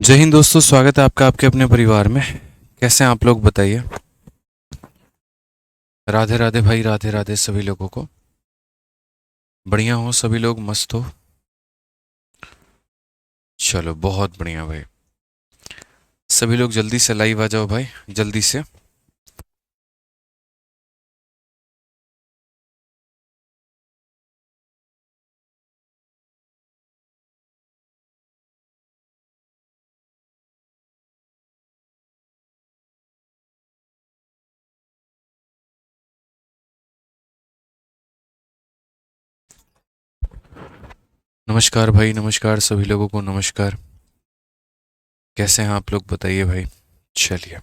जय हिंद दोस्तों, स्वागत है आपका आपके अपने परिवार में। कैसे हैं आप लोग, बताइए। राधे राधे भाई, राधे राधे सभी लोगों को। बढ़िया हो सभी लोग, मस्त हो। चलो बहुत बढ़िया भाई। सभी लोग जल्दी से लाइव आ जाओ भाई, जल्दी से। नमस्कार भाई, नमस्कार सभी लोगों को, नमस्कार। कैसे हैं आप लोग, बताइए भाई। चलिए,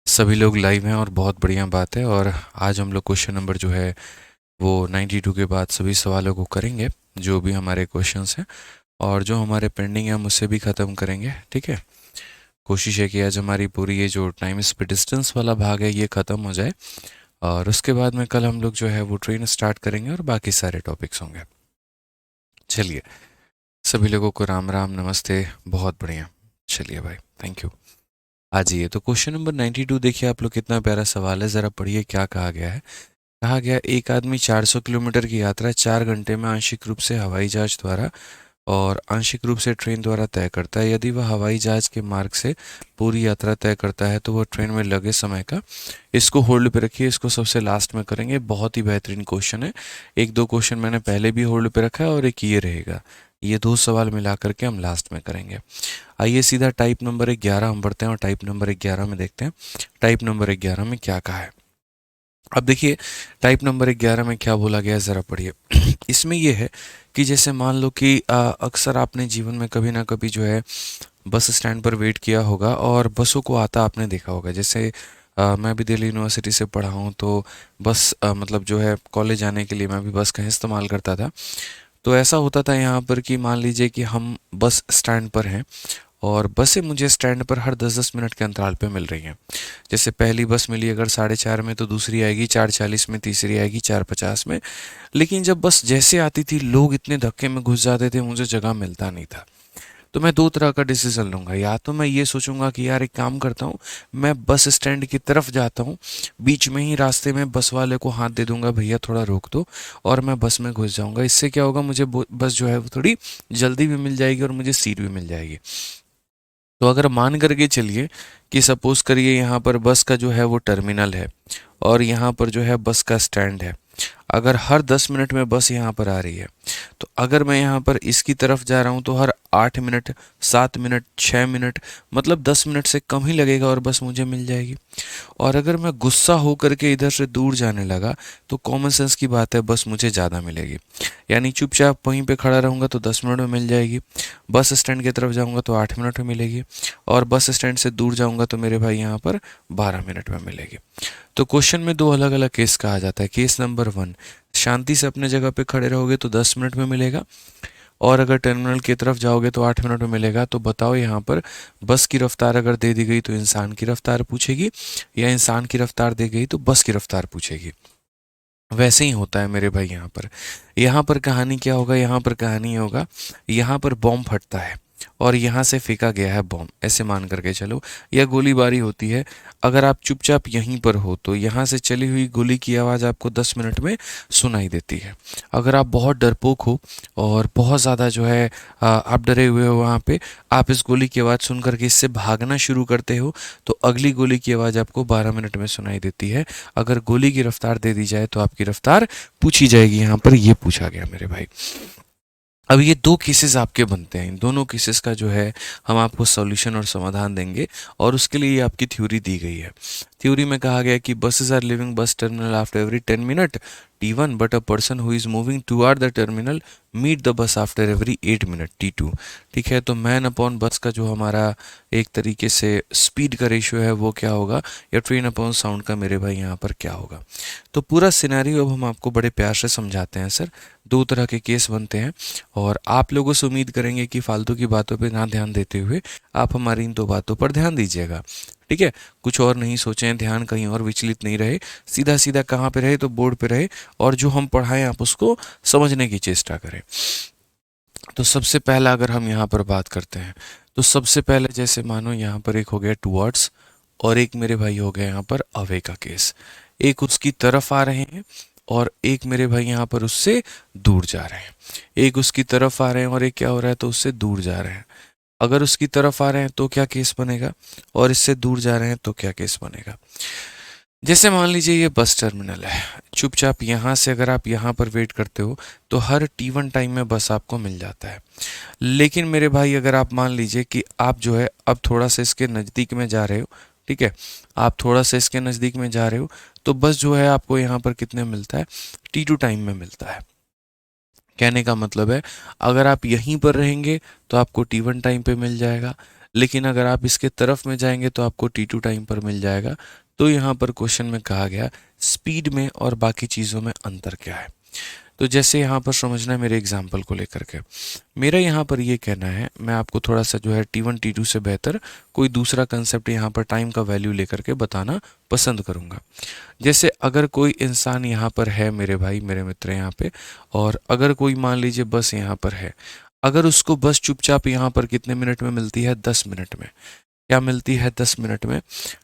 सभी लोग लाइव हैं और बहुत बढ़िया बात है। और आज हम लोग क्वेश्चन नंबर जो है वो 92 के बाद सभी सवालों को करेंगे, जो भी हमारे क्वेश्चंस हैं। और जो हमारे पेंडिंग है हम उसे भी ख़त्म करेंगे, ठीक है। कोशिश है कि आज हमारी पूरी ये जो टाइम स्पीड डिस्टेंस वाला भाग है ये ख़त्म हो जाए। और उसके बाद में कल हम लोग जो है वो ट्रेन स्टार्ट करेंगे और बाकी सारे टॉपिक्स होंगे। चलिए, सभी लोगों को राम राम, नमस्ते। बहुत बढ़िया। चलिए भाई, थैंक यू। आ जाइए, तो क्वेश्चन नंबर 92 देखिए आप लोग, कितना प्यारा सवाल है। ज़रा पढ़िए क्या कहा गया है। कहा गया, एक आदमी 400 किलोमीटर की यात्रा 4 घंटे में आंशिक रूप से हवाई जहाज द्वारा और आंशिक रूप से ट्रेन द्वारा तय करता है। यदि वह हवाई जहाज के मार्ग से पूरी यात्रा तय करता है तो वह ट्रेन में लगे समय का। इसको होल्ड पे रखिए, इसको सबसे लास्ट में करेंगे। बहुत ही बेहतरीन क्वेश्चन है। एक दो क्वेश्चन मैंने पहले भी होल्ड पे रखा है और एक ये रहेगा। ये दो सवाल मिला करके हम लास्ट में करेंगे। आइए सीधा टाइप नंबर 11 हम बढ़ते हैं और टाइप नंबर 11 में देखते हैं टाइप नंबर 11 में क्या कहा है। अब देखिए, टाइप नंबर 11 में क्या बोला गया है, ज़रा पढ़िए। इसमें यह है कि जैसे मान लो कि अक्सर आपने जीवन में कभी ना कभी जो है बस स्टैंड पर वेट किया होगा और बसों को आता आपने देखा होगा। जैसे मैं भी दिल्ली यूनिवर्सिटी से पढ़ा हूँ, तो बस मतलब जो है कॉलेज जाने के लिए मैं भी बस का इस्तेमाल करता था। तो ऐसा होता था यहाँ पर कि मान लीजिए कि हम बस स्टैंड पर हैं और बसें मुझे स्टैंड पर हर 10-10 मिनट के अंतराल पे मिल रही हैं। जैसे पहली बस मिली अगर 4:30 में, तो दूसरी आएगी 4:40 में, तीसरी आएगी 4:50 में। लेकिन जब बस जैसे आती थी, लोग इतने धक्के में घुस जाते थे, मुझे जगह मिलता नहीं था। तो मैं दो तरह का डिसीजन लूँगा। या तो मैं ये सोचूंगा कि यार एक काम करता हूँ, मैं बस स्टैंड की तरफ जाता हूँ, बीच में ही रास्ते में बस वाले को हाथ दे दूंगा, भैया थोड़ा रोक दो, और मैं बस में घुस जाऊंगा। इससे क्या होगा, मुझे बस जो है वो थोड़ी जल्दी भी मिल जाएगी और मुझे सीट भी मिल जाएगी। तो अगर मान करके चलिए कि सपोज़ करिए यहाँ पर बस का जो है वो टर्मिनल है और यहाँ पर जो है बस का स्टैंड है। अगर हर 10 मिनट में बस यहाँ पर आ रही है, तो अगर मैं यहाँ पर इसकी तरफ जा रहा हूँ तो हर 8 मिनट, 7 मिनट, 6 मिनट, मतलब 10 मिनट से कम ही लगेगा और बस मुझे मिल जाएगी। और अगर मैं गुस्सा होकर के इधर से दूर जाने लगा, तो कॉमन सेंस की बात है, बस मुझे ज़्यादा मिलेगी। यानी चुपचाप वहीं पे खड़ा रहूँगा तो 10 मिनट में मिल जाएगी। बस स्टैंड की तरफ जाऊँगा तो 8 मिनट में मिलेगी। और बस स्टैंड से दूर जाऊँगा तो मेरे भाई यहाँ पर 12 मिनट में मिलेगी। तो क्वेश्चन में दो अलग अलग केस कहा जाता है। केस नंबर 1, शांति से अपने जगह पे खड़े रहोगे तो 10 मिनट में मिलेगा, और अगर टर्मिनल की तरफ जाओगे तो 8 मिनट में मिलेगा। तो बताओ यहाँ पर बस की रफ्तार अगर दे दी गई तो इंसान की रफ्तार पूछेगी, या इंसान की रफ्तार दी गई तो बस की रफ्तार पूछेगी। वैसे ही होता है मेरे भाई। यहाँ पर कहानी क्या होगा, यहाँ पर कहानी होगा, यहाँ पर बॉम्ब फटता है और यहाँ से फेंका गया है बॉम्ब, ऐसे मान करके चलो, या गोलीबारी होती है। अगर आप चुपचाप यहीं पर हो तो यहाँ से चली हुई गोली की आवाज़ आपको 10 मिनट में सुनाई देती है। अगर आप बहुत डरपोक हो और बहुत ज़्यादा जो है आप डरे हुए हो, वहाँ पे आप इस गोली की आवाज़ सुन करके इससे भागना शुरू करते हो, तो अगली गोली की आवाज़ आपको 12 मिनट में सुनाई देती है। अगर गोली की रफ्तार दे दी जाए तो आपकी रफ्तार पूछी जाएगी। यहाँ पर ये पूछा गया मेरे भाई। अब ये दो केसेस आपके बनते हैं। इन दोनों केसेस का जो है हम आपको सॉल्यूशन और समाधान देंगे, और उसके लिए ये आपकी थ्योरी दी गई है। थ्योरी में कहा गया कि buses are leaving bus terminal after every 10 minute T1, but a person who is moving toward the terminal meet the bus after every 8 minute T2। ठीक है, तो मैन अपॉन बस का जो हमारा एक तरीके से स्पीड का रेशियो है वो क्या होगा, या ट्रेन अपॉन साउंड का मेरे भाई यहाँ पर क्या होगा। तो पूरा सिनेरियो अब हम आपको बड़े प्यार से समझाते हैं सर। दो तरह के केस बनते हैं और आप लोगों से उम्मीद करेंगे कि फालतू की बातों पे ना ध्यान देते हुए आप हमारी इन दो बातों पर ध्यान दीजिएगा। ठीक है, कुछ और नहीं सोचें, ध्यान कहीं और विचलित नहीं रहे, सीधा सीधा कहाँ पे रहे तो बोर्ड पे रहे, और जो हम पढ़ाएं आप उसको समझने की चेष्टा करें। तो सबसे पहला अगर हम यहाँ पर बात करते हैं, तो तो सबसे पहले जैसे मानो यहाँ पर एक हो गया टुवर्ड्स और एक मेरे भाई हो गया यहाँ पर अवे का केस। एक उसकी तरफ आ रहे हैं और एक मेरे भाई यहाँ पर उससे दूर जा रहे हैं। एक उसकी तरफ आ रहे हैं और एक क्या हो रहा है, तो उससे दूर जा रहे हैं। अगर उसकी तरफ आ रहे हैं तो क्या केस बनेगा, और इससे दूर जा रहे हैं तो क्या केस बनेगा। जैसे मान लीजिए ये बस टर्मिनल है, चुपचाप यहाँ से अगर आप यहाँ पर वेट करते हो तो हर T1 टाइम में बस आपको मिल जाता है। लेकिन मेरे भाई अगर आप मान लीजिए कि आप जो है अब थोड़ा सा इसके नज़दीक में जा रहे हो, ठीक है, आप थोड़ा सा इसके नज़दीक में जा रहे हो, तो बस जो है आपको यहाँ पर कितने मिलता है, T2 टाइम में मिलता है। कहने का मतलब है अगर आप यहीं पर रहेंगे तो आपको T1 टाइम पे मिल जाएगा, लेकिन अगर आप इसके तरफ में जाएंगे तो आपको T2 टाइम पर मिल जाएगा। तो यहाँ पर क्वेश्चन में कहा गया स्पीड में और बाकी चीज़ों में अंतर क्या है। तो जैसे यहाँ पर समझना है मेरे एग्जाम्पल को लेकर के, मेरा यहाँ पर ये कहना है, मैं आपको थोड़ा सा जो है T1 T2 से बेहतर कोई दूसरा कंसेप्ट यहाँ पर टाइम का वैल्यू लेकर के बताना पसंद करूँगा। जैसे अगर कोई इंसान यहाँ पर है मेरे भाई, मेरे मित्र यहाँ पे, और अगर कोई मान लीजिए बस यहाँ पर है, अगर उसको बस चुपचाप यहाँ पर कितने मिनट में मिलती है, 10 मिनट में। क्या मिलती है, 10 मिनट में,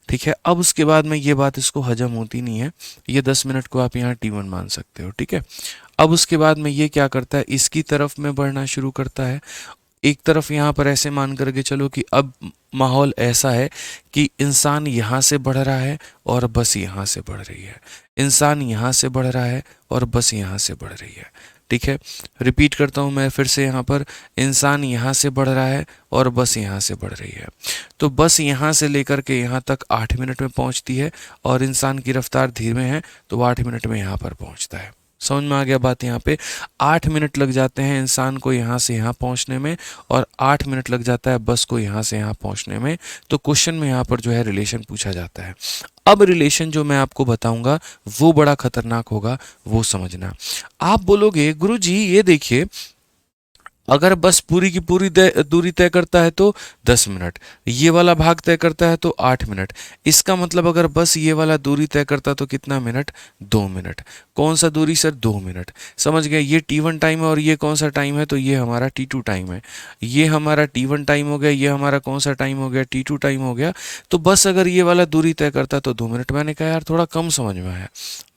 ठीक है। अब उसके बाद में ये बात इसको हजम होती नहीं है, ये 10 मिनट को आप यहाँ T1 मान सकते हो, ठीक है। अब उसके बाद में ये क्या करता है, इसकी तरफ में बढ़ना शुरू करता है। एक तरफ यहाँ पर ऐसे मान करके चलो कि अब माहौल ऐसा है कि इंसान यहाँ से बढ़ रहा है और बस यहाँ से बढ़ रही है, इंसान यहाँ से बढ़ रहा है और बस यहाँ से बढ़ रही है, ठीक है। रिपीट करता हूँ मैं फिर से, यहाँ पर इंसान यहाँ से बढ़ रहा है और बस यहाँ से बढ़ रही है। तो बस यहाँ से लेकर के यहाँ तक 8 मिनट में पहुँचती है और इंसान की रफ्तार धीमे है तो 8 मिनट में यहाँ पर पहुँचता है। समझ में आ गया बात। यहाँ पे 8 मिनट लग जाते हैं इंसान को यहाँ से यहाँ पहुँचने में और 8 मिनट लग जाता है बस को यहाँ से यहाँ पहुँचने में। तो क्वेश्चन में यहाँ पर जो है रिलेशन पूछा जाता है। अब रिलेशन जो मैं आपको बताऊंगा वो बड़ा खतरनाक होगा, वो समझना। आप बोलोगे गुरुजी ये देखिए, अगर बस पूरी की पूरी दूरी तय करता है तो 10 मिनट, ये वाला भाग तय करता है तो 8 मिनट। इसका मतलब अगर बस ये वाला दूरी तय करता तो कितना मिनट, 2 मिनट। कौन सा दूरी सर, 2 मिनट। समझ गए, ये T1 टाइम है और ये कौन सा टाइम है, तो ये हमारा T2 टाइम है। ये हमारा T1 टाइम हो गया, ये हमारा कौन सा टाइम हो गया, T2 टाइम हो गया। तो बस अगर ये वाला दूरी तय करता तो 2 मिनट। मैंने कहा यार थोड़ा कम समझ में आया,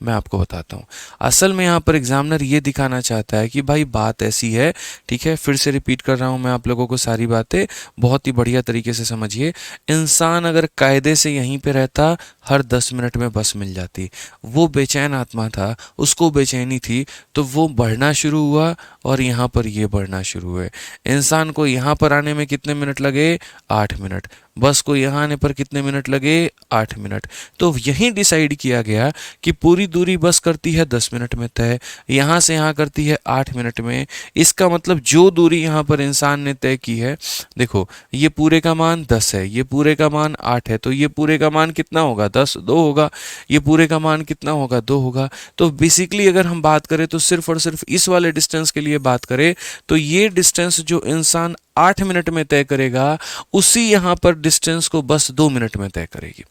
मैं आपको बताता हूँ। असल में यहाँ पर एग्जामिनर ये दिखाना चाहता है कि भाई बात ऐसी है, ठीक है। फिर से रिपीट कर रहा हूँ मैं आप लोगों को सारी बातें, बहुत ही बढ़िया तरीके से समझिए। इंसान अगर कायदे से यहीं पे रहता, हर 10 मिनट में बस मिल जाती। वो बेचैन आत्मा था, उसको बेचैनी थी, तो वो बढ़ना शुरू हुआ और यहाँ पर ये बढ़ना शुरू हुए। इंसान को यहाँ पर आने में कितने मिनट लगे, 8 मिनट। बस को यहाँ आने पर कितने मिनट लगे, 8 मिनट। तो यहीं डिसाइड किया गया कि पूरी दूरी बस करती है 10 मिनट में तय, यहाँ से यहाँ करती है 8 मिनट में। इसका मतलब जो दूरी यहाँ पर इंसान ने तय की है, देखो ये पूरे का मान 10 है, ये पूरे का मान 8 है, तो ये पूरे का मान कितना होगा, 10, 2 होगा। ये पूरे का मान कितना होगा, 2 होगा। तो बेसिकली अगर हम बात करें तो सिर्फ और सिर्फ इस वाले डिस्टेंस के लिए बात करें तो ये डिस्टेंस जो इंसान 8 मिनट में तय करेगा, उसी यहाँ पर डिस्टेंस को बस 2 मिनट में तय करेगी,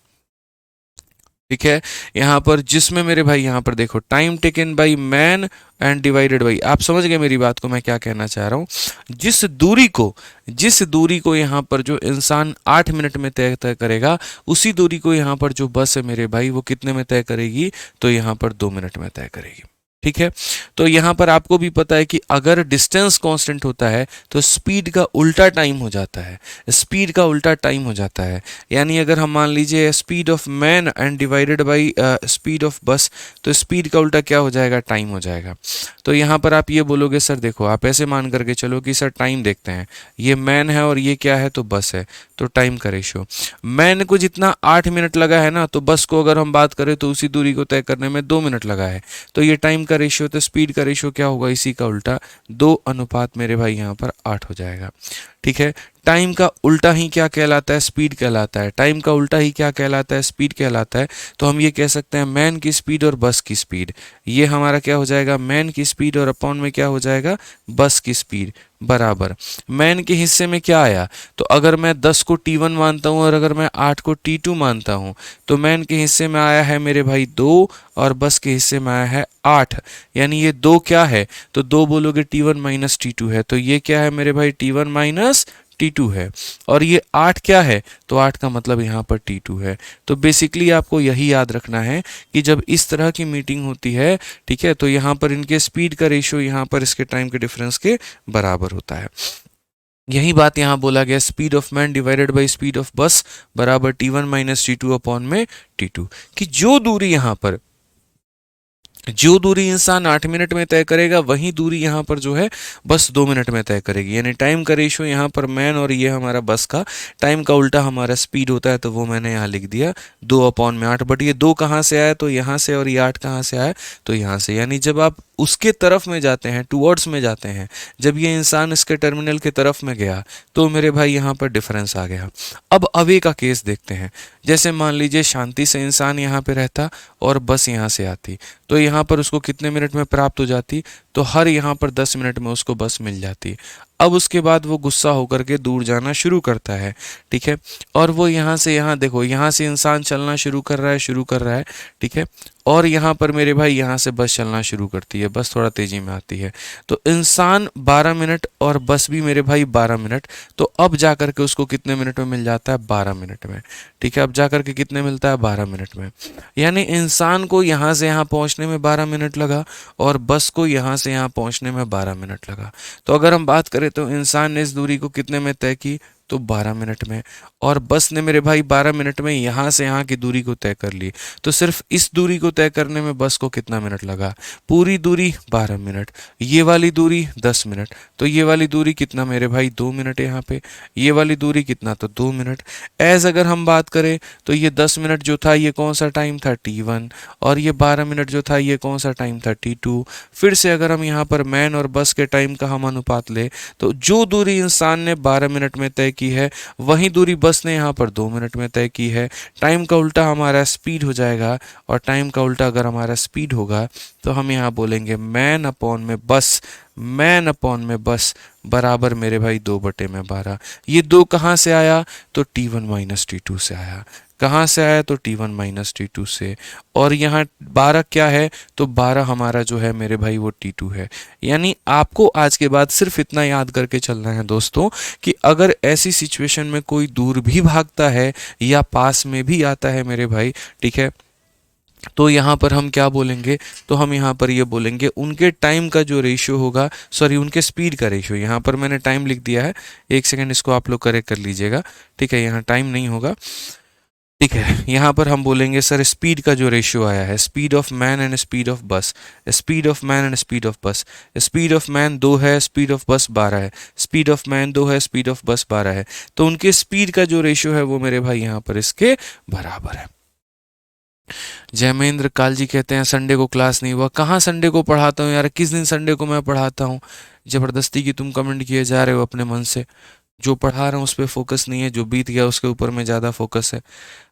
ठीक है। यहाँ पर जिसमें मेरे भाई यहाँ पर देखो time taken by man and divided by, आप समझ गए मेरी बात को, मैं क्या कहना चाह रहा हूँ। जिस दूरी को यहाँ पर जो इंसान 8 मिनट में तय करेगा, उसी दूरी को यहाँ पर जो बस है मेरे भाई वो कितने में तय करेगी, तो यहाँ पर 2 मिनट में तय करेगी, ठीक है। तो यहाँ पर आपको भी पता है कि अगर डिस्टेंस कांस्टेंट होता है तो स्पीड का उल्टा टाइम हो जाता है, स्पीड का उल्टा टाइम हो जाता है। यानी अगर हम मान लीजिए speed of man and divided by speed of बस, तो स्पीड का उल्टा क्या हो जाएगा, टाइम हो जाएगा। तो यहाँ पर आप ये बोलोगे सर देखो, आप ऐसे मान करके चलो कि सर टाइम देखते हैं, ये मैन है और ये क्या है, तो बस है, तो टाइम का रेशो। मैन को जितना 8 मिनट लगा है ना, तो बस को अगर हम बात करें तो उसी दूरी को तय करने में 2 मिनट लगा है। तो ये टाइम का रेशियो, तो स्पीड का रेशियो क्या होगा, इसी का उल्टा, 2 अनुपात मेरे भाई यहाँ पर 8 हो जाएगा, ठीक है। टाइम का उल्टा ही क्या कहलाता है, स्पीड कहलाता है। टाइम का उल्टा ही क्या कहलाता है, स्पीड कहलाता है। तो हम ये कह सकते हैं मैन की स्पीड और बस की स्पीड, ये हमारा क्या हो जाएगा, मैन की स्पीड और अपॉन में क्या हो जाएगा, बस की स्पीड, बराबर। मैन के हिस्से में क्या आया, तो अगर मैं 10 को T1 मानता हूँ और अगर मैं 8 को T2 मानता हूँ, तो मैन के हिस्से में आया है मेरे भाई 2 और बस के हिस्से में आया है 8। यानी ये 2 क्या है, तो 2 बोलोगे T1 माइनस T2 है, तो ये क्या है मेरे भाई, T1 माइनस T2 है, और ये 8 क्या है, तो 8 का मतलब यहाँ पर T2 है। तो बेसिकली आपको यही याद रखना है कि जब इस तरह की मीटिंग होती है, ठीक है, तो यहाँ पर इनके स्पीड का रेशियो यहाँ पर इसके टाइम के डिफरेंस के बराबर होता है। यही बात यहाँ बोला गया, speed of man divided by speed of बस बराबर T1 माइनस T2 अपॉन में T2, कि जो दूरी इंसान 8 मिनट में तय करेगा वही दूरी यहाँ पर जो है बस 2 मिनट में तय करेगी। यानी टाइम का रेशियो यहाँ पर मैन और ये हमारा बस का टाइम का उल्टा हमारा स्पीड होता है, तो वो मैंने यहाँ लिख दिया 2/8। बट ये 2 कहाँ से आया, तो यहाँ से, और ये 8 कहाँ से आया, तो यहाँ से। यानी जब आप उसके तरफ में जाते हैं, टूवर्ड्स में जाते हैं, जब ये इंसान इसके टर्मिनल के तरफ में गया, तो मेरे भाई यहाँ पर डिफरेंस आ गया। अब अवे का केस देखते हैं। जैसे मान लीजिए शांति से इंसान यहाँ पे रहता और बस यहाँ से आती, तो यहाँ पर उसको कितने मिनट में प्राप्त हो जाती, तो हर यहाँ पर 10 मिनट में उसको बस मिल जाती। अब उसके बाद वो गुस्सा होकर के दूर जाना शुरू करता है, ठीक है, और वो यहाँ से, यहाँ देखो, यहाँ से इंसान चलना शुरू कर रहा है, ठीक है, और यहाँ पर मेरे भाई यहाँ से बस चलना शुरू करती है, बस थोड़ा तेजी में आती है, तो इंसान 12 मिनट और बस भी मेरे भाई 12 मिनट, तो अब जा कर के उसको कितने मिनट में मिल जाता है, 12 मिनट में, ठीक है। अब जा कर के कितने मिलता है, 12 मिनट में। यानी इंसान को यहाँ से यहाँ पहुँचने में 12 मिनट लगा और बस को यहाँ से यहाँ पहुँचने में 12 मिनट लगा। तो अगर हम बात करें तो इंसान ने इस दूरी को कितने में तय की, तो 12 मिनट में, और बस ने मेरे भाई 12 मिनट में यहाँ से यहाँ की दूरी को तय कर ली। तो सिर्फ इस दूरी को तय करने में बस को कितना मिनट लगा, पूरी दूरी 12 मिनट, ये वाली दूरी 10 मिनट, तो ये वाली दूरी कितना मेरे भाई, 2 मिनट यहाँ पे, ये वाली दूरी कितना, तो 2 मिनट। एज अगर हम बात करें तो ये 10 मिनट जो था ये कौन सा टाइम था, T1, और ये 12 मिनट जो था ये कौन सा टाइम था, T2। फिर से अगर हम यहाँ पर मैन और बस के टाइम का हम अनुपात ले, तो जो दूरी इंसान ने 12 मिनट में तय की है वही दूरी बस ने यहाँ पर 2 मिनट में तय की है। टाइम का उल्टा हमारा स्पीड हो जाएगा, और टाइम का उल्टा अगर हमारा स्पीड होगा तो हम यहाँ बोलेंगे मैन अपॉन में बस बराबर मेरे भाई 2/12। ये 2 कहाँ से आया, तो T1 माइनस T2 से आया। कहाँ से आया, तो T1 माइनस T2 से। और यहाँ 12 क्या है, तो 12 हमारा जो है मेरे भाई वो T2 है। यानी आपको आज के बाद सिर्फ इतना याद करके चलना है दोस्तों, कि अगर ऐसी सिचुएशन में कोई दूर भी भागता है या पास में भी आता है मेरे भाई, ठीक है, तो यहाँ पर हम क्या बोलेंगे, तो हम यहाँ पर ये बोलेंगे उनके टाइम का जो रेशियो होगा, सॉरी उनके स्पीड का रेशियो, यहाँ पर मैंने टाइम लिख दिया है, एक सेकेंड इसको आप लोग करेक्ट कर लीजिएगा, ठीक है, यहाँ टाइम नहीं होगा, ठीक है। यहाँ पर हम बोलेंगे सर स्पीड का जो रेशियो आया है, speed of man and speed of bus, speed of man and speed of bus, speed of man 2 है, स्पीड ऑफ बस 12 है, स्पीड ऑफ मैन 2 है, स्पीड ऑफ बस 12 है, तो उनके स्पीड का जो रेशियो है वो मेरे भाई यहाँ पर इसके बराबर है। जयमेंद्र काल जी कहते हैं संडे को क्लास नहीं हुआ, कहाँ संडे को पढ़ाता हूँ यार, किस दिन संडे को मैं पढ़ाता हूँ, जबरदस्ती की तुम कमेंट किए जा रहे हो अपने मन से। जो पढ़ा रहा हूँ उस पर फोकस नहीं है, जो बीत गया उसके ऊपर में ज़्यादा फोकस है।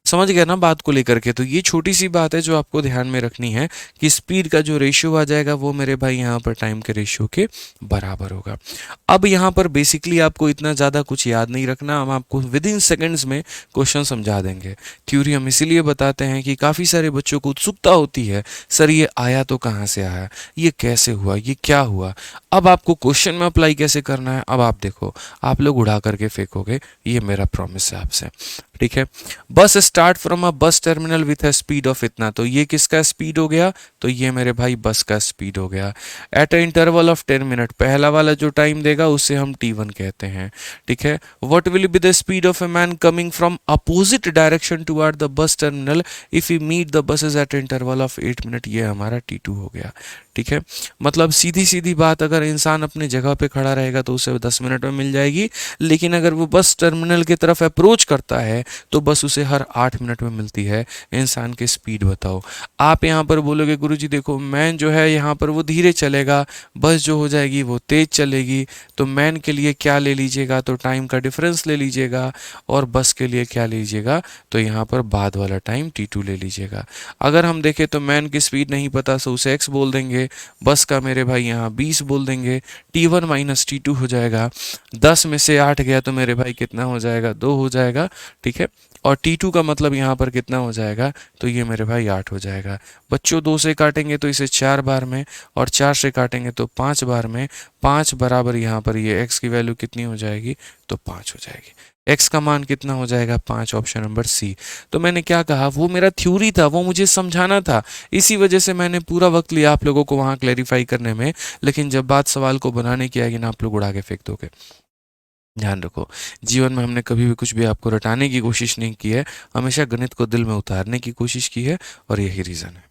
समझ गया ना बात को लेकर के। तो ये छोटी सी बात है जो आपको ध्यान में रखनी है कि स्पीड का जो रेशियो आ जाएगा वो मेरे भाई यहाँ पर टाइम के रेशियो के बराबर होगा। अब यहाँ पर बेसिकली आपको इतना ज़्यादा कुछ याद नहीं रखना, हम आपको विद इन सेकेंड्स में क्वेश्चन समझा देंगे। थ्योरी हम इसीलिए बताते हैं कि काफ़ी सारे बच्चों को उत्सुकता होती है, सर ये आया तो कहाँ से आया, ये कैसे हुआ, ये क्या हुआ। अब आपको क्वेश्चन में अप्लाई कैसे करना है, अब आप देखो, आप लोग उड़ा करके फेंकोगे, ये मेरा प्रॉमिस है आपसे, ठीक है। बस start from a bus terminal with a speed of इतना, तो ये किसका स्पीड हो गया, तो ये मेरे भाई बस का स्पीड हो गया। At a interval of 10 minute, पहला वाला जो टाइम देगा उसे हम T1 कहते हैं, ठीक है। What will be the speed of a man coming from opposite direction toward the bus terminal if you meet the buses at interval of 8 minute, ये हमारा T2 हो गया, ठीक है। मतलब सीधी सीधी बात, अगर इंसान अपने जगह पे खड़ा रहेगा तो उसे 10 मिनट में मिल जाएगी, लेकिन अगर वो बस टर्मिनल की तरफ अप्रोच करता है तो बस उसे हर 8 मिनट में मिलती है। इंसान की स्पीड बताओ। आप यहाँ पर बोलोगे गुरुजी देखो मैन जो है यहाँ पर वो धीरे चलेगा, बस जो हो जाएगी वो तेज चलेगी, तो मैन के लिए क्या ले लीजिएगा, तो टाइम का डिफरेंस ले लीजिएगा, और बस के लिए क्या लीजिएगा, तो यहाँ पर बाद वाला टाइम T2 ले लीजिएगा। अगर हम देखें तो मैन की स्पीड नहीं पता तो उसे x बोल देंगे, बस का मेरे भाई यहाँ 20 बोल देंगे, T1 माइनस T2 हो जाएगा, 10 में से 8 गया तो मेरे भाई कितना हो जाएगा, 2 हो जाएगा, ठीक है। और T2 का मतलब यहाँ पर कितना हो जाएगा, तो ये मेरे भाई 8 हो जाएगा। बच्चों 2 से काटेंगे तो इसे 4 बार में, और 4 से काटेंगे तो 5 बार में। 5 बराबर यहाँ पर ये x की वैल्यू कितनी हो जाएगी, तो 5 हो जाएगी। x का मान कितना हो जाएगा, 5, ऑप्शन नंबर सी। तो मैंने क्या कहा, वो मेरा थ्योरी था, वो मुझे समझाना था, इसी वजह से मैंने पूरा वक्त लिया आप लोगों को वहाँ क्लैरिफाई करने में। लेकिन जब बात सवाल को बनाने की आएगी ना, आप लोग उड़ा के फेंक दोगे। ध्यान रखो, जीवन में हमने कभी भी कुछ भी आपको रटाने की कोशिश नहीं की है, हमेशा गणित को दिल में उतारने की कोशिश की है, और यही रीज़न है।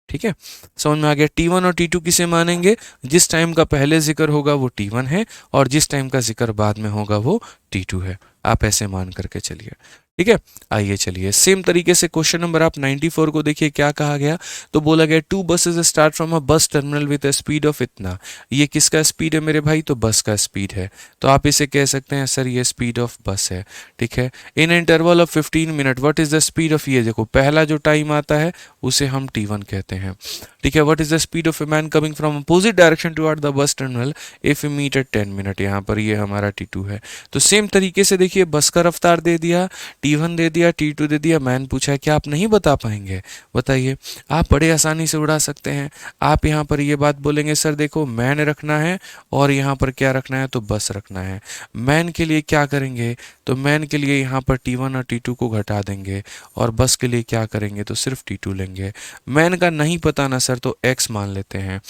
ठीक है, समझ में आ गया। T1 और T2 किसे मानेंगे, जिस टाइम का पहले जिक्र होगा वो T1 है, और जिस टाइम का जिक्र बाद में होगा वो T2 है। आप ऐसे मान करके चलिए। ठीक है, आइए चलिए सेम तरीके से क्वेश्चन नंबर आप 94 को देखिए, क्या कहा गया, तो बोला गया 2 buses start from a bus terminal with a speed of इतना। ये किसका स्पीड है मेरे भाई, तो बस का स्पीड है। तो आप इसे कह सकते हैं सर ये स्पीड ऑफ बस है। ठीक है, इन interval of 15 minute what is the speed of, ये देखो पहला जो टाइम आता है उसे हम T1 कहते हैं। ठीक है, what is the speed of a man coming from opposite direction toward the bus terminal if you meet at 10 minute, यहाँ पर ये हमारा T2 है। तो सेम तरीके से देखिए, बस का रफ्तार दे दिया, T1 दे दिया, T2 दे दिया, मैन पूछा है क्या आप नहीं बता पाएंगे, बताइए। आप बड़े आसानी से उड़ा सकते हैं। आप यहाँ पर ये बात बोलेंगे सर देखो मैन रखना है और यहाँ पर क्या रखना है, तो बस रखना है। मैन के लिए क्या करेंगे, तो मैन के लिए यहाँ पर T1 और T2 को घटा देंगे, और बस के लिए क्या करेंगे, तो सिर्फ T2 लेंगे। मैन का नहीं पता ना सर, तो x मान लेते हैं।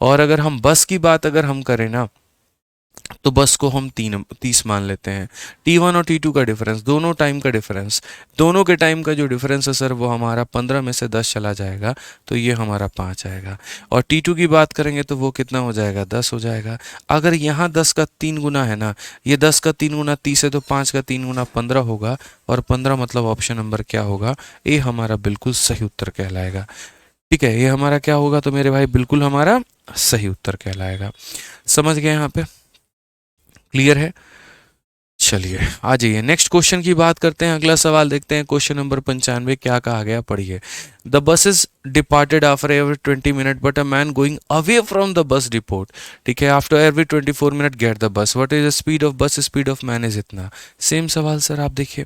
और अगर हम बस की बात अगर हम करें ना, तो बस को हम 30 मान लेते हैं। T1 और T2 का डिफरेंस, दोनों टाइम का डिफरेंस, दोनों के टाइम का जो डिफरेंस है सर वो हमारा 15 में से 10 चला जाएगा, तो ये हमारा 5 आएगा। और T2 की बात करेंगे तो वो कितना हो जाएगा, 10 हो जाएगा। अगर यहाँ 10 का 3 गुना है ना, ये 10 का 3 गुना 30 है, तो 5 का 3 गुना 15 होगा, और 15 मतलब ऑप्शन नंबर क्या होगा, ये हमारा बिल्कुल सही उत्तर कहलाएगा। ठीक है, ये हमारा क्या होगा, तो मेरे भाई बिल्कुल हमारा सही उत्तर कहलाएगा। समझ गए यहाँ पे, क्लियर है। चलिए आ जाइए नेक्स्ट क्वेश्चन की बात करते हैं, अगला सवाल देखते हैं। क्वेश्चन नंबर 95 क्या कहा गया, पढ़िए। The bus is departed after every 20 minute but a man going away from the bus depot. ठीक है, after every 24 minute get the bus, what is the speed of bus, speed of man is इतना। Same सवाल sir आप देखिए।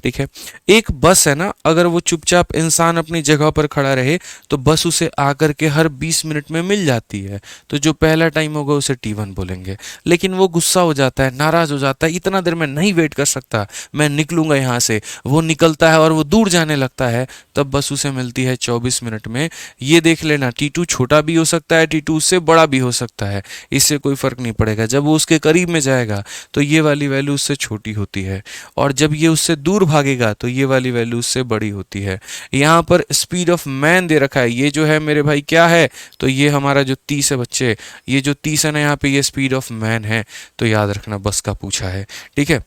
ठीक है, एक बस है ना, अगर वो चुपचाप इंसान अपनी जगह पर खड़ा रहे तो बस उसे आकर के हर 20 मिनट में मिल जाती है, तो जो पहला टाइम होगा उसे T1 बोलेंगे। लेकिन वो गुस्सा हो जाता है, नाराज हो जाता है, इतना देर में नहीं वेट कर सकता, मैं निकलूंगा यहाँ से। वो निकलता है और वो दूर जाने लगता है, तब बस उसे मिलती है 24 मिनट में। ये देख लेना, T2 छोटा भी हो सकता है, T2 उससे बड़ा भी हो सकता है, इससे कोई फर्क नहीं पड़ेगा। जब वो उसके करीब में जाएगा तो ये वाली वैल्यू उससे छोटी होती है, और जब ये उससे दूर भागेगा तो ये वाली वैल्यू उससे बड़ी होती है। यहाँ पर स्पीड ऑफ मैन दे रखा है, ये जो है मेरे भाई क्या है, तो ये हमारा जो 30 है बच्चे, ये जो 30 है ना यहाँ पे, ये स्पीड ऑफ मैन है। तो याद रखना बस का पूछा है। ठीक है,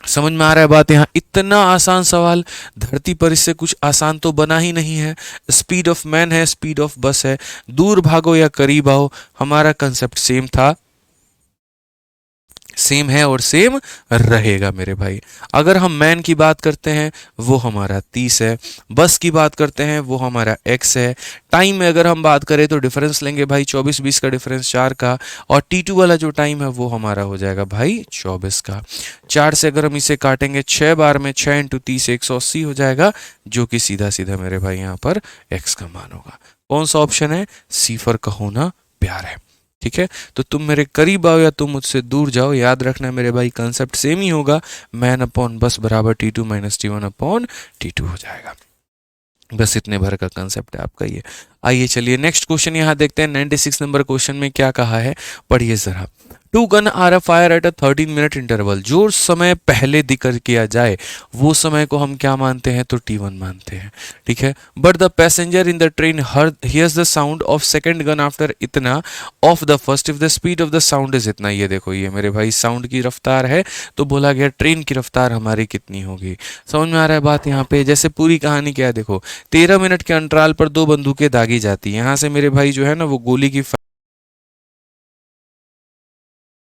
समझ में आ रहा है बात। यहाँ इतना आसान सवाल धरती पर इससे कुछ आसान तो बना ही नहीं है। स्पीड ऑफ मैन है, स्पीड ऑफ बस है, दूर भागो या करीब आओ, हमारा कंसेप्ट सेम था, सेम है और सेम रहेगा मेरे भाई। अगर हम मैन की बात करते हैं वो हमारा 30 है, बस की बात करते हैं वो हमारा x है। टाइम में अगर हम बात करें तो डिफरेंस लेंगे भाई 24-20 का डिफरेंस 4 का, और T2 वाला जो टाइम है वो हमारा हो जाएगा भाई 24 का। 4 से अगर हम इसे काटेंगे 6 बार में, 6 इंटू 30 180 हो जाएगा, जो कि सीधा सीधा मेरे भाई यहाँ पर x का मान होगा। कौन सा ऑप्शन है, सी फॉर कहो ना प्यार है। ठीक है, तो तुम मेरे करीब आओ या तुम मुझसे दूर जाओ, याद रखना मेरे भाई कंसेप्ट सेम ही होगा। मैन अपॉन बस बराबर T2 minus T1 upon T2 हो जाएगा। बस इतने भर का कंसेप्ट है आपका ये। आइए चलिए नेक्स्ट क्वेश्चन यहाँ देखते हैं। 96 नंबर क्वेश्चन में क्या कहा है, पढ़िए जरा। 2 gun are a fire at a 13 minute interval, जो समय पहले जिक्र किया जाए वो समय को हम क्या मानते हैं, तो T1 मानते हैं। ठीक है, but the passenger in the train hears the sound of second gun after इतना of the first if the speed of the sound is इतना। ये देखो, ये मेरे भाई साउंड की रफ्तार है, तो बोला गया ट्रेन की रफ्तार हमारी कितनी होगी। समझ में आ रहा है बात यहाँ पे। जैसे पूरी कहानी क्या है, देखो 13 मिनट के अंतराल पर 2 बंदूकें दागी जाती है, यहाँ से मेरे भाई जो है ना वो गोली की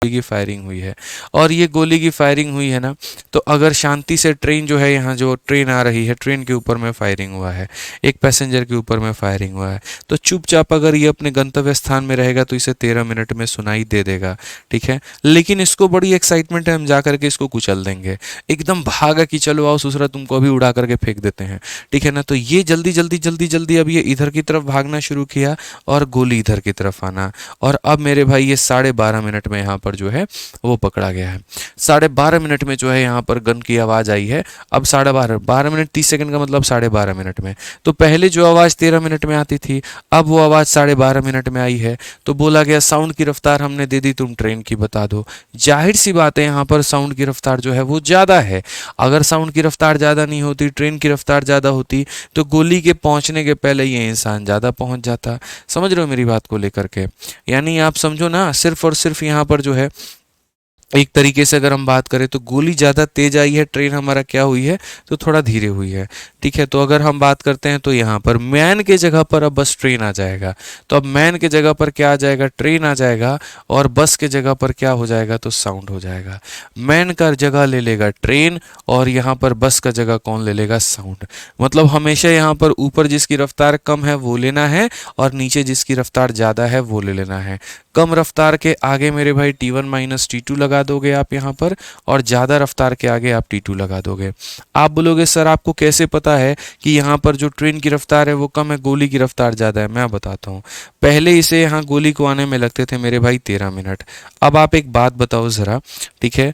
की फायरिंग हुई है। और ये गोली की फायरिंग हुई है ना, तो अगर शांति से ट्रेन जो है, यहाँ जो ट्रेन आ रही है, ट्रेन के ऊपर में फायरिंग हुआ है, एक पैसेंजर के ऊपर में फायरिंग हुआ है, तो चुपचाप अगर ये अपने गंतव्य स्थान में रहेगा तो इसे 13 मिनट में सुनाई दे देगा। ठीक है, लेकिन इसको बड़ी एक्साइटमेंट है, हम जा करके इसको कुचल देंगे, एकदम भागा कि चलो आओ ससुरा तुमको अभी उड़ा करके फेंक देते हैं। ठीक है ना, तो ये जल्दी जल्दी जल्दी जल्दी अब ये इधर की तरफ भागना शुरू किया और गोली इधर की तरफ आना। और अब मेरे भाई ये 12.5 मिनट में यहाँ पर जो है वो पकड़ा गया है। 12.5 मिनट में जो है यहाँ पर गन की आवाज़ आई है। अब 12.5 मिनट 30 सेकंड का मतलब 12.5 मिनट में। तो पहले जो आवाज़ 13 मिनट में आती थी, अब वो आवाज़ 12.5 मिनट में आई है। तो बोला गया साउंड की रफ्तार हमने दे दी, तुम ट्रेन की बता दो। जाहिर सी बात है यहाँ पर साउंड की रफ्तार जो है वो ज़्यादा है। अगर साउंड की रफ्तार ज़्यादा नहीं होती, ट्रेन की रफ्तार ज़्यादा होती, तो गोली के पहुंचने के पहले ये इंसान ज़्यादा पहुंच जाता। समझ रहे हो मेरी बात को लेकर के? यानी आप समझो ना, सिर्फ और सिर्फ यहाँ पर जो है एक तरीके से अगर हम बात करें तो गोली ज़्यादा तेज आई है, ट्रेन हमारा क्या हुई है तो थोड़ा धीरे हुई है। ठीक है, तो अगर हम बात करते हैं तो यहाँ पर मैन के जगह पर अब बस ट्रेन आ जाएगा। तो अब मैन के जगह पर क्या आ जाएगा, ट्रेन आ जाएगा, और बस के जगह पर क्या हो जाएगा तो साउंड हो जाएगा। मैन का जगह ले लेगा ट्रेन, और यहाँ पर बस का जगह कौन ले लेगा, साउंड। मतलब हमेशा यहाँ पर ऊपर जिसकी रफ्तार कम है वो लेना है, और नीचे जिसकी रफ्तार ज़्यादा है वो ले लेना है। कम रफ्तार के आगे मेरे भाई T1 माइनस T2 लगा दोगे आप यहाँ पर, और ज़्यादा रफ्तार के आगे आप T2 लगा दोगे। आप बोलोगे सर आपको कैसे पता है कि यहाँ पर जो ट्रेन की रफ्तार है वो कम है, गोली की रफ्तार ज़्यादा है? मैं बताता हूँ। पहले इसे यहाँ गोली को आने में लगते थे मेरे भाई 13 मिनट। अब आप एक बात बताओ ज़रा, ठीक है,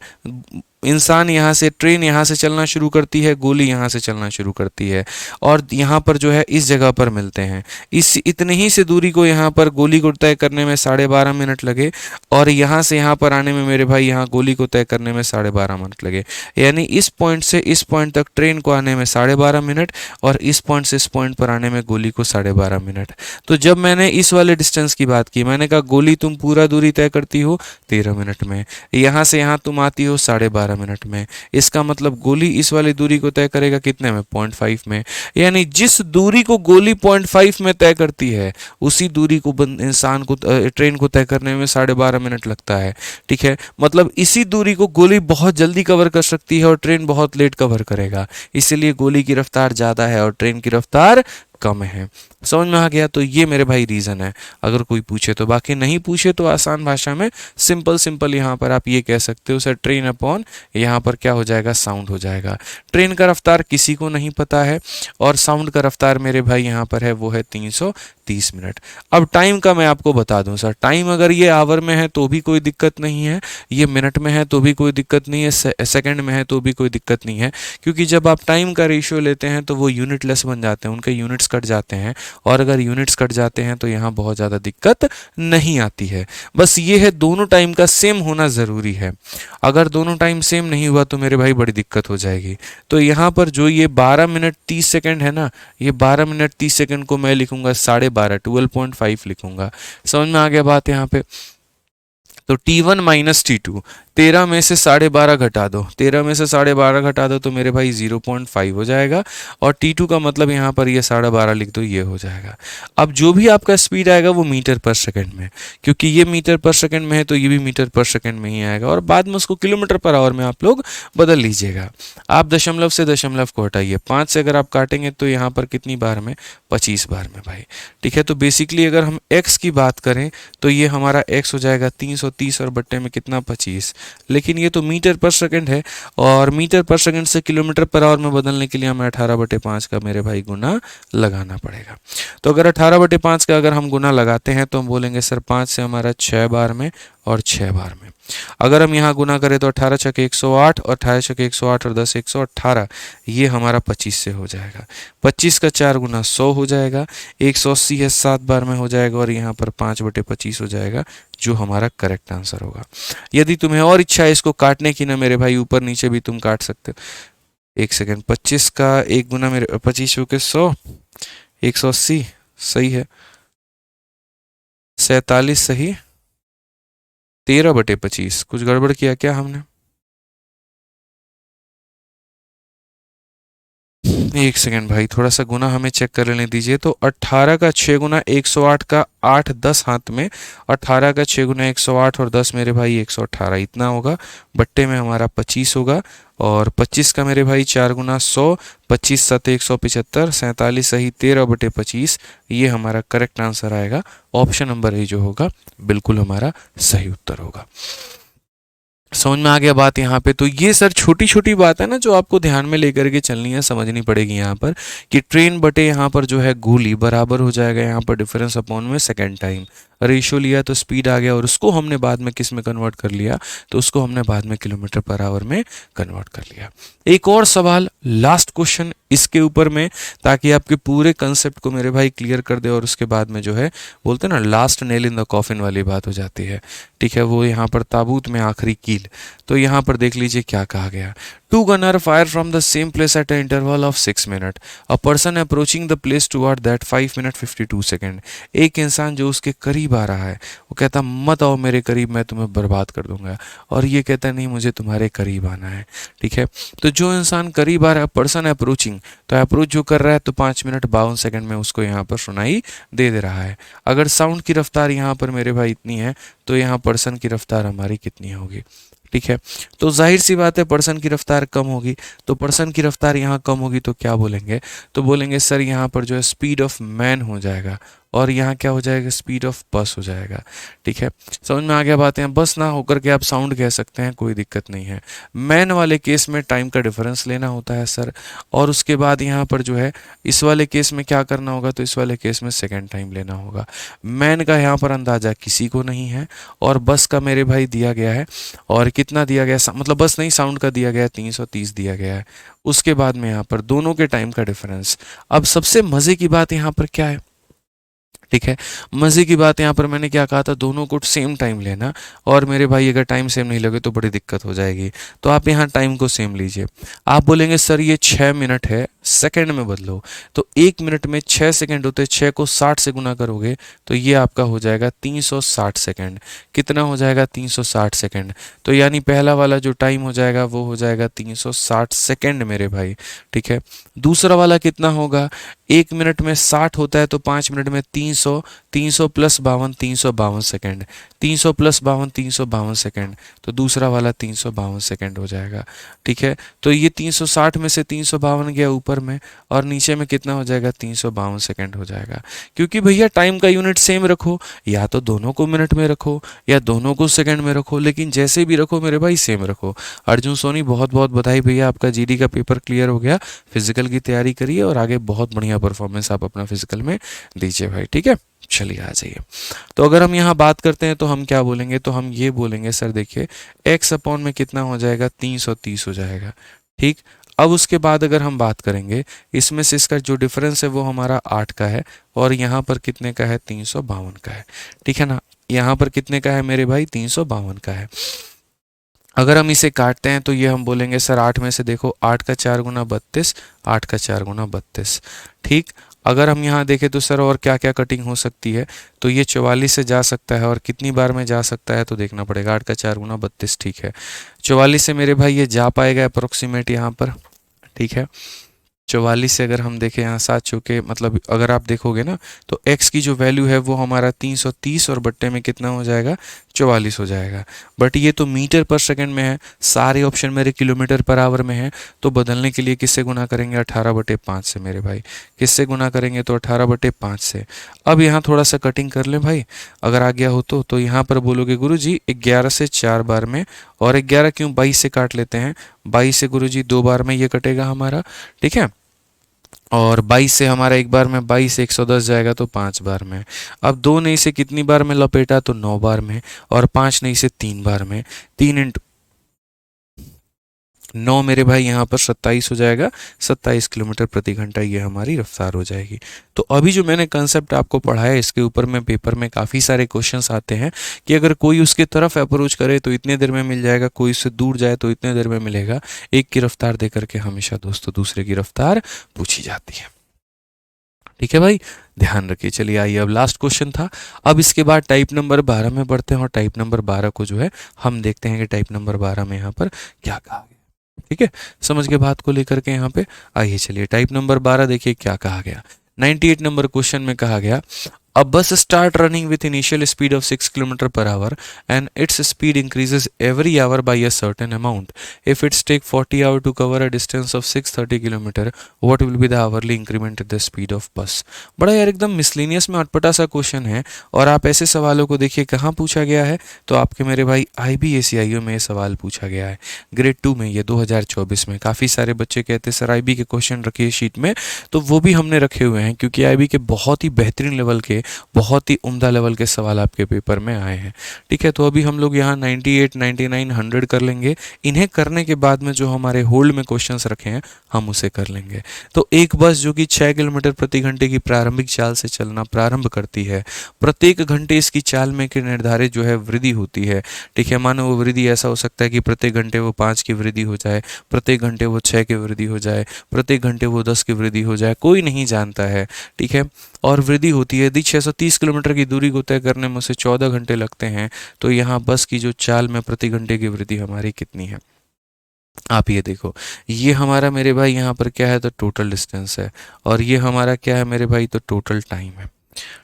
इंसान यहाँ से, ट्रेन यहाँ से चलना शुरू करती है, गोली यहाँ से चलना शुरू करती है, और यहाँ पर जो है इस जगह पर मिलते हैं। इस इतने ही से दूरी को यहाँ पर गोली को तय करने में 12.5 मिनट लगे, और यहाँ से यहाँ पर आने में मेरे भाई यहाँ गोली को तय करने में 12.5 मिनट लगे। यानी इस पॉइंट से इस पॉइंट तक ट्रेन को आने में 12.5 मिनट, और इस पॉइंट से इस पॉइंट पर आने में गोली को 12.5 मिनट। तो जब मैंने इस वाले डिस्टेंस की बात की, मैंने कहा गोली तुम पूरा दूरी तय करती हो 13 मिनट में, यहाँ से यहाँ तुम आती हो 12.5 मिनट में। इसका मतलब गोली इस वाली दूरी को तय करेगा कितने में, 0.5 में। यानी जिस दूरी को गोली 0.5 में तय करती है, उसी दूरी को इंसान को, ट्रेन को तय करने में 12.5 मिनट लगता है। ठीक है, मतलब इसी दूरी को गोली बहुत जल्दी कवर कर सकती है और ट्रेन बहुत लेट कवर करेगा। इसलिए गोली की रफ्तार ज़्यादा है और ट्रेन की रफ्तार कम है। समझ में आ गया? तो ये मेरे भाई रीज़न है, अगर कोई पूछे तो। बाकी नहीं पूछे तो आसान भाषा में सिंपल सिंपल यहाँ पर आप ये कह सकते हो, सर ट्रेन अपॉन यहाँ पर क्या हो जाएगा, साउंड हो जाएगा। ट्रेन का रफ्तार किसी को नहीं पता है, और साउंड का रफ्तार मेरे भाई यहाँ पर है वो है 330 मिनट। अब टाइम का मैं आपको बता दूं सर, टाइम अगर ये आवर में है तो भी कोई दिक्कत नहीं है, ये मिनट में है तो भी कोई दिक्कत नहीं है, सेकंड में है तो भी कोई दिक्कत नहीं है। क्योंकि जब आप टाइम का रेशियो लेते हैं तो वो यूनिटलेस बन जाते हैं, उनके यूनिट्स कट जाते हैं, और अगर यूनिट्स कट जाते हैं तो यहाँ बहुत ज़्यादा दिक्कत नहीं आती है। बस ये है दोनों टाइम का सेम होना ज़रूरी है। अगर दोनों टाइम सेम नहीं हुआ तो मेरे भाई बड़ी दिक्कत हो जाएगी। तो यहाँ पर जो ये 12 मिनट 30 सेकंड है ना, ये 12 मिनट 30 सेकंड को मैं लिखूंगा 12.5 लिखूंगा। समझ में आ गया बात यहाँ पे? तो T1 माइनस T2, 13 में से 12.5 घटा दो, 13 में से 12.5 घटा दो तो मेरे भाई 0.5 हो जाएगा, और T2 का मतलब यहाँ पर ये 12.5 लिख दो, ये हो जाएगा। अब जो भी आपका स्पीड आएगा वो मीटर पर सेकंड में, क्योंकि ये मीटर पर सेकंड में है तो ये भी मीटर पर सेकंड में ही आएगा, और बाद में उसको किलोमीटर पर आवर में आप लोग बदल लीजिएगा। आप दशमलव से दशमलव को हटाइए, 5 से अगर आप काटेंगे तो यहाँ पर कितनी बार में, 25 बार में भाई। ठीक है, तो बेसिकली अगर हम x की बात करें तो ये हमारा x हो जाएगा 330 और बट्टे में कितना, 25। लेकिन ये तो मीटर पर सेकंड है, और मीटर पर सेकंड से किलोमीटर पर आवर में बदलने के लिए हमें 18/5 का मेरे भाई गुना लगाना पड़ेगा। तो अगर 18/5 का अगर हम गुना लगाते हैं तो हम बोलेंगे सर 5 से हमारा 6 बार में और 6 बार में। अगर हम यहाँ गुना करें तो 18 छके 108 और 18 छके 108 और 10 118, ये हमारा 25 से हो जाएगा। 25 का 4 गुना 100 हो जाएगा, 180 है 7 बार में हो जाएगा, और यहाँ पर 5/25 हो जाएगा, जो हमारा करेक्ट आंसर होगा। यदि तुम्हें और इच्छा है इसको काटने की ना मेरे भाई, ऊपर नीचे भी तुम काट सकते हो। एक सेकेंड, 25 का 1 गुना मेरे 25 के 100, 180 सही है, 47 सही, 13/25। कुछ गड़बड़ किया क्या हमने? एक सेकेंड भाई, थोड़ा सा गुना हमें चेक कर लेने दीजिए। तो 18 का 6 गुना 108 का 8 10 हाथ में, 18 का 6 गुना 108 और 10 मेरे भाई 118, इतना होगा। बट्टे में हमारा 25 होगा। और 25 का मेरे भाई 4 गुना 100, 25 7 175, 47 सही 13/25, ये हमारा करेक्ट आंसर आएगा। ऑप्शन नंबर ए जो होगा बिल्कुल हमारा सही उत्तर होगा। समझ में आ गया बात यहाँ पे। तो ये सर छोटी छोटी बात है ना जो आपको ध्यान में लेकर के चलनी है, समझनी पड़ेगी यहाँ पर कि ट्रेन बटे यहाँ पर जो है गोली बराबर हो जाएगा यहाँ पर डिफरेंस अपॉन में सेकंड टाइम। रेशियो लिया तो स्पीड आ गया और उसको हमने बाद में किस में कन्वर्ट कर लिया, तो उसको हमने बाद में किलोमीटर पर आवर में कन्वर्ट कर लिया। एक और सवाल, लास्ट क्वेश्चन इसके ऊपर में, ताकि आपके पूरे कंसेप्ट को मेरे भाई क्लियर कर दे और उसके बाद में जो है बोलते हैं ना last nail in the coffin वाली बात हो जाती है। ठीक है, वो यहाँ पर ताबूत में आखिरी कील। तो यहाँ पर देख लीजिए क्या कहा गया। Two gunner fire from the same place at a interval of 6 minute, a person approaching the place toward that 5 minute 52 second. एक इंसान जो उसके करीब आ रहा है, वो कहता मत आओ मेरे करीब, मैं तुम्हें बर्बाद कर दूंगा, और ये कहता नहीं मुझे तुम्हारे करीब आना है। ठीक है, तो जो इंसान करीब आ रहा है, पर्सन अप्रोचिंग, तो अप्रोच जो कर रहा है तो 5 मिनट 52 सेकेंड में उसको यहाँ पर सुनाई दे रहा है। अगर साउंड की रफ्तार यहाँ पर मेरे भाई इतनी है, तो यहाँ पर्सन की रफ्तार हमारी कितनी होगी। ठीक है, तो जाहिर सी बात है पर्सन की रफ्तार कम होगी, तो पर्सन की रफ्तार यहाँ कम होगी तो क्या बोलेंगे, तो बोलेंगे सर यहाँ पर जो है स्पीड ऑफ मैन हो जाएगा, और यहाँ क्या हो जाएगा, स्पीड ऑफ बस हो जाएगा। ठीक है, समझ में आ गया बातें। बस ना होकर के आप साउंड कह सकते हैं, कोई दिक्कत नहीं है। मैन वाले केस में टाइम का डिफरेंस लेना होता है सर, और उसके बाद यहाँ पर जो है इस वाले केस में क्या करना होगा, तो इस वाले केस में सेकेंड टाइम लेना होगा। मैन का यहाँ पर अंदाजा किसी को नहीं है, और बस का मेरे भाई दिया गया है, और कितना दिया गया, मतलब बस नहीं साउंड का दिया गया है 330 दिया गया है। उसके बाद में यहाँ पर दोनों के टाइम का डिफरेंस। अब सबसे मजे की बात यहाँ पर क्या है, ठीक है, मजे की बात यहाँ पर मैंने क्या कहा था, दोनों को सेम टाइम लेना, और मेरे भाई अगर टाइम सेम नहीं लगे तो बड़ी दिक्कत हो जाएगी। तो आप यहाँ टाइम को सेम लीजिए। आप बोलेंगे सर ये 6 मिनट है, सेकंड में बदलो, तो 1 मिनट में 6 सेकंड होते हैं, 6 को 60 से गुना करोगे तो ये आपका हो जाएगा 360 सेकंड। कितना हो जाएगा, 360 सेकंड। तो यानी पहला वाला जो टाइम हो जाएगा वो हो जाएगा 360 सेकंड मेरे भाई। ठीक है, दूसरा वाला कितना होगा, 1 मिनट में 60 होता है, तो 5 मिनट में 300, 300 प्लस 52 352 सेकेंड, 300 प्लस 52 352 सेकेंड, तो दूसरा वाला 352 सेकेंड हो जाएगा। ठीक है, तो ये 360 में से 352 गया ऊपर में, और नीचे में कितना हो जाएगा, 352 सेकेंड हो जाएगा। क्योंकि भैया टाइम का यूनिट सेम रखो, या तो दोनों को मिनट में रखो या दोनों को सेकंड में रखो, लेकिन जैसे भी रखो मेरे भाई सेम रखो। अर्जुन सोनी बहुत बहुत बधाई भैया, आपका जीडी का पेपर क्लियर हो गया। फिजिकल की तैयारी करिए और आगे बहुत बढ़िया परफॉर्मेंस आप अपना फिजिकल में दीजिए भाई। ठीक है, चलिए आ जाइए। तो अगर हम यहाँ बात करते हैं तो हम क्या बोलेंगे, तो हम ये बोलेंगे सर देखिए x अपॉन में कितना हो जाएगा, 330 हो जाएगा। ठीक, अब उसके बाद अगर हम बात करेंगे इसमें से इसका जो डिफरेंस है वो हमारा 8 का है, और यहाँ पर कितने का है, 352 का है। ठीक है ना, यहाँ पर कितने का है मेरे भाई, 352 का है। अगर हम इसे काटते हैं तो ये हम बोलेंगे सर 8 में से देखो 8 का 4 गुना 32, 8 का 4 गुना 32। ठीक, अगर हम यहाँ देखें तो सर और क्या क्या कटिंग हो सकती है, तो ये 44 से जा सकता है, और कितनी बार में जा सकता है तो देखना पड़ेगा, 8 का 4 गुना 32। ठीक है, 44 से मेरे भाई ये जा पाएगा अप्रोक्सीमेट यहाँ पर। ठीक है, 44 से अगर हम देखें यहाँ 7 चौके, मतलब अगर आप देखोगे ना तो x की जो वैल्यू है वो हमारा 330, और बट्टे में कितना हो जाएगा, 44 हो जाएगा। बट ये तो मीटर पर सेकंड में है, सारे ऑप्शन मेरे किलोमीटर पर आवर में है, तो बदलने के लिए किससे गुना करेंगे, 18/5 से मेरे भाई। किससे गुना करेंगे, तो 18/5 से। अब यहाँ थोड़ा सा कटिंग कर लें भाई, अगर आ गया हो तो यहाँ पर बोलोगे गुरु जी 11 से 4 बार में, और 11 क्यों, 22 से काट लेते हैं, 22 से गुरु जी 2 बार में ये कटेगा हमारा। ठीक है, और 22 से हमारा एक बार में 22 से 110 जाएगा तो 5 बार में। अब 2 ने इसे कितनी बार में लपेटा, तो 9 बार में, और 5 ने इसे 3 बार में। 3 इंटू 9 मेरे भाई यहाँ पर 27 हो जाएगा, 27 किलोमीटर प्रति घंटा ये हमारी रफ्तार हो जाएगी। तो अभी जो मैंने कंसेप्ट आपको पढ़ाया इसके ऊपर में पेपर में काफ़ी सारे क्वेश्चंस आते हैं कि अगर कोई उसके तरफ अप्रोच करे तो इतने देर में मिल जाएगा, कोई उससे दूर जाए तो इतने देर में मिलेगा। एक की रफ्तार दे करके हमेशा दोस्तों दूसरे की रफ्तार पूछी जाती है। ठीक है भाई, ध्यान रखिए। चलिए आइए, अब लास्ट क्वेश्चन था। अब इसके बाद टाइप नंबर 12 में बढ़ते हैं, और टाइप नंबर 12 को जो है हम देखते हैं कि टाइप नंबर 12 में यहाँ पर क्या कहा गया। ठीक है, समझ के बात को लेकर के यहाँ पे आइए चलिए टाइप नंबर 12 देखिए क्या कहा गया। 98 नंबर क्वेश्चन में कहा गया a bus start running with initial speed of 6 km per hour and its speed increases every hour by a certain amount. If it's take 40 hours to cover a distance of 630 km, what will be the hourly increment in the speed of bus? बड़ा यार एकदम miscellaneous में अटपटा सा question है। और आप ऐसे सवालों को देखिए कहाँ पूछा गया है, तो आपके मेरे भाई IBACIO में ये सवाल पूछा गया है, ग्रेड 2 में, ये 2024 में। काफ़ी सारे बच्चे कहते हैं सर IB के क्वेश्चन रखिए शीट में, तो वो भी हमने रखे हुए हैं क्योंकि IB के बहुत ही बेहतरीन लेवल के, बहुत ही उम्दा लेवल के सवाल आपके पेपर में आए हैं। ठीक है, तो अभी हम लोग यहाँ 98, 99, 100 कर लेंगे। इन्हें करने के बाद में जो हमारे होल्ड में क्वेश्चंस रखे हैं हम उसे कर लेंगे। तो एक बस जो कि 6 किलोमीटर प्रति घंटे की प्रारंभिक चाल से चलना प्रारंभ करती है, प्रत्येक घंटे इसकी चाल में की निर्धारित जो है वृद्धि होती है। ठीक है, मानो वो वृद्धि ऐसा हो सकता है कि प्रत्येक घंटे वो 5 की वृद्धि हो जाए, प्रत्येक घंटे वो 6 की वृद्धि हो जाए, प्रत्येक घंटे वो 10 की वृद्धि हो जाए, कोई नहीं जानता है। ठीक है, और वृद्धि होती है। यदि 630 किलोमीटर की दूरी को तय करने में उसे 14 घंटे लगते हैं, तो यहाँ बस की जो चाल में प्रति घंटे की वृद्धि हमारी कितनी है, आप ये देखो। ये हमारा मेरे भाई यहाँ पर क्या है, तो टोटल डिस्टेंस है, और ये हमारा क्या है मेरे भाई, तो टोटल टाइम है।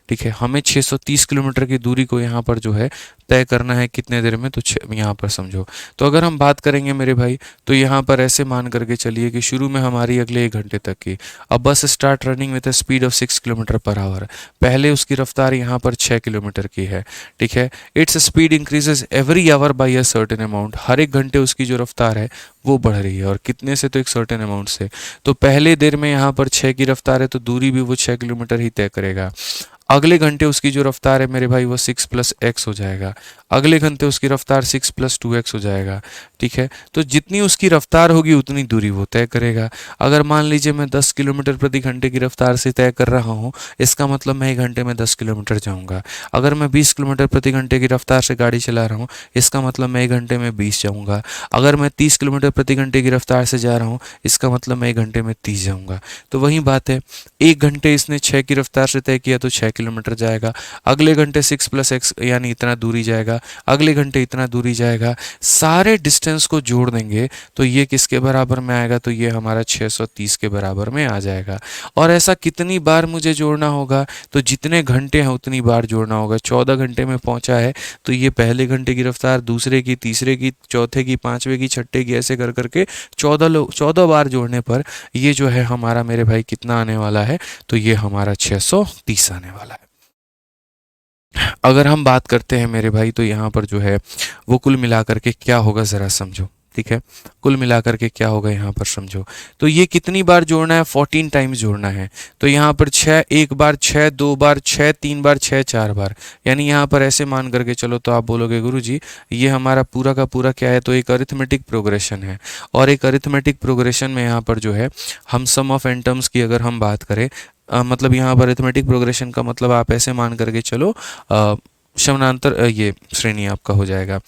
ठीक है, हमें 630 किलोमीटर की दूरी को यहाँ पर जो है तय करना है कितने देर में, तो यहाँ पर समझो। तो अगर हम बात करेंगे मेरे भाई, तो यहाँ पर ऐसे मान करके चलिए कि शुरू में हमारी अगले 1 घंटे तक की, अब बस start running with a speed of 6 kilometre per our. पहले उसकी रफ्तार यहाँ पर 6 किलोमीटर की है। ठीक है, its speed increases every hour by a certain amount. हर एक घंटे उसकी जो रफ्तार है वो बढ़ रही है, और कितने से, तो एक सर्टेन अमाउंट से। तो पहले देर में यहाँ पर 6 की रफ्तार है, तो दूरी भी वो 6 किलोमीटर ही तय करेगा। अगले घंटे उसकी जो रफ्तार है मेरे भाई वो 6 + x हो जाएगा। अगले घंटे उसकी रफ्तार 6 + 2x हो जाएगा। ठीक है, तो जितनी उसकी रफ्तार होगी उतनी दूरी वो तय करेगा। अगर मान लीजिए मैं 10 किलोमीटर प्रति घंटे की रफ्तार से तय कर रहा हूँ, इसका मतलब मैं 1 घंटे में 10 किलोमीटर जाऊँगा। अगर मैं 20 किलोमीटर प्रति घंटे की रफ्तार से गाड़ी चला रहा हूँ, इसका मतलब मैं 1 घंटे में 20 जाऊँगा। अगर मैं 30 किलोमीटर प्रति घंटे की रफ्तार से जा रहा हूँ, इसका मतलब मैं 1 घंटे में 30 जाऊँगा। तो वही बात है, 1 घंटे इसने 6 की रफ्तार से तय किया तो 6 किलोमीटर जाएगा। अगले घंटे 6 + x यानी इतना दूरी जाएगा। अगले घंटे इतना दूरी जाएगा। सारे डिस्टेंस को जोड़ देंगे तो ये किसके बराबर में आएगा, तो ये हमारा 630 के बराबर में आ जाएगा। और ऐसा कितनी बार मुझे जोड़ना होगा, तो जितने घंटे हैं उतनी बार जोड़ना होगा। 14 घंटे में पहुंचा है, तो ये पहले घंटे की रफ्तार, दूसरे की, तीसरे की, चौथे की, पांचवे की, छठे की, ऐसे कर करके 14 बार जोड़ने पर ये जो है हमारा मेरे भाई कितना आने वाला है, तो ये हमारा 630 आने वाला है। अगर हम बात करते हैं मेरे भाई, तो यहाँ पर जो है वो कुल मिलाकर के क्या होगा ज़रा समझो। ठीक है, कुल मिलाकर के क्या होगा यहाँ पर समझो। तो ये कितनी बार जोड़ना है, 14 टाइम्स जोड़ना है। तो यहाँ पर 6 1 बार, 6 2 बार, 6 3 बार, 6 4 बार, यानी यहाँ पर ऐसे मान करके चलो तो आप बोलोगे गुरुजी ये हमारा पूरा का पूरा क्या है, तो एक अरिथमेटिक प्रोग्रेशन है। और एक अरिथमेटिक प्रोग्रेशन में यहाँ पर जो है हम सम ऑफ एन टर्म्स की अगर हम बात करें, मतलब यहाँ पर अरिथमेटिक प्रोग्रेशन का मतलब आप ऐसे मान करके चलो, समानांतर ये श्रेणी आपका हो जाएगा।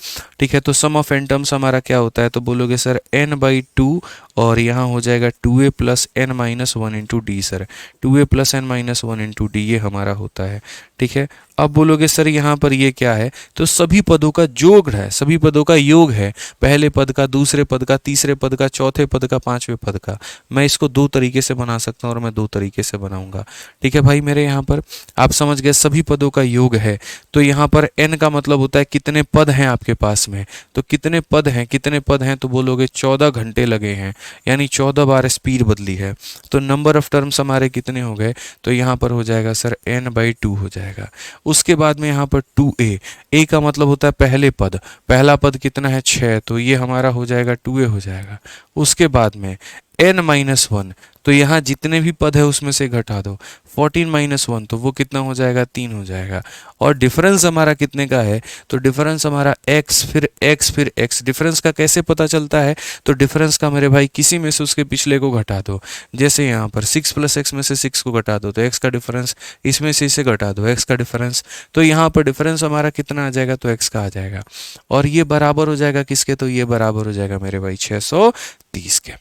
ठीक है, तो सम ऑफ एन टर्म्स हमारा क्या होता है, तो बोलोगे सर n/2, और यहाँ हो जाएगा 2a + n - 1 × d। Sir 2a + n - 1 × d ये हमारा होता है। ठीक है, अब बोलोगे सर यहाँ पर ये क्या है, तो सभी पदों का योग है, सभी पदों का योग है, पहले पद का, दूसरे पद का, तीसरे पद का, चौथे पद का, पांचवें पद का। मैं इसको 2 तरीके से बना सकता हूँ और मैं 2 तरीके से बनाऊंगा। ठीक है भाई, मेरे यहाँ पर आप समझ गए, सभी पदों का योग है। तो यहाँ पर n का मतलब होता है कितने पद हैं आपके पास में, तो कितने पद हैं, कितने पद हैं, तो बोलोगे 14 घंटे लगे हैं, यानी 14 बार स्पीड बदली है। तो नंबर ऑफ टर्म्स हमारे कितने हो गए, तो यहाँ पर हो जाएगा सर n/2 हो जाएगा। उसके बाद में यहाँ पर 2a, a का मतलब होता है पहले पद, पहला पद कितना है 6, तो ये हमारा हो जाएगा 2a हो जाएगा। उसके बाद में n - 1, तो यहाँ जितने भी पद है उसमें से घटा दो, 14 - 1, तो वो कितना हो जाएगा, 3 हो जाएगा। और डिफरेंस हमारा कितने का है, तो डिफरेंस हमारा x फिर x फिर x। डिफरेंस का कैसे पता चलता है, तो डिफरेंस का मेरे भाई किसी में से उसके पिछले को घटा दो। जैसे यहाँ पर 6 + x में से 6 को घटा दो तो x का डिफरेंस, इसमें से इसे घटा दो x का डिफरेंस, तो यहाँ पर डिफरेंस हमारा कितना आ जाएगा, तो x का आ जाएगा। और ये बराबर हो जाएगा किसके, तो ये बराबर हो जाएगा मेरे भाई 630 के।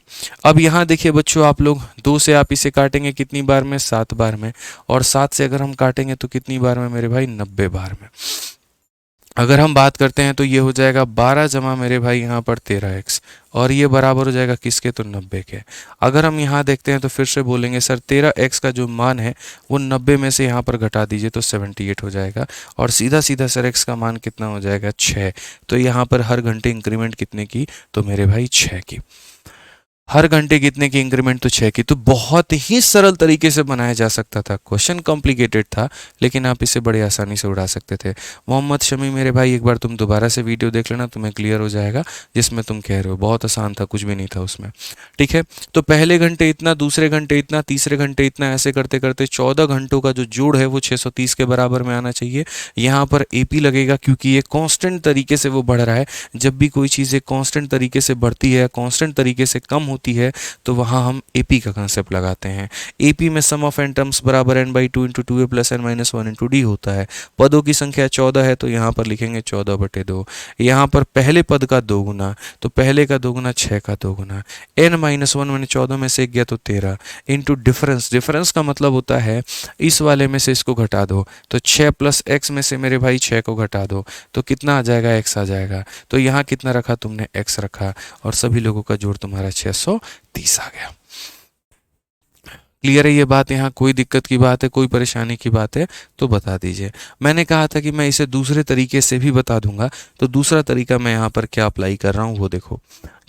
अब यहाँ देखिए बच्चों, आप लोग 2 से आप इसे काटेंगे कितनी बार में, 7 बार में, और 7 से अगर हम काटेंगे तो कितनी बार में मेरे भाई, 90 बार में। अगर हम बात करते हैं तो ये हो जाएगा 12 जमा मेरे भाई यहाँ पर 13x, और ये बराबर हो जाएगा किसके, तो 90 के। अगर हम यहाँ देखते हैं तो फिर से बोलेंगे सर 13x का जो मान है वो 90 में से यहाँ पर घटा दीजिए तो 78 हो जाएगा, और सीधा सीधा सर x का मान कितना हो जाएगा, 6। तो यहाँ पर हर घंटे इंक्रीमेंट कितने की, तो मेरे भाई 6 की। हर घंटे कितने की इंक्रीमेंट, तो 6 की। तो बहुत ही सरल तरीके से बनाया जा सकता था, क्वेश्चन कॉम्प्लिकेटेड था लेकिन आप इसे बड़े आसानी से उड़ा सकते थे। मोहम्मद शमी मेरे भाई, एक बार तुम दोबारा से वीडियो देख लेना, तुम्हें क्लियर हो जाएगा जिसमें तुम कह रहे हो। बहुत आसान था, कुछ भी नहीं था उसमें, ठीक है। तो पहले घंटे इतना, दूसरे घंटे इतना, तीसरे घंटे इतना, ऐसे करते करते 14 घंटों का जो जोड़ है वो 630 के बराबर में आना चाहिए। यहाँ पर AP लगेगा क्योंकि ये कांस्टेंट तरीके से वो बढ़ रहा है। जब भी कोई चीज़ एक कांस्टेंट तरीके से बढ़ती है, कांस्टेंट तरीके से कम होती है, तो वहाँ हम AP का कंसेप्ट लगाते हैं। AP में सम ऑफ n टर्म्स बराबर n/2 into 2a plus n minus 1 into D होता है। पदों की संख्या 14 है तो यहाँ पर लिखेंगे 14/2। यहाँ पर पहले पद का 2 गुना, तो पहले का 2 गुना 6 का 2 गुना, n-1 मैंने 14 में से एक गया तो 13 इंटू डिफरेंस। डिफरेंस का मतलब होता है इस वाले में से इसको घटा दो, तो 6 प्लस x में से मेरे भाई 6 को घटा दो तो कितना आ जाएगा, x आ जाएगा। तो यहाँ कितना रखा तुमने, x रखा, और सभी लोगों का जोड़ तुम्हारा 630 आ गया। क्लियर है ये बात? यहाँ कोई दिक्कत की बात है, कोई परेशानी की बात है तो बता दीजिए। मैंने कहा था कि मैं इसे दूसरे तरीके से भी बता दूंगा, तो दूसरा तरीका मैं यहाँ पर क्या अप्लाई कर रहा हूँ वो देखो।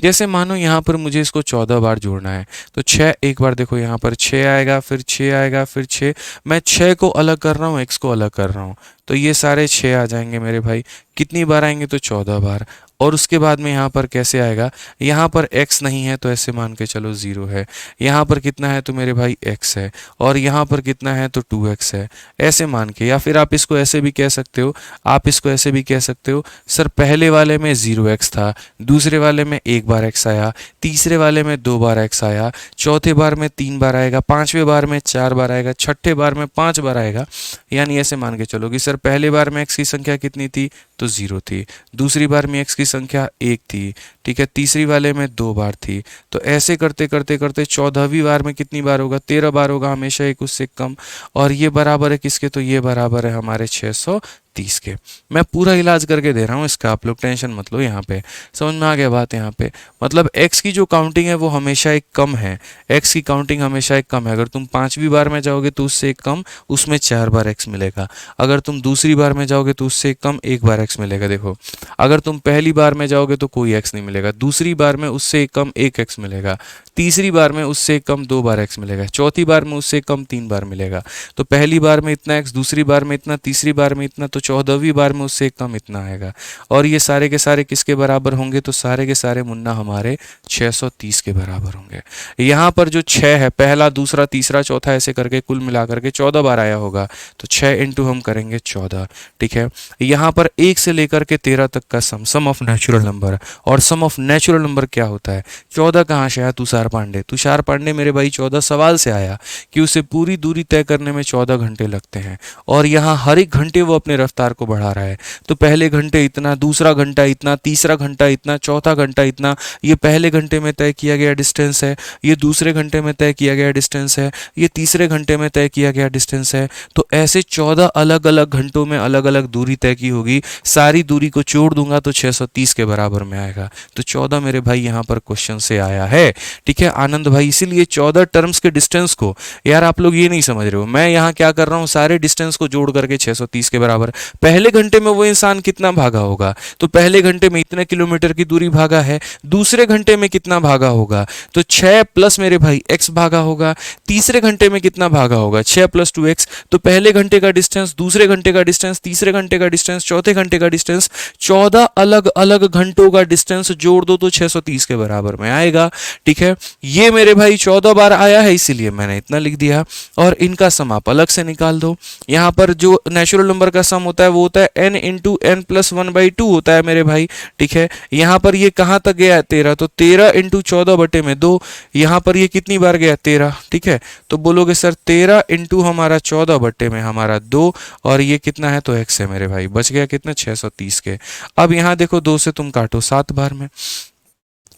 जैसे मानो यहाँ पर मुझे इसको 14 बार जोड़ना है, तो 6 एक बार देखो, यहाँ पर 6 आएगा, फिर 6 आएगा, फिर 6। मैं 6 को अलग कर रहा हूँ, x को अलग कर रहा हूँ, तो ये सारे 6 आ जाएंगे मेरे भाई। कितनी बार आएंगे, तो 14 बार। और उसके बाद में यहाँ पर कैसे आएगा, यहाँ पर x नहीं है तो ऐसे मान के चलो 0 है। यहाँ पर कितना है तो मेरे भाई x है, और यहाँ पर कितना है तो 2x है, ऐसे मान के। या फिर आप इसको ऐसे भी कह सकते हो, आप इसको ऐसे भी कह सकते हो, सर पहले वाले में 0x था, दूसरे वाले में एक बार x आया, तीसरे वाले में 2 बार x आया, चौथे बार में 3 बार आएगा, पांचवें बार में 4 बार आएगा, छठे बार में 5 बार आएगा। यानी ऐसे मान के चलो कि सर पहले बार में x की संख्या कितनी थी, तो 0 थी, दूसरी बार में x की संख्या 1 थी, ठीक है, तीसरी वाले में 2 बार थी। तो ऐसे करते करते करते 14वीं बार में कितनी बार होगा, 13 बार होगा, हमेशा एक उससे कम। और ये बराबर है किसके, तो ये बराबर है हमारे 630 के। मैं पूरा इलाज करके दे रहा हूँ इसका, आप लोग टेंशन मत लो। यहाँ पे समझ में आ गया बात? यहाँ पे मतलब x की जो काउंटिंग है वो हमेशा एक कम है, x की काउंटिंग हमेशा एक कम है। अगर तुम 5वीं बार में जाओगे तो उससे एक कम, उसमें 4 बार x मिलेगा। अगर तुम दूसरी बार में जाओगे तो उससे एक कम, 1 बार x मिलेगा। देखो, अगर तुम पहली बार में जाओगे तो कोई x नहीं मिलेगा, दूसरी बार में उससे एक कम 1x मिलेगा, तीसरी बार में उससे कम 2 बार x मिलेगा, चौथी बार में उससे कम 3 बार मिलेगा। तो पहली बार में इतना x, दूसरी बार में इतना, तीसरी बार में इतना, तो 14वीं बार में उससे कम इतना आएगा। और ये सारे के सारे किसके बराबर होंगे, तो सारे के सारे मुन्ना हमारे 630 के बराबर होंगे। यहाँ पर जो 6 है, पहला, दूसरा, तीसरा, चौथा, ऐसे करके कुल मिलाकर के 14 बार आया होगा, तो 6 इंटू हम करेंगे 14, ठीक है। यहाँ पर 1 से लेकर के 13 तक का सम ऑफ नेचुरल नंबर। और सम ऑफ नेचुरल नंबर क्या होता है, 14 कहाँ से आया, तुषार पांडे? तुषार पांडे मेरे भाई 14 सवाल से आया कि उसे पूरी दूरी तय करने में 14 घंटे लगते हैं, और यहाँ हर एक घंटे वो अपने रफ्तार को बढ़ा रहा है। तो पहले घंटे इतना, दूसरा घंटा इतना, तीसरा घंटा इतना, चौथा घंटा इतना। ये पहले घंटे में तय किया गया डिस्टेंस है, ये दूसरे घंटे में तय किया गया डिस्टेंस है, ये तीसरे घंटे में तय किया गया डिस्टेंस है। तो ऐसे 14 अलग अलग घंटों में अलग अलग दूरी तय की होगी। सारी दूरी को जोड़ दूंगा तो 630 के बराबर में आएगा। तो 14 मेरे भाई यहाँ पर क्वेश्चन से आया है, ठीक है आनंद भाई। इसीलिए 14 टर्म्स के डिस्टेंस को, यार आप लोग ये नहीं समझ रहे हो, मैं यहाँ क्या कर रहा हूँ, सारे डिस्टेंस को जोड़ करके 630 के बराबर। पहले घंटे में वो इंसान कितना भागा होगा, तो पहले घंटे में इतने किलोमीटर की दूरी भागा है। दूसरे घंटे में कितना भागा होगा, तो 6 प्लस मेरे भाई x भागा होगा। तीसरे घंटे में कितना भागा होगा, 6 प्लस 2x। तो पहले घंटे का डिस्टेंस, दूसरे घंटे का डिस्टेंस, तीसरे घंटे का डिस्टेंस, चौथे घंटे का डिस्टेंस, 14 अलग अलग घंटों का डिस्टेंस जोड़ दो तो 630 के बराबर में आएगा, ठीक है। ये मेरे भाई 14 बार आया है इसीलिए मैंने इतना लिख दिया। और इनका सम आप अलग से निकाल दो। यहाँ पर जो नेचुरल नंबर का सम होता है वो होता है n इंटू n प्लस 1/2 होता है मेरे भाई, ठीक है। यहाँ पर ये कहाँ तक गया है, 13, तो 13 इंटू 14/2। यहाँ पर ये कितनी बार गया, 13, ठीक है। तो बोलोगे सर 13 इंटू हमारा 14 में हमारा 2, और ये कितना है, तो x है मेरे भाई। बच गया कितना, 630 के। अब यहाँ देखो 2 से तुम काटो 7 बार में,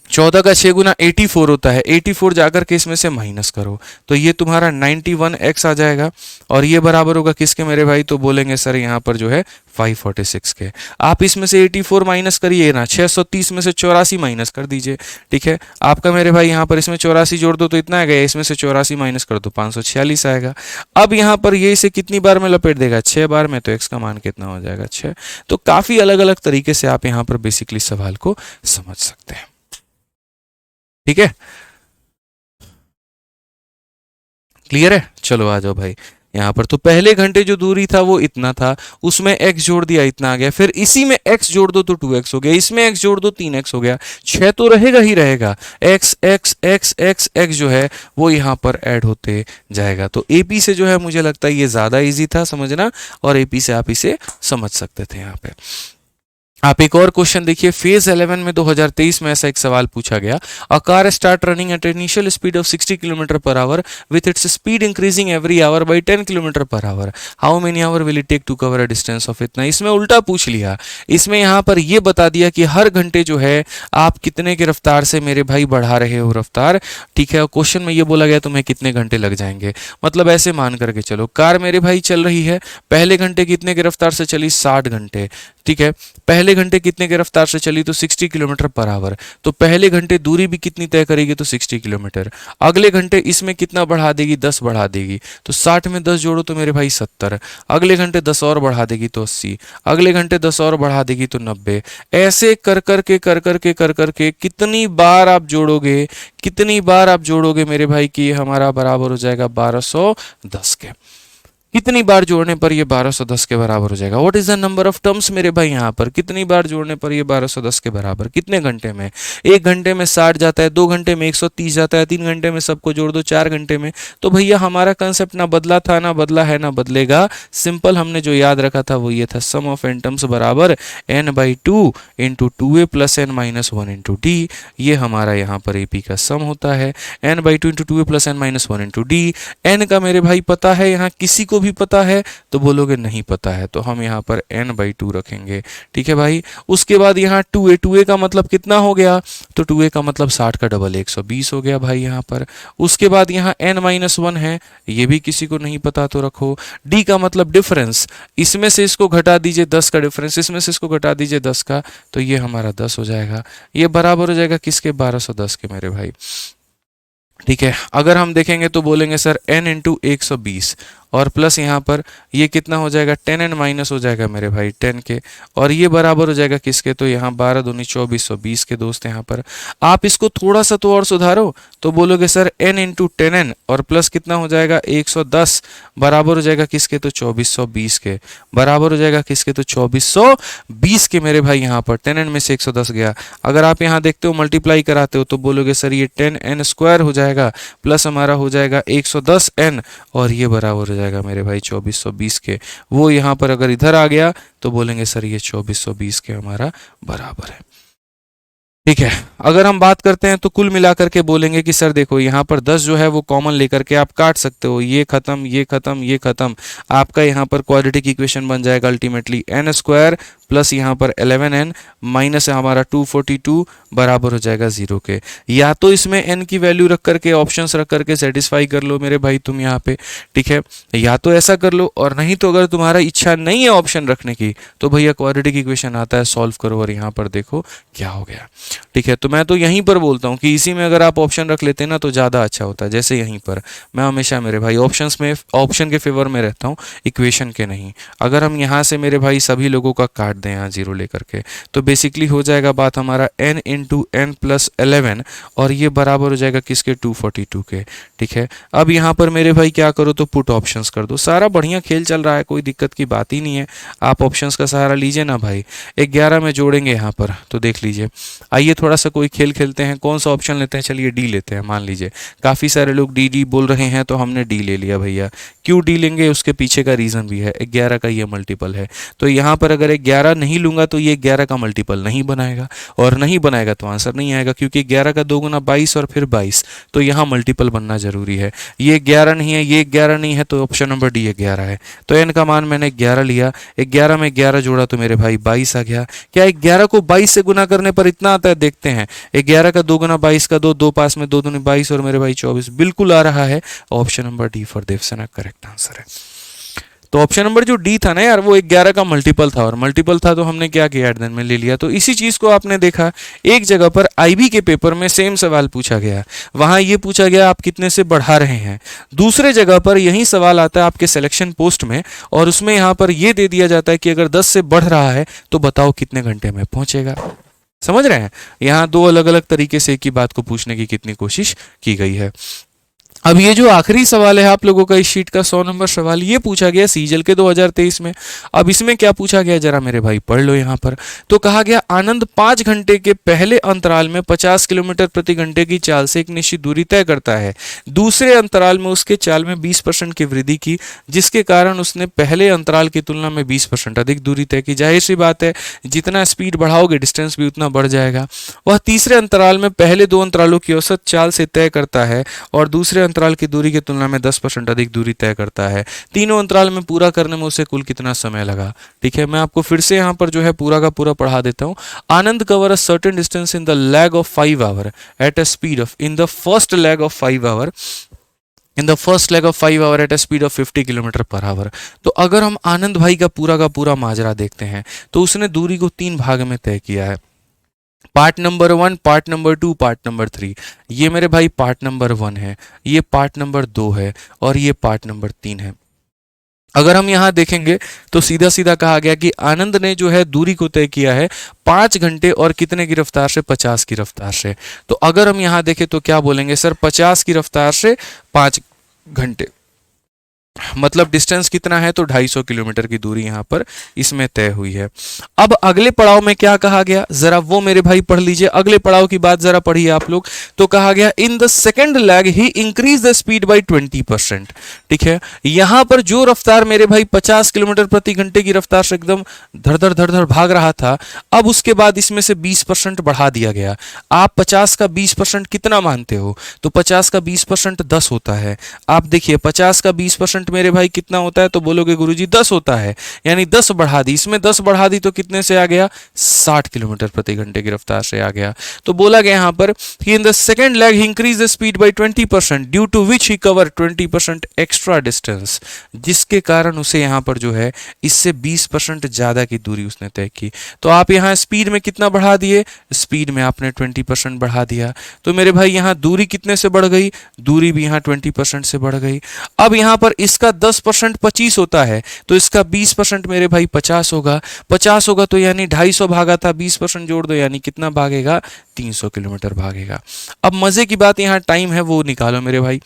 14 का 6 गुना 84 होता है, 84 जाकर के इसमें से माइनस करो तो ये तुम्हारा 91x आ जाएगा और ये बराबर होगा किसके मेरे भाई, तो बोलेंगे सर यहाँ पर जो है 546 के। आप इसमें से 84 माइनस करिए ना, 630 में से 84 माइनस कर दीजिए, ठीक है। आपका मेरे भाई यहाँ पर इसमें 84 जोड़ दो तो इतना आ गया, इसमें से 84 माइनस कर दो 546 आएगा। अब यहाँ पर ये इसे कितनी बार में लपेट देगा, 6 बार में, तो x का मान कितना हो जाएगा 6। तो काफी अलग अलग तरीके से आप यहाँ पर बेसिकली सवाल को समझ सकते हैं, ठीक है। क्लियर है, चलो आ जाओ भाई यहाँ पर। तो पहले घंटे जो दूरी था वो इतना था, उसमें x जोड़ दिया इतना आ गया, फिर इसी में x जोड़ दो तो 2x हो गया, इसमें x जोड़ दो 3x हो गया, 6 तो रहेगा ही रहेगा, x x x x x जो है वो यहाँ पर ऐड होते जाएगा। तो AP से जो है मुझे लगता है ये ज्यादा इजी था समझना, और AP से आप इसे समझ सकते थे यहाँ पे। आप एक और क्वेश्चन देखिए, फेज 11 में 2023 में ऐसा एक सवाल पूछा गया, a car start running at initial speed of 60 kilometre per hour with its speed increasing every hour by 10 kilometre per hour, how many hour will it take to cover a distance of इतना। इसमें उल्टा पूछ लिया, इसमें यहाँ पर ये बता दिया कि हर घंटे जो है आप कितने के रफ्तार से मेरे भाई बढ़ा रहे हो रफ्तार, ठीक है। और क्वेश्चन में ये बोला गया तुम्हें कितने घंटे लग जाएंगे, मतलब ऐसे मान करके चलो कार मेरे भाई चल रही है, पहले घंटे कितने के रफ्तार से चली, 60 घंटे, ठीक है। पहले घंटे कितने के रफ्तार से चली, तो 60 किलोमीटर पर आवर, तो पहले घंटे दूरी भी कितनी तय करेगी, तो 60 किलोमीटर। अगले घंटे इसमें कितना बढ़ा देगी, 10 बढ़ा देगी, तो 60 में 10 जोड़ो तो मेरे भाई 70, अगले घंटे 10 और बढ़ा देगी तो 80, अगले घंटे 10 और बढ़ा देगी तो 90। ऐसे कर करके कितनी बार आप जोड़ोगे, कितनी बार आप जोड़ोगे मेरे भाई कि ये हमारा बराबर हो जाएगा 1210 के। कितनी बार जोड़ने पर ये 1210 के बराबर हो जाएगा। What is the number of terms मेरे भाई, यहाँ पर कितनी बार जोड़ने पर ये 1210 के बराबर, कितने घंटे में, 1 घंटे में 60 जाता है, 2 घंटे में 130 जाता है, 3 घंटे में सबको जोड़ दो 4 घंटे में। तो भैया हमारा कंसेप्ट ना बदला था, ना बदला है, ना बदलेगा। सिंपल हमने जो याद रखा था वो ये था, सम ऑफ एन टर्म्स बराबर n/2 into 2a plus n minus 1 into D. ये हमारा यहाँ पर AP का सम होता है, n/2 into 2a plus n minus 1 into D. n का मेरे भाई पता है, यहाँ किसी को भी पता है, तो बोलोगे नहीं पता है, तो हम यहाँ पर n/2 रखेंगे, ठीक है भाई। उसके बाद यहाँ 2a का मतलब कितना हो गया, तो 2a का मतलब 60 का डबल 120 हो गया भाई यहाँ पर। उसके बाद यहाँ n-1 है, ये भी किसी को नहीं पता तो रखो। d का मतलब डिफरेंस, इसमें से इसको घटा दीजिए 10 का डिफरेंस, इसमें से इसको घटा दीजिए 10 का, तो ये हमारा 10 हो जाएगा। ये बराबर हो जाएगा किसके, 1210 के मेरे भाई, ठीक है। अगर हम देखेंगे तो बोलेंगे सर n इंटू 120 और प्लस यहाँ पर ये कितना हो जाएगा, 10n माइनस हो जाएगा मेरे भाई 10 के, और ये बराबर हो जाएगा किसके, तो यहाँ 12 दूनी 2420 के दोस्त। यहाँ पर आप इसको थोड़ा सा तो और सुधारो, तो बोलोगे सर n इंटू 10n और प्लस कितना हो जाएगा 110 बराबर हो जाएगा किसके, तो 2420 के, बराबर हो जाएगा किसके, तो 2420 के मेरे भाई। यहाँ पर 10n में से 110 गया, अगर आप यहाँ देखते हो मल्टीप्लाई कराते हो तो बोलोगे सर ये 10n स्क्वायर हो जाएगा प्लस हमारा हो जाएगा 110n, और ये बराबर हो जाएगा मेरे भाई 2420 के। वो यहाँ पर अगर इधर आ गया तो बोलेंगे सर ये 2420 के हमारा बराबर है, ठीक है। अगर हम बात करते हैं तो कुल मिलाकर के बोलेंगे कि सर देखो यहाँ पर 10 जो है वो कॉमन लेकर के आप काट सकते हो, ये खत्म ये खत्म ये खत्म, आपका यहाँ पर क्वाड्रेटिक इक्वेशन बन जाएगा अल्टीमेटली n स्क्वायर प्लस यहाँ पर 11n माइनस हमारा 242 बराबर हो जाएगा 0 के। या तो इसमें n की वैल्यू रख करके ऑप्शंस रख करके सेटिस्फाई कर लो मेरे भाई तुम यहाँ पे, ठीक है, या तो ऐसा कर लो, और नहीं तो अगर तुम्हारा इच्छा नहीं है ऑप्शन रखने की तो भैया क्वाड्रेटिक इक्वेशन आता है, सॉल्व करो और यहाँ पर देखो क्या हो गया, ठीक है। तो मैं तो यहीं पर बोलता हूँ कि इसी में अगर आप ऑप्शन रख लेते ना तो ज़्यादा अच्छा होता है। जैसे यहीं पर मैं हमेशा मेरे भाई ऑप्शन के फेवर में रहता हूँ, इक्वेशन के नहीं। अगर हम यहाँ से मेरे भाई सभी लोगों का काट दें यहाँ 0 लेकर के, तो बेसिकली हो जाएगा बात हमारा n इंटू n प्लस 11, और ये बराबर हो जाएगा किसके, 242 के, ठीक है। अब यहाँ पर मेरे भाई क्या करो, तो पुट ऑप्शंस कर दो। सारा बढ़िया खेल चल रहा है, कोई दिक्कत की बात ही नहीं है, आप ऑप्शंस का सहारा लीजिए ना भाई। 11 में जोड़ेंगे यहाँ पर, तो देख लीजिए। आइए थोड़ा सा कोई खेल खेलते हैं, कौन सा ऑप्शन लेते हैं, चलिए डी लेते हैं। मान लीजिए काफ़ी सारे लोग डी बोल रहे हैं, तो हमने डी ले लिया भैया। क्यों डी लेंगे, उसके पीछे का रीज़न भी है, 11 का ये मल्टीपल है, तो यहाँ पर अगर 11 11 नहीं लूंगा तो ये 11 का मल्टीपल नहीं बनाएगा, और नहीं बनाएगा तो आंसर नहीं आएगा, क्योंकि 11 का 2 गुना 22 और फिर 22, तो यहाँ मल्टीपल बनना जरूरी है। ये 11 नहीं है, ये 11 नहीं है, तो ऑप्शन नंबर डी 11 है। तो एन का मान मैंने 11 लिया, 11 में 11 जोड़ा तो मेरे भाई 22 आ गया। क्या 11 को 22 से गुना करने पर इतना आता है? देखते हैं, 11 का 2 गुना 22 का 2, 2 पास में 2 दूनी 22 और मेरे भाई 24, बिल्कुल आ रहा है। Option number D for Devsena correct answer है। तो ऑप्शन नंबर जो डी था ना यार, वो 11 का मल्टीपल था, और मल्टीपल था तो हमने क्या किया, एट देन में ले लिया। तो इसी चीज को आपने देखा एक जगह पर आईबी के पेपर में सेम सवाल पूछा गया, वहां ये पूछा गया आप कितने से बढ़ा रहे हैं। दूसरे जगह पर यही सवाल आता है आपके सिलेक्शन पोस्ट में, और उसमें यहां पर यह दे दिया जाता है कि अगर 10 से बढ़ रहा है तो बताओ कितने घंटे में पहुंचेगा। समझ रहे हैं, यहाँ दो अलग अलग तरीके से एक ही बात को पूछने की कितनी कोशिश की गई है। अब ये जो आखिरी सवाल है आप लोगों का इस शीट का 100 नंबर सवाल, ये पूछा गया सीजल के 2023 में। अब इसमें क्या पूछा गया जरा मेरे भाई पढ़ लो यहाँ पर। तो कहा गया आनंद 5 घंटे के पहले अंतराल में 50 किलोमीटर प्रति घंटे की चाल से एक निश्चित दूरी तय करता है। दूसरे अंतराल में उसके चाल में 20% की वृद्धि की, जिसके कारण उसने पहले अंतराल की तुलना में 20% अधिक दूरी तय की। जाहिर सी बात है, जितना स्पीड बढ़ाओगे डिस्टेंस भी उतना बढ़ जाएगा। वह तीसरे अंतराल में पहले 2 अंतरालों की औसत चाल से तय करता है और दूसरे अंतराल की दूरी की तुलना में 10% अधिक दूरी तय करता है। तीनों अंतराल में पूरा करने में उसे कुल कितना समय लगा। ठीक है, मैं आपको फिर से यहाँ पर जो है पूरा का पूरा पढ़ा देता हूँ। Anand cover a certain distance in the leg of 5 hour at a speed of in the first leg of 5 hour in the first leg of 5 hour at a speed of 50 kilometre per hour. तो अगर हम आनंद भाई का पूरा माजरा देखते हैं तो उसने दूरी को 3 भाग में तय किया है, part number 1, part number 2, part number 3। ये मेरे भाई पार्ट नंबर 1 है, ये पार्ट नंबर 2 है, और ये पार्ट नंबर 3 है। अगर हम यहां देखेंगे तो सीधा सीधा कहा गया कि आनंद ने जो है दूरी को तय किया है 5 घंटे और कितने की रफ्तार से, 50 की रफ्तार से। तो अगर हम यहां देखें तो क्या बोलेंगे सर, 50 की रफ्तार से 5 घंटे, मतलब डिस्टेंस कितना है, तो 250 किलोमीटर की दूरी यहां पर इसमें तय हुई है। अब अगले पड़ाव में क्या कहा गया, जरा वो मेरे भाई पढ़ लीजिए। अगले पड़ाव की बात जरा पढ़िए आप लोग। तो कहा गया इन the second lag he increase the speed by 20%। ठीक है, यहां पर जो रफ्तार मेरे भाई 50 किलोमीटर प्रति घंटे की रफ्तार से एकदम धड़ धड़ भाग रहा था, अब उसके बाद इसमें से 20% बढ़ा दिया गया। आप 50 का 20% कितना मानते हो, तो 50 का 20% 10 होता है। आप देखिए 50 का 20% मेरे भाई कितना होता है, तो बोलोगे गुरुजी 10 होता है, यानी 10 बढ़ा दी, इसमें 10 बढ़ा दी तो कितने से आ गया, 60 किलोमीटर प्रति घंटे की रफ्तार से आ गया। तो बोला गया यहां पर कि in the second leg he increase the speed by 20% due to which he cover 20% extra distance, जिसके कारण उसे यहां पर जो है इससे 20% ज्यादा की दूरी उसने तय की। तो आप यहां स्पीड में कितना बढ़ा दिए, स्पीड में आपने 20% बढ़ा दिया। तो मेरे भाई यहां दूरी कितने से बढ़ गई, दूरी भी यहां 20% से बढ़ गई। अब यहां पर इसका 10% 25 होता है, तो इसका 20% मेरे भाई 50 होगा। 50 होगा तो यानी 250 भागा था, 20% जोड़ दो यानी कितना भागेगा, 300 किलोमीटर भागेगा। अब मजे की बात यहाँ टाइम है वो निकालो मेरे भाई।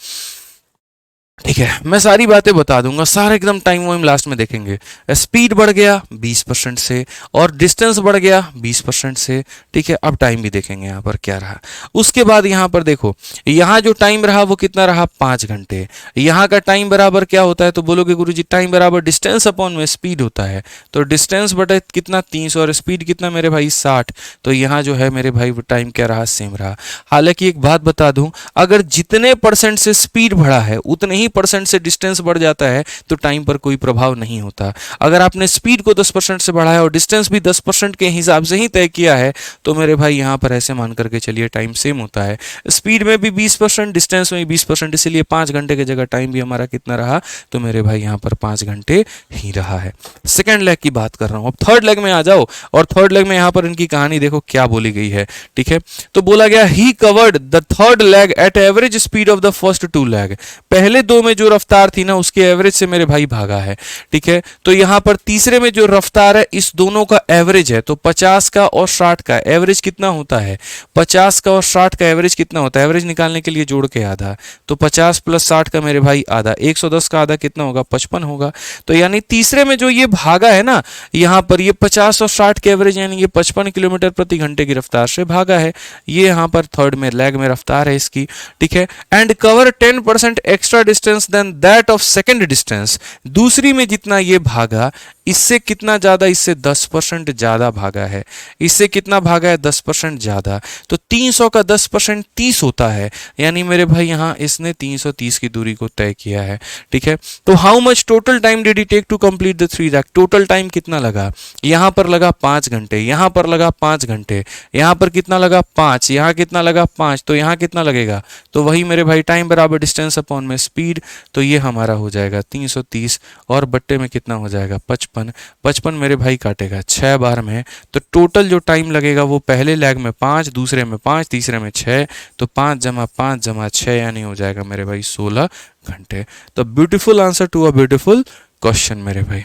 ठीक है, मैं सारी बातें बता दूंगा, सारा एकदम टाइम वाइम लास्ट में देखेंगे। स्पीड बढ़ गया 20% से और डिस्टेंस बढ़ गया 20% से। ठीक है, अब टाइम भी देखेंगे यहाँ पर क्या रहा। उसके बाद यहाँ पर देखो, यहाँ जो टाइम रहा वो कितना रहा, 5 घंटे। यहाँ का टाइम बराबर क्या होता है, तो बोलोगे गुरुजी टाइम बराबर डिस्टेंस अपॉन में स्पीड होता है। तो डिस्टेंस बटे कितना, 300, और स्पीड कितना मेरे भाई 60। तो यहाँ जो है मेरे भाई टाइम क्या रहा, सेम रहा। हालांकि एक बात बता दूं, अगर जितने परसेंट से स्पीड बढ़ा है उतने ही परसेंट से डिस्टेंस बढ़ जाता है तो टाइम पर कोई प्रभाव नहीं होता। अगर आपने स्पीड को 10% से बढ़ाया और डिस्टेंस भी 10% के हिसाब से ही तय किया है तो मेरे भाई यहां पर ऐसे मान करके चलिए टाइम सेम होता है। स्पीड में भी 20%, डिस्टेंस में भी 20%, इसीलिए 5 घंटे की जगह टाइम भी हमारा कितना रहा, तो मेरे भाई यहां पर 5 घंटे ही रहा है। सेकेंड लेग की बात कर रहा हूं। अब थर्ड लेग में आ जाओ, और थर्ड लेग में यहां पर इनकी कहानी देखो क्या बोली गई है। ठीक है, तो बोला गया he covered the third leg at average speed of the first 2 leg. पहले 2 में जो रफ्तार थी ना उसके एवरेज से मेरे भाई भागा है। ठीक है, तो यहां पर तीसरे में जो रफ्तार है इस दोनों का एवरेज है, तो 50 का और 60 का एवरेज कितना होता है, 50 का और 60 का एवरेज कितना होता है, एवरेज निकालने के लिए जोड़ के आधा, तो 50 प्लस 60 का मेरे भाई आधा, 110 का आधा कितना होगा, 55 होगा। तो यानी तीसरे में जो ये भागा है ना, यहां पर ये 50 और 60 के एवरेज यानी ये 55 किलोमीटर प्रति घंटे की रफ्तार से भागा है। ये यहां पर थर्ड में लेग में रफ्तार है इसकी। ठीक है, and cover 10% extra distance then that of second distance. दूसरी में जितना ये भागा इससे कितना ज़्यादा, इससे 10% ज़्यादा भागा है। इससे कितना भागा है, 10% ज़्यादा। तो 300 का 10% 30 होता है, यानी मेरे भाई यहाँ इसने 330 की दूरी को तय किया है। ठीक है, तो how much total time did he take to complete the 3 rack? Total time कितना लगा? यहाँ पर लगा 5 घंटे, यहाँ पर लगा 5 घंटे, यहाँ पर कितना लगा 5, यहाँ कितना लगा 5, तो यहाँ कितना लगेगा? तो वही मेरे भाई टाइम बराबर डिस्टेंस अपॉन में स्पीड, तो ये हमारा हो जाएगा 330 और बट्टे में कितना हो जाएगा 55। 55 मेरे भाई काटेगा 6 बार में, तो टोटल जो टाइम लगेगा वो पहले लैग में 5, दूसरे में 5, तीसरे में 6, तो 5 जमा 5 जमा 6 यानी हो जाएगा मेरे भाई 16 घंटे। तो beautiful answer to a beautiful question मेरे भाई।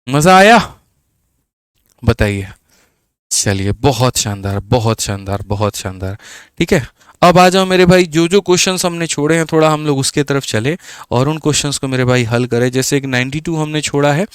मजा आया? बताइए। चलिए, बहुत शानदार, बहुत शानदार, बहुत शानदार। ठीक है, अब आ जाओ मेरे भाई, जो जो क्वेश्चंस हमने छोड़े हैं थोड़ा हम लोग उसके तरफ चले और उन क्वेश्चंस को मेरे भाई हल करें। जैसे एक 92 हमने छोड़ा है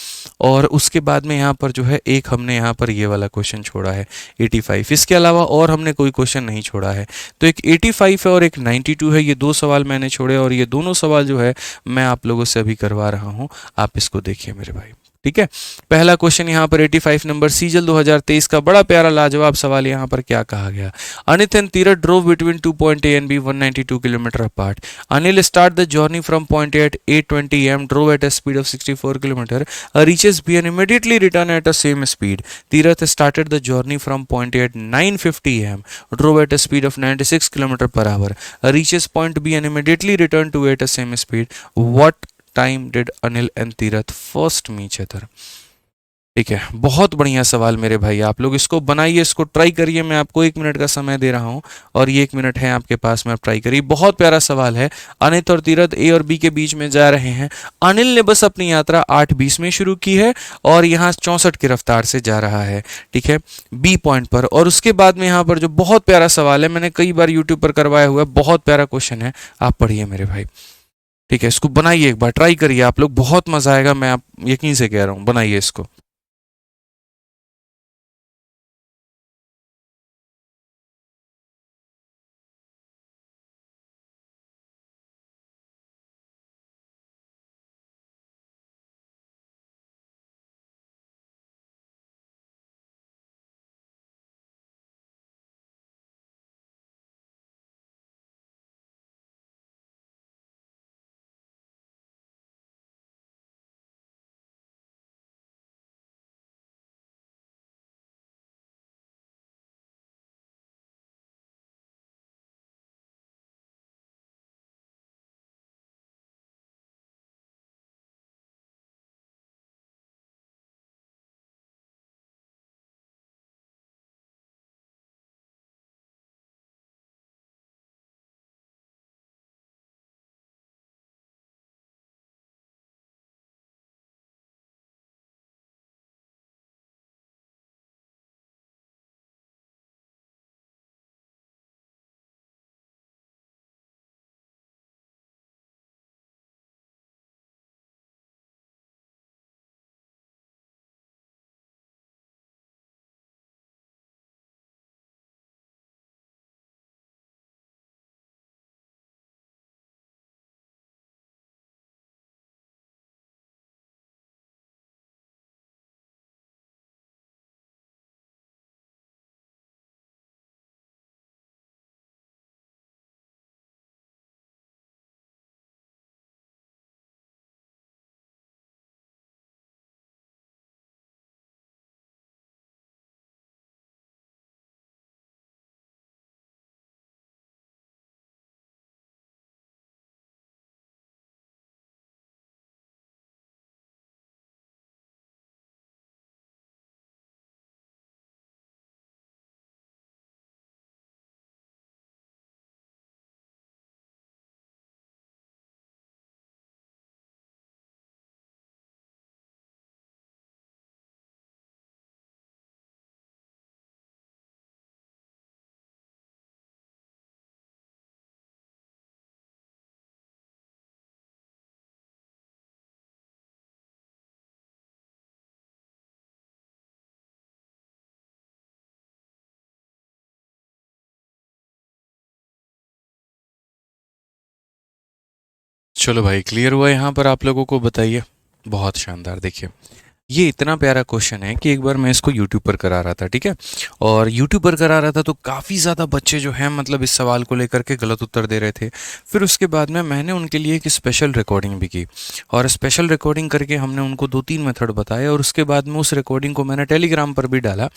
और उसके बाद में यहाँ पर जो है एक हमने यहाँ पर ये वाला क्वेश्चन छोड़ा है 85। इसके अलावा और हमने कोई क्वेश्चन नहीं छोड़ा है। तो एक 85 है और एक 92 है, ये दो सवाल मैंने छोड़े और ये दोनों सवाल जो है मैं आप लोगों से अभी करवा रहा हूँ। आप इसको देखिए मेरे भाई। ठीक है, पहला क्वेश्चन यहाँ पर 85 नंबर सीजल 2023 का बड़ा प्यारा लाजवाब सवाल यहाँ पर क्या कहा गया? Anit and Tirath drove between 2 point A and B 192 kilometre apart. Anil start the journey from point A at 8:20 am, drove at a speed of 64 kilometer, reaches B and immediately return at the same speed. Tirath started the journey from point A at 9:50 am, drove at a speed of 96 kilometer per hour, reaches point B and immediately return to A at the same speed. What time did Anil and Tirath first meet each other? ठीक है, बहुत बढ़िया सवाल मेरे भाई, आप लोग इसको बनाइए, इसको ट्राई करिए। मैं आपको 1 मिनट का समय दे रहा हूं और ये 1 मिनट है आपके पास में, आप ट्राई करिए। बहुत प्यारा सवाल है। अनित और तीरथ ए और बी के बीच में जा रहे हैं। अनिल ने बस अपनी यात्रा 8:20 में शुरू की है और यहाँ 64 की रफ्तार से जा रहा है, ठीक है, बी पॉइंट पर। और उसके बाद में यहाँ पर जो बहुत प्यारा सवाल है, मैंने कई बार यूट्यूब पर करवाया हुआ है, बहुत प्यारा क्वेश्चन है, आप पढ़िए मेरे भाई। ठीक है, इसको बनाइए, एक बार ट्राई करिए आप लोग, बहुत मजा आएगा, मैं आप यकीन से कह रहा हूँ, बनाइए इसको। चलो भाई, क्लियर हुआ यहाँ पर आप लोगों को? बताइए। बहुत शानदार। देखिए, ये इतना प्यारा क्वेश्चन है कि एक बार मैं इसको यूट्यूब पर करा रहा था, ठीक है। और यूट्यूब पर करा रहा था तो काफ़ी ज़्यादा बच्चे जो हैं मतलब इस सवाल को लेकर के गलत उत्तर दे रहे थे। फिर उसके बाद में मैंने उनके लिए एक स्पेशल रिकॉर्डिंग भी की, और स्पेशल रिकॉर्डिंग करके हमने उनको 2-3 मेथड बताए, और उसके बाद में उस रिकॉर्डिंग को मैंने टेलीग्राम पर भी डाला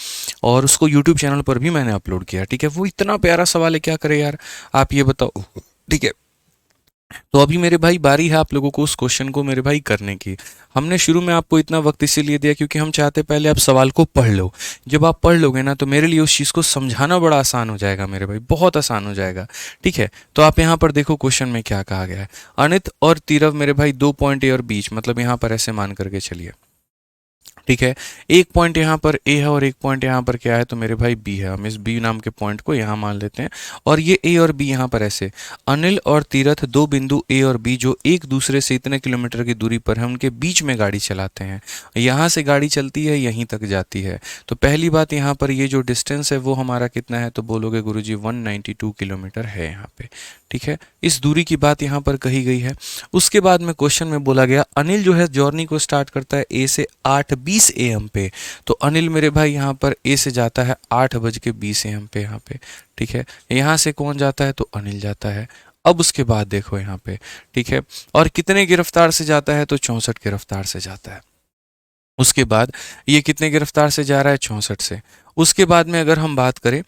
और उसको यूट्यूब चैनल पर भी मैंने अपलोड किया, ठीक है। वो इतना प्यारा सवाल है, क्या करे यार, आप ये बताओ, ठीक है। तो अभी मेरे भाई बारी है आप लोगों को उस क्वेश्चन को मेरे भाई करने की। हमने शुरू में आपको इतना वक्त इसीलिए दिया क्योंकि हम चाहते पहले आप सवाल को पढ़ लो। जब आप पढ़ लोगे ना तो मेरे लिए उस चीज़ को समझाना बड़ा आसान हो जाएगा मेरे भाई, बहुत आसान हो जाएगा, ठीक है। तो आप यहाँ पर देखो क्वेश्चन में क्या कहा गया है। अनित और तीरव मेरे भाई 2 पॉइंट ए और बीच, मतलब यहाँ पर ऐसे मान करके चलिए, ठीक है। एक पॉइंट यहाँ पर ए है और एक पॉइंट यहाँ पर क्या है, तो मेरे भाई बी है। हम इस बी नाम के पॉइंट को यहाँ मान लेते हैं, और ये ए और बी यहाँ पर ऐसे। अनिल और तीरथ दो बिंदु ए और बी जो एक दूसरे से इतने किलोमीटर की दूरी पर है उनके बीच में गाड़ी चलाते हैं। यहाँ से गाड़ी चलती है, यहीं तक जाती है। तो पहली बात यहाँ पर ये जो डिस्टेंस है वो हमारा कितना है, तो बोलोगे गुरुजी 192 किलोमीटर है यहाँ पे, ठीक है। इस दूरी की बात यहाँ पर कही गई है। उसके बाद में क्वेश्चन में बोला गया अनिल जो है जर्नी को स्टार्ट करता है ए से 8:20 AM पे। तो अनिल मेरे भाई यहाँ पर ए से जाता है 8:20 AM पे यहाँ पे, ठीक है। यहाँ से कौन जाता है, तो अनिल जाता है। अब उसके बाद देखो यहाँ पे, ठीक है। और कितने की रफ्तार से जाता है, तो 64 की रफ्तार से जाता है। उसके बाद ये कितने की रफ्तार से जा रहा है, 64 से। उसके बाद में अगर हम बात करें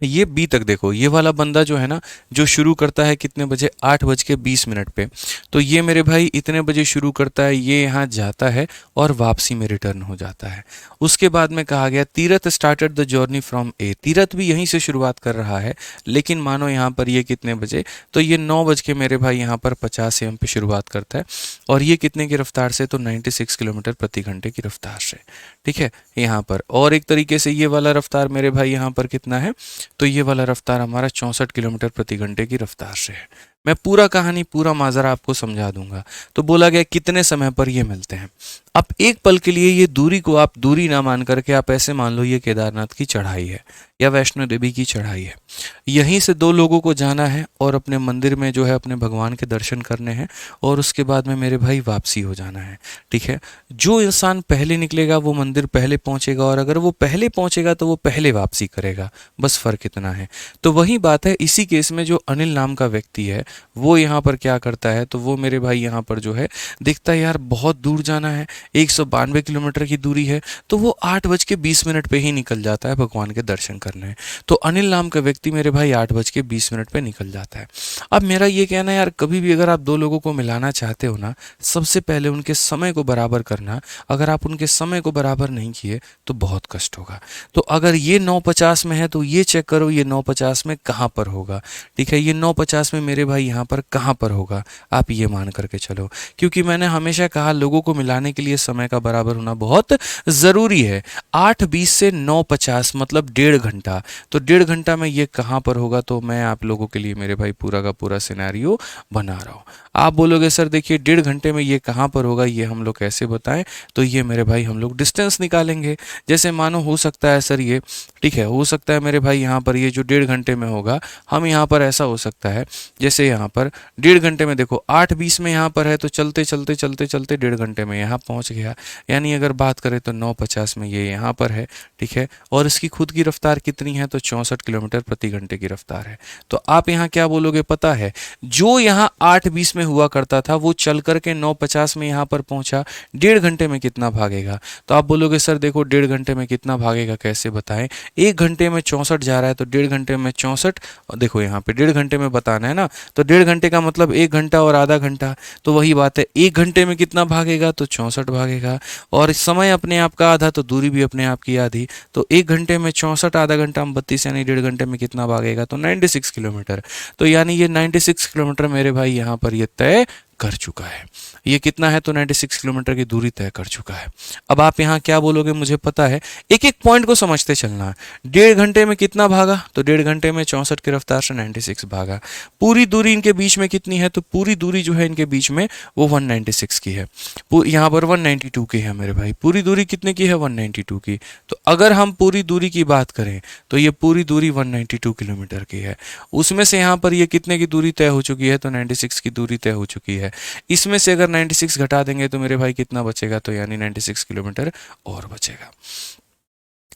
ये बी तक, देखो ये वाला बंदा जो है ना, जो शुरू करता है कितने बजे, 8:20 पे। तो ये मेरे भाई इतने बजे शुरू करता है, ये यहाँ जाता है और वापसी में रिटर्न हो जाता है। उसके बाद में कहा गया Tirath started the journey from A. Tirath भी यहीं से शुरुआत कर रहा है, लेकिन मानो यहाँ पर ये कितने बजे, तो ये 9 बज के मेरे भाई यहाँ पर 50 AM पे शुरुआत करता है, और ये कितने की रफ्तार से, तो 96 किलोमीटर प्रति घंटे की रफ्तार से, ठीक है। यहाँ पर और एक तरीके से ये वाला रफ्तार मेरे भाई यहाँ पर कितना है, तो ये वाला रफ्तार हमारा 64 किलोमीटर प्रति घंटे की रफ्तार से है। मैं पूरा कहानी पूरा माजरा आपको समझा दूंगा। तो बोला गया कितने समय पर ये मिलते हैं। अब एक पल के लिए ये दूरी को आप दूरी ना मान करके आप ऐसे मान लो ये केदारनाथ की चढ़ाई है या वैष्णो देवी की चढ़ाई है। यहीं से दो लोगों को जाना है और अपने मंदिर में जो है अपने भगवान के दर्शन करने हैं, और उसके बाद में मेरे भाई वापसी हो जाना है, ठीक है। जो इंसान पहले निकलेगा वो मंदिर पहले पहुंचेगा, और अगर वो पहले पहुंचेगा तो वो पहले वापसी करेगा, बस फर्क इतना है। तो वही बात है, इसी केस में जो अनिल नाम का व्यक्ति है वो यहाँ पर क्या करता है, तो वो मेरे भाई यहाँ पर जो है देखता है यार बहुत दूर जाना है, 192 किलोमीटर की दूरी है, तो वो 8:20 पे ही निकल जाता है भगवान के दर्शन करने। तो अनिल नाम का व्यक्ति मेरे भाई 8:20 पे निकल जाता है। अब मेरा ये कहना है यार, कभी भी अगर आप दो लोगों को मिलाना चाहते हो ना, सबसे पहले उनके समय को बराबर करना। अगर आप उनके समय को बराबर नहीं किए तो बहुत कष्ट होगा। तो अगर ये 9:50 में है तो ये चेक करो ये 9:50 में कहाँ पर होगा, ठीक है। ये 9:50 में मेरे भाई यहाँ पर कहाँ पर होगा, आप ये मान करके चलो। क्योंकि मैंने हमेशा कहा लोगों को मिलाने के लिए समय का बराबर होना बहुत ज़रूरी है। 8:20 से 9:50 मतलब 1.5 घंटा। तो 1.5 घंटा में ये कहाँ पर होगा, तो मैं आप लोगों के लिए मेरे भाई पूरा का पूरा सिनेरियो बना रहा हूँ। आप बोलोगे सर देखिए 1.5 घंटे में ये कहाँ पर होगा, ये हम लोग कैसे बताएं, तो ये मेरे भाई हम लोग डिस्टेंस निकालेंगे। जैसे मानो हो सकता है सर ये, ठीक है, हो सकता है मेरे भाई यहाँ पर ये जो 1.5 घंटे में होगा, हम यहाँ पर ऐसा हो सकता है जैसे यहाँ पर 1.5 घंटे में देखो 8:20 में यहाँ पर है, तो चलते चलते चलते चलते 1.5 घंटे में यहाँ पहुँच गया। यानी अगर बात करें तो 9:50 में ये यहाँ पर है, ठीक है। और इसकी खुद की रफ्तार कितनी है, तो 64 किलोमीटर प्रति घंटे की रफ्तार है। तो आप यहाँ क्या बोलोगे पता है, जो यहाँ 8:20 में हुआ करता था वो चल करके 9:50 में यहाँ पर पहुँचा, 1.5 घंटे में कितना भागेगा। तो आप बोलोगे सर देखो 1.5 घंटे में कितना भागेगा कैसे बताएं, 1 घंटे में 64 जा रहा है तो 1.5 घंटे में 64, देखो यहाँ पे 1.5 घंटे में बताना है ना, तो 1.5 घंटे का मतलब 1 घंटा और आधा घंटा। तो वही बात है, 1 घंटे में कितना भागेगा, तो 64 भागेगा। और इस समय अपने आप का आधा तो दूरी भी अपने आप की आधी। तो 1 घंटे में 64, आधा घंटा में 32, यानी 1.5 घंटे में कितना भागेगा, तो 96 किलोमीटर। तो यानी ये 96 किलोमीटर मेरे भाई यहाँ पर ये तय कर चुका है। ये कितना है, तो 96 किलोमीटर की दूरी तय कर चुका है। अब आप यहाँ क्या बोलोगे मुझे पता है, एक एक पॉइंट को समझते चलना है। 1.5 घंटे में कितना भागा, तो 1.5 घंटे में 64 की रफ्तार से 96 भागा। पूरी दूरी इनके बीच में कितनी है, तो पूरी दूरी जो है इनके बीच में वो 196 की है। यहाँ पर 192 की है मेरे भाई, पूरी दूरी कितने की है, 192 की। तो अगर हम पूरी दूरी की बात करें तो ये पूरी दूरी 192 किलोमीटर की है। उसमें से यहाँ पर ये कितने की दूरी तय हो चुकी है, तो 96 की दूरी तय हो चुकी है। इसमें से अगर 96 घटा देंगे तो मेरे भाई कितना बचेगा, तो यानी 96 किलोमीटर और बचेगा।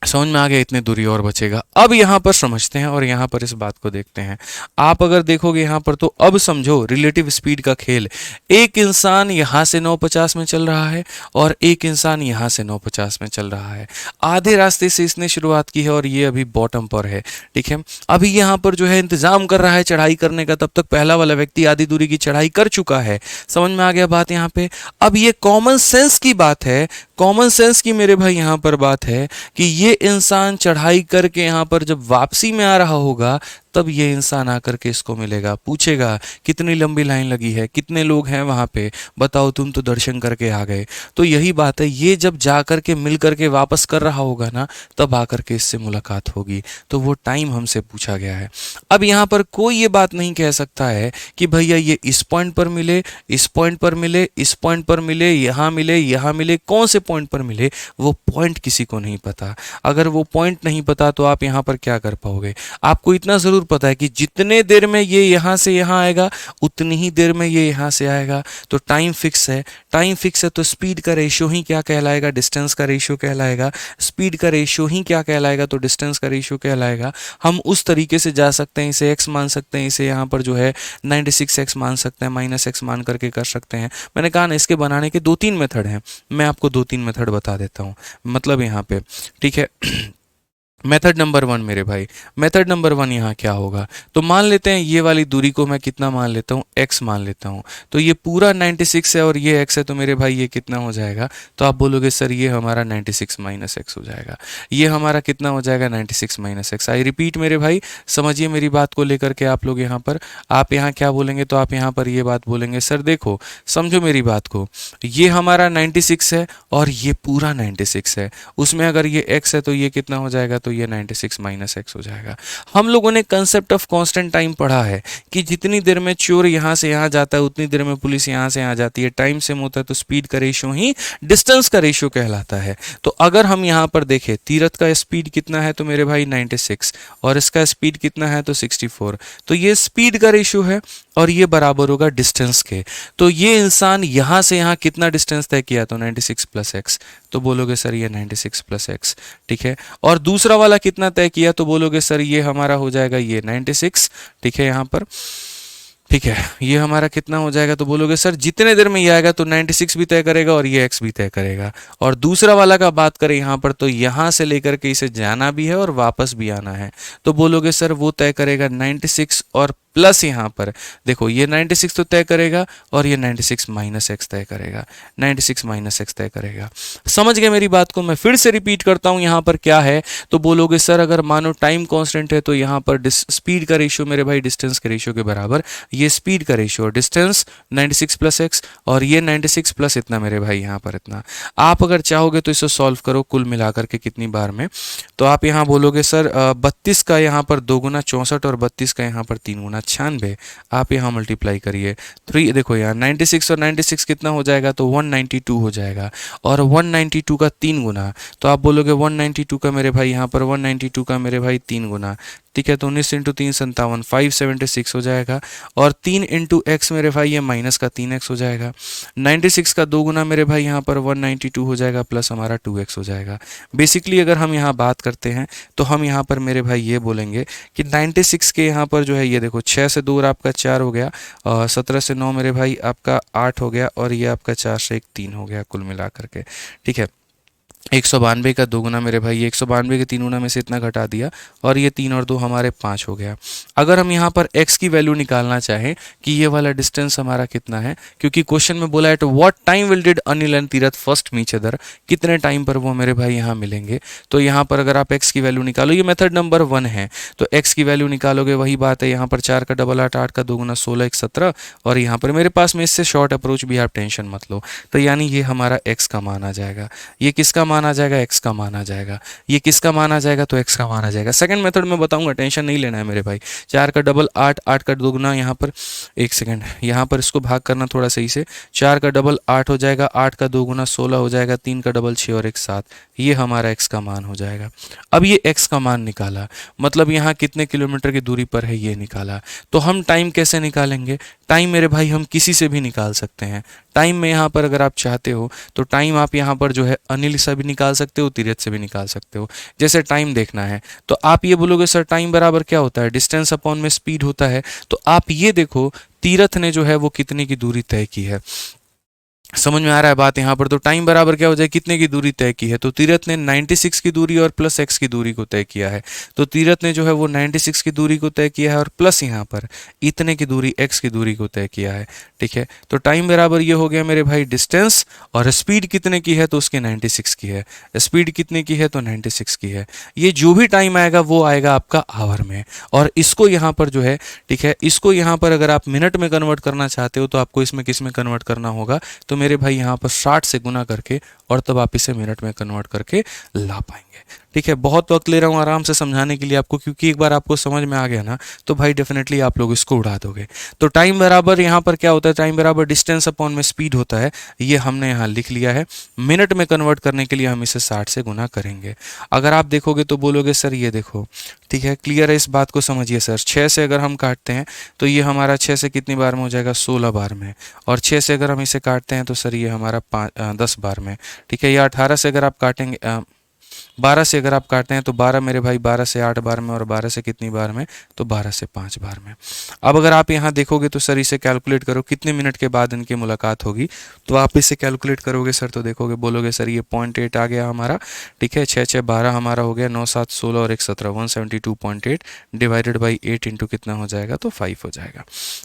समझ में आ गया, इतने दूरी और बचेगा। अब यहाँ पर समझते हैं और यहाँ पर इस बात को देखते हैं। आप अगर देखोगे यहाँ पर तो अब समझो रिलेटिव स्पीड का खेल। एक इंसान यहाँ से 950 में चल रहा है और एक इंसान यहाँ से 950 में चल रहा है। आधे रास्ते से इसने शुरुआत की है और ये अभी बॉटम पर है, ठीक है। अभी यहाँ पर जो है इंतजाम कर रहा है चढ़ाई करने का, तब तक पहला वाला व्यक्ति आधी दूरी की चढ़ाई कर चुका है। समझ में आ गया बात यहाँ पे। अब ये कॉमन सेंस की बात है, कॉमन सेंस की मेरे भाई यहाँ पर बात है कि ये इंसान चढ़ाई करके यहाँ पर जब वापसी में आ रहा होगा तब ये इंसान आकर के इसको मिलेगा, पूछेगा कितनी लंबी लाइन लगी है, कितने लोग हैं वहाँ पे, बताओ तुम तो दर्शन करके आ गए। तो यही बात है, ये जब जा कर के मिल करके वापस कर रहा होगा ना, तब आकर के इससे मुलाकात होगी। तो वो टाइम हमसे पूछा गया है। अब यहाँ पर कोई ये बात नहीं कह सकता है कि भैया ये इस पॉइंट पर मिले, इस पॉइंट पर मिले, इस पॉइंट पर मिले, यहाँ मिले, यहाँ मिले, कौन से पॉइंट पर मिले, वो पॉइंट किसी को नहीं पता। अगर वो पॉइंट नहीं पता तो आप यहाँ पर क्या कर पाओगे। आपको इतना ज़रूर पता है कि जितने देर में ये यहाँ से यहाँ आएगा उतनी ही देर में ये यहाँ से आएगा। तो टाइम फिक्स है, टाइम फिक्स है तो स्पीड का रेशियो ही क्या कहलाएगा, डिस्टेंस का रेशियो कहलाएगा। स्पीड का रेशियो ही क्या कहलाएगा, तो डिस्टेंस का रेशियो कहलाएगा। हम उस तरीके से जा सकते हैं, इसे x मान सकते हैं, इसे यहाँ पर जो है 96x मान सकते हैं, -x मान करके कर सकते हैं। मैंने कहा ना इसके बनाने के 2-3 मेथड हैं, मैं आपको 2-3 मेथड बता देता हूँ, मतलब यहाँ पे, ठीक है। मेथड नंबर 1 मेरे भाई, मेथड नंबर 1 यहाँ क्या होगा, तो मान लेते हैं ये वाली दूरी को मैं कितना मान लेता हूँ, x मान लेता हूँ। तो ये पूरा 96 है और ये x है, तो मेरे भाई ये कितना हो जाएगा, तो आप बोलोगे सर ये हमारा 96 माइनस एक्स हो जाएगा। ये हमारा कितना हो जाएगा, 96 माइनस एक्स। आई रिपीट मेरे भाई, समझिए मेरी बात को लेकर के आप लोग यहाँ पर, आप यहाँ क्या बोलेंगे, तो आप यहाँ पर ये बात बोलेंगे, सर देखो समझो मेरी बात को, ये हमारा 96 है और ये पूरा 96 है, उसमें अगर ये x है तो ये कितना हो जाएगा, तो ये 96 माइनस एक्स हो जाएगा। हम लोगों ने कंसेप्ट ऑफ कांस्टेंट टाइम पढ़ा है कि जितनी देर में चोर यहाँ से यहाँ जाता है उतनी देर में पुलिस यहाँ से यहाँ जाती है। टाइम सेम होता है तो स्पीड का रेशियो ही डिस्टेंस का रेशियो कहलाता है। तो अगर हम यहाँ पर देखें तीरथ का स्पीड कितना है, तो मेरे भाई 96 और इसका स्पीड कितना है, तो 64। तो ये स्पीड का रेशियो है और ये बराबर होगा डिस्टेंस के। तो ये इंसान यहाँ से यहाँ कितना डिस्टेंस तय किया, तो 96 प्लस एक्स। तो बोलोगे सर ये 96 प्लस एक्स, ठीक है। और दूसरा वाला कितना तय किया, तो बोलोगे सर ये हमारा हो जाएगा ये 96, ठीक है यहाँ पर, ठीक है। ये हमारा कितना हो जाएगा, तो बोलोगे सर जितने देर में ये आएगा तो 96 भी तय करेगा और ये x भी तय करेगा। और दूसरा वाला का बात करें यहाँ पर, तो यहाँ से लेकर के इसे जाना भी है और वापस भी आना है, तो बोलोगे सर वो तय करेगा 96 और प्लस यहाँ पर देखो ये 96 तो तय करेगा और ये 96 माइनस एक्स तय करेगा, 96 माइनस एक्स तय करेगा। समझ गए मेरी बात को, मैं फिर से रिपीट करता हूँ यहाँ पर क्या है, तो बोलोगे सर अगर मानो टाइम कांस्टेंट है तो यहाँ पर स्पीड का रेशियो मेरे भाई डिस्टेंस के रेशियो के बराबर, ये स्पीड का रेशियो डिस्टेंस 96 प्लस एक्स और ये 96 प्लस इतना मेरे भाई यहाँ पर इतना। आप अगर चाहोगे तो इसे सॉल्व करो कुल मिलाकर के कितनी बार में, तो आप यहाँ बोलोगे सर 32 का यहाँ पर 2 गुना 64 और 32 का यहाँ पर 3 गुना 96। आप यहाँ मल्टीप्लाई करिए 3, देखो यहाँ 96 और 96 कितना हो जाएगा, तो 192 हो जाएगा और 192 का 3 गुना, तो आप बोलोगे 192 का मेरे भाई यहाँ पर 192 का मेरे भाई 3 गुना, ठीक है। तो 19 इंटू 3 57, 576 हो जाएगा और 3 इंटू एक्स मेरे भाई ये माइनस का 3x हो जाएगा। 96 का 2 गुना मेरे भाई यहाँ पर 192 हो जाएगा प्लस हमारा 2x हो जाएगा। बेसिकली अगर हम यहाँ बात करते हैं तो हम यहाँ पर मेरे भाई ये बोलेंगे कि 96 के यहाँ पर जो है ये देखो 6 से 2 आपका 4 हो गया और 17 से 9 मेरे भाई आपका 8 हो गया और ये आपका 4 से 1 3 हो गया कुल मिला करके, ठीक है। 192 का 2 गुना मेरे भाई, 192 के 3 गुना में से इतना घटा दिया और ये 3 और 2 हमारे 5 हो गया। अगर हम यहाँ पर x की वैल्यू निकालना चाहें कि ये वाला डिस्टेंस हमारा कितना है, क्योंकि क्वेश्चन में बोला है तो what time will did Anil and Tirath first meet each other, कितने टाइम पर वो मेरे भाई यहाँ मिलेंगे। तो यहाँ पर अगर आप x की वैल्यू निकालो, ये मेथड नंबर 1 है, तो x की वैल्यू निकालोगे वही बात है, यहाँ पर 4 का डबल 8, 8 का 2 गुना 16, 1 17 और यहाँ पर मेरे पास में इससे शॉर्ट अप्रोच भी, आप टेंशन मत लो। तो यानी ये हमारा x का मान आ जाएगा, ये किसका मान आ जाएगा, x का मान आ जाएगा, ये किसका मान आ जाएगा, तो x का मान आ जाएगा। सेकंड मेथड में बताऊंगा, टेंशन नहीं लेना है मेरे भाई। 4 का डबल 8, 8 का 2 गुना यहाँ पर, एक सेकंड यहाँ पर इसको भाग करना थोड़ा सही से, 4 का डबल 8 हो जाएगा, 8 का 2 गुना 16 हो जाएगा, 3 का डबल 6 और 1 7, ये हमारा x का मान हो जाएगा। अब ये x का मान निकाला, मतलब यहाँ कितने किलोमीटर की दूरी पर है ये निकाला। तो हम टाइम कैसे निकालेंगे, टाइम मेरे भाई हम किसी से भी निकाल सकते हैं। टाइम में यहाँ पर अगर आप चाहते हो तो टाइम आप यहाँ पर जो है अनिल से भी निकाल सकते हो, तीरथ से भी निकाल सकते हो। जैसे टाइम देखना है तो आप ये बोलोगे सर टाइम बराबर क्या होता है, डिस्टेंस अपॉन में स्पीड होता है। तो आप ये देखो तीरथ ने जो है वो कितने की दूरी तय की है, समझ में आ रहा है बात यहाँ पर। तो टाइम बराबर क्या हो जाए, कितने की दूरी तय की है, तो तीरथ ने 96 की दूरी और प्लस x की दूरी को तय किया है। तो तीरथ ने जो है वो 96 की दूरी को तय किया है और प्लस यहाँ पर इतने की दूरी x की दूरी को तय किया है। ठीक है, तो टाइम बराबर ये हो गया मेरे भाई डिस्टेंस, और स्पीड कितने की है तो उसकी 96 की है, स्पीड कितने की है तो 96 की है। ये जो भी टाइम आएगा वो आएगा आपका आवर में, और इसको यहाँ पर जो है, ठीक है, इसको यहाँ पर अगर आप मिनट में कन्वर्ट करना चाहते हो तो आपको इसमें किस में कन्वर्ट करना होगा, तो मेरे भाई यहाँ पर 60 से गुना करके और तब आप इसे मिनट में कन्वर्ट करके ला पाएंगे। ठीक है, बहुत वक्त ले रहा हूँ आराम से समझाने के लिए आपको, क्योंकि एक बार आपको समझ में आ गया ना तो भाई डेफिनेटली आप लोग इसको उड़ा दोगे। तो टाइम बराबर यहाँ पर क्या होता है, टाइम बराबर डिस्टेंस अपॉन में स्पीड होता है, ये हमने यहाँ लिख लिया है। मिनट में कन्वर्ट करने के लिए हम इसे 60 से गुना करेंगे। अगर आप देखोगे तो बोलोगे सर ये देखो, ठीक है, क्लियर है, इस बात को समझिए सर। 6 से अगर हम काटते हैं तो ये हमारा 6 से कितनी बार में हो जाएगा, 16 बार में, और 6 से अगर हम इसे काटते हैं तो सर ये हमारा 10 बार में। ठीक है, या 18 से अगर आप काटेंगे 12 से अगर आप काटते हैं तो 12 मेरे भाई 12 से 8 बार में, और 12 से कितनी बार में, तो 12 से 5 बार में। अब अगर आप यहाँ देखोगे तो सर इसे कैलकुलेट करो कितने मिनट के बाद इनकी मुलाकात होगी, तो आप इसे कैलकुलेट करोगे सर तो देखोगे, बोलोगे सर ये 0.8 आ गया हमारा। ठीक है, 6 6 12 हमारा हो गया, 9 7 16 और 1 17, 172.8 डिवाइडेड बाई 8 इंटू कितना हो जाएगा, तो 5 हो जाएगा।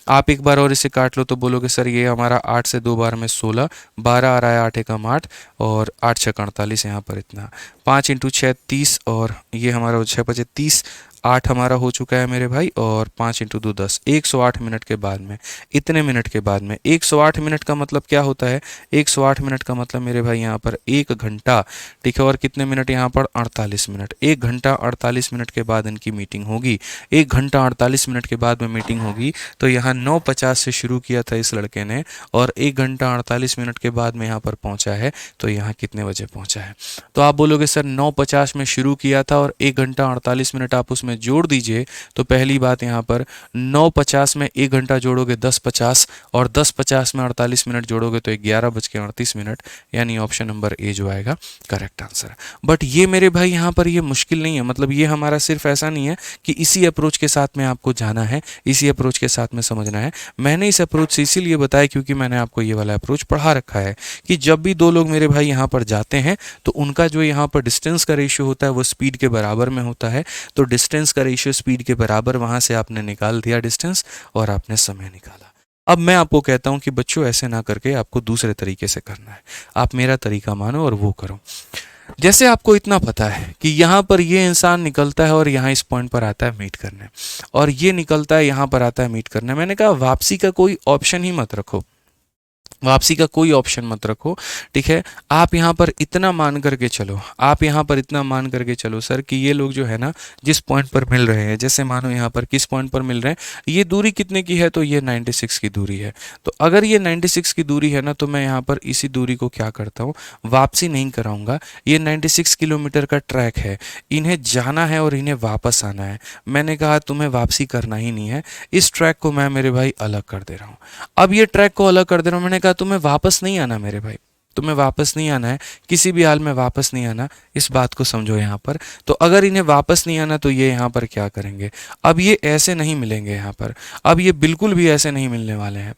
आप एक बार और इसे काट लो तो बोलोगे सर ये हमारा 8 से 2 बार में 16, 12 आ रहा है, 8 एकम 8 और 8 6 48, यहाँ पर इतना 5 इंटू 6 30, और ये हमारा 6 5 30, 8 हमारा हो चुका है मेरे भाई, और 5 इंटू 2 10, 108 मिनट के बाद में, इतने मिनट के बाद में। 108 मिनट का मतलब क्या होता है, 108 मिनट का मतलब मेरे भाई यहाँ पर 1 घंटा। ठीक है, और कितने मिनट यहाँ पर 48 मिनट, 1 घंटा 48 मिनट के बाद इनकी मीटिंग होगी। 1 घंटा 48 मिनट के बाद में मीटिंग होगी, तो यहाँ 9:50 से शुरू किया था इस लड़के ने, और 1 घंटा 48 मिनट के बाद में यहाँ पर पहुँचा है, तो यहाँ कितने बजे पहुँचा है। तो आप बोलोगे सर 9:50 में शुरू किया था और 1 घंटा 48 मिनट आप उसमें जोड़ दीजिए, तो पहली बात यहाँ पर 9:50 में 1 घंटा जोड़ोगे 10:50, और 10:50 में 48 मिनट जोड़ोगे तो 11:38 मिनट, यानी ऑप्शन नंबर ए जो आएगा करेक्ट आंसर। बट ये मेरे भाई यहाँ पर ये मुश्किल नहीं है, मतलब ये हमारा सिर्फ ऐसा नहीं है कि इसी अप्रोच के साथ में आपको जाना है, इसी अप्रोच के साथ में समझना है। मैंने इस अप्रोच से इसीलिए बताया क्योंकि मैंने आपको ये वाला अप्रोच पढ़ा रखा है कि जब भी 2 लोग मेरे भाई यहाँ पर जाते हैं तो उनका जो यहाँ पर डिस्टेंस का रेशियो होता है वो स्पीड के बराबर में होता है। तो डिस्टेंस का रेशियो स्पीड के बराबर, वहाँ से आपने निकाल दिया डिस्टेंस और आपने समय निकाला। अब मैं आपको कहता हूँ कि बच्चों ऐसे ना करके आपको दूसरे तरीके से करना है, आप मेरा तरीका मानो और वो करो। जैसे आपको इतना पता है कि यहाँ पर ये इंसान निकलता है और यहाँ इस पॉइंट पर आता है मीट करने, और ये निकलता है यहाँ पर आता है मीट करने। मैंने कहा वापसी का कोई ऑप्शन ही मत रखो, वापसी का कोई ऑप्शन मत रखो। ठीक है, आप यहाँ पर इतना मान करके चलो, आप यहाँ पर इतना मान करके चलो सर कि ये लोग जो है ना जिस पॉइंट पर मिल रहे हैं, जैसे मानो यहाँ पर किस पॉइंट पर मिल रहे हैं, ये दूरी कितने की है, तो ये 96 की दूरी है। तो अगर ये 96 की दूरी है ना, तो मैं यहाँ पर इसी दूरी को क्या करता हूँ, वापसी नहीं कराऊंगा। ये 96 किलोमीटर का ट्रैक है, इन्हें जाना है और इन्हें वापस आना है। मैंने कहा तुम्हें वापसी करना ही नहीं है, इस ट्रैक को मैं मेरे भाई अलग कर दे रहा हूँ। अब ये ट्रैक को अलग कर दे रहा हूँ, मैंने कहा तुम्हें वापस नहीं आना मेरे भाई, तुम्हें वापस नहीं आना है, किसी भी हाल में वापस नहीं आना, इस बात को समझो यहाँ पर। तो अगर इन्हें वापस नहीं आना तो ये यहाँ पर क्या करेंगे, अब ये ऐसे नहीं मिलेंगे यहाँ पर, अब ये बिल्कुल भी ऐसे नहीं मिलने वाले हैं।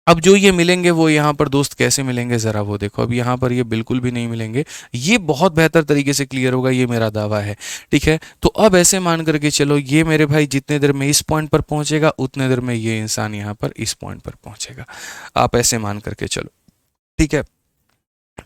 अब जो ये मिलेंगे वो यहाँ पर दोस्त कैसे मिलेंगे ज़रा वो देखो, अब यहाँ पर ये बिल्कुल भी नहीं मिलेंगे, ये बहुत बेहतर तरीके से क्लियर होगा, ये मेरा दावा है। ठीक है, तो अब ऐसे मान करके चलो ये मेरे भाई जितने देर में इस पॉइंट पर पहुँचेगा उतने देर में ये इंसान यहाँ पर इस पॉइंट पर पहुँचेगा, आप ऐसे मान करके चलो। ठीक है,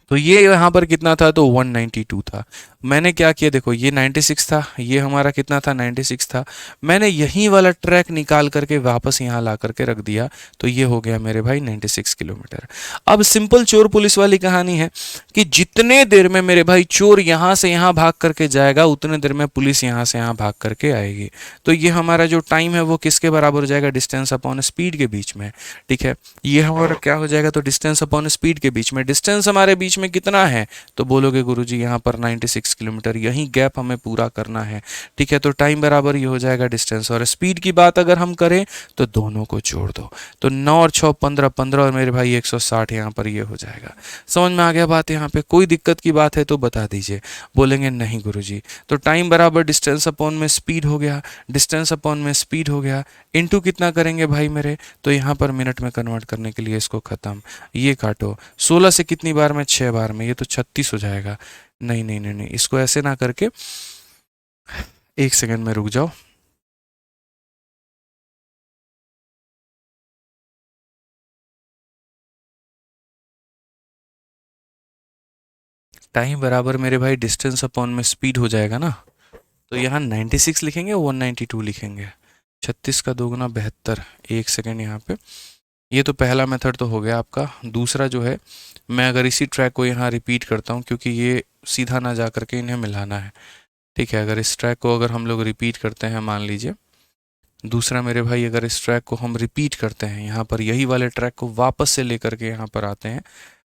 तो ये यहाँ पर कितना था, तो 192 था। मैंने क्या किया देखो, ये 96 था, ये हमारा कितना था, 96 था। मैंने यही वाला ट्रैक निकाल करके वापस यहाँ ला करके रख दिया, तो ये हो गया मेरे भाई 96 किलोमीटर। अब सिंपल चोर पुलिस वाली कहानी है कि जितने देर में मेरे भाई चोर यहाँ से यहाँ भाग करके जाएगा उतने देर में पुलिस यहाँ से यहाँ भाग करके आएगी। तो ये हमारा जो टाइम है वो किसके बराबर हो जाएगा, डिस्टेंस अपॉन स्पीड के बीच में। ठीक है, ये हमारा क्या हो जाएगा, तो डिस्टेंस अपॉन स्पीड के बीच में। डिस्टेंस हमारे बीच में कितना है, तो बोलोगे गुरुजी यहाँ पर 96 6 किलोमीटर, यही गैप हमें पूरा करना है। ठीक है, तो टाइम बराबर ये हो जाएगा डिस्टेंस। और स्पीड की बात अगर हम करें तो दोनों को जोड़ दो, तो 9 और 6 15, 15 और मेरे भाई 160 यहाँ पर ये हो जाएगा। समझ में आ गया बात? यहाँ पे कोई दिक्कत की बात है तो बता दीजिए। बोलेंगे नहीं गुरुजी, तो टाइम बराबर डिस्टेंस अपॉन में स्पीड हो गया, डिस्टेंस अपॉन में स्पीड हो गया, इनटू कितना करेंगे भाई मेरे, तो यहाँ पर मिनट में कन्वर्ट करने के लिए इसको खत्म, ये काटो 16 से कितनी बार में, 6 बार में, ये तो 36 हो जाएगा। नहीं नहीं नहीं नहीं, इसको ऐसे ना करके 1 सेकंड में रुक जाओ। टाइम बराबर मेरे भाई डिस्टेंस अपॉन में स्पीड हो जाएगा ना, तो यहाँ 96 लिखेंगे, 192 लिखेंगे, 36 का दोगुना 72। 1 सेकंड यहाँ पे, ये तो पहला मेथड तो हो गया आपका। दूसरा जो है, मैं अगर इसी ट्रैक को यहाँ रिपीट करता हूँ, क्योंकि ये सीधा ना जा करके इन्हें मिलाना है। ठीक है, अगर इस ट्रैक को अगर हम लोग रिपीट करते हैं, मान लीजिए दूसरा मेरे भाई, अगर इस ट्रैक को हम रिपीट करते हैं, यहाँ पर यही वाले ट्रैक को वापस से लेकर के यहाँ पर आते हैं।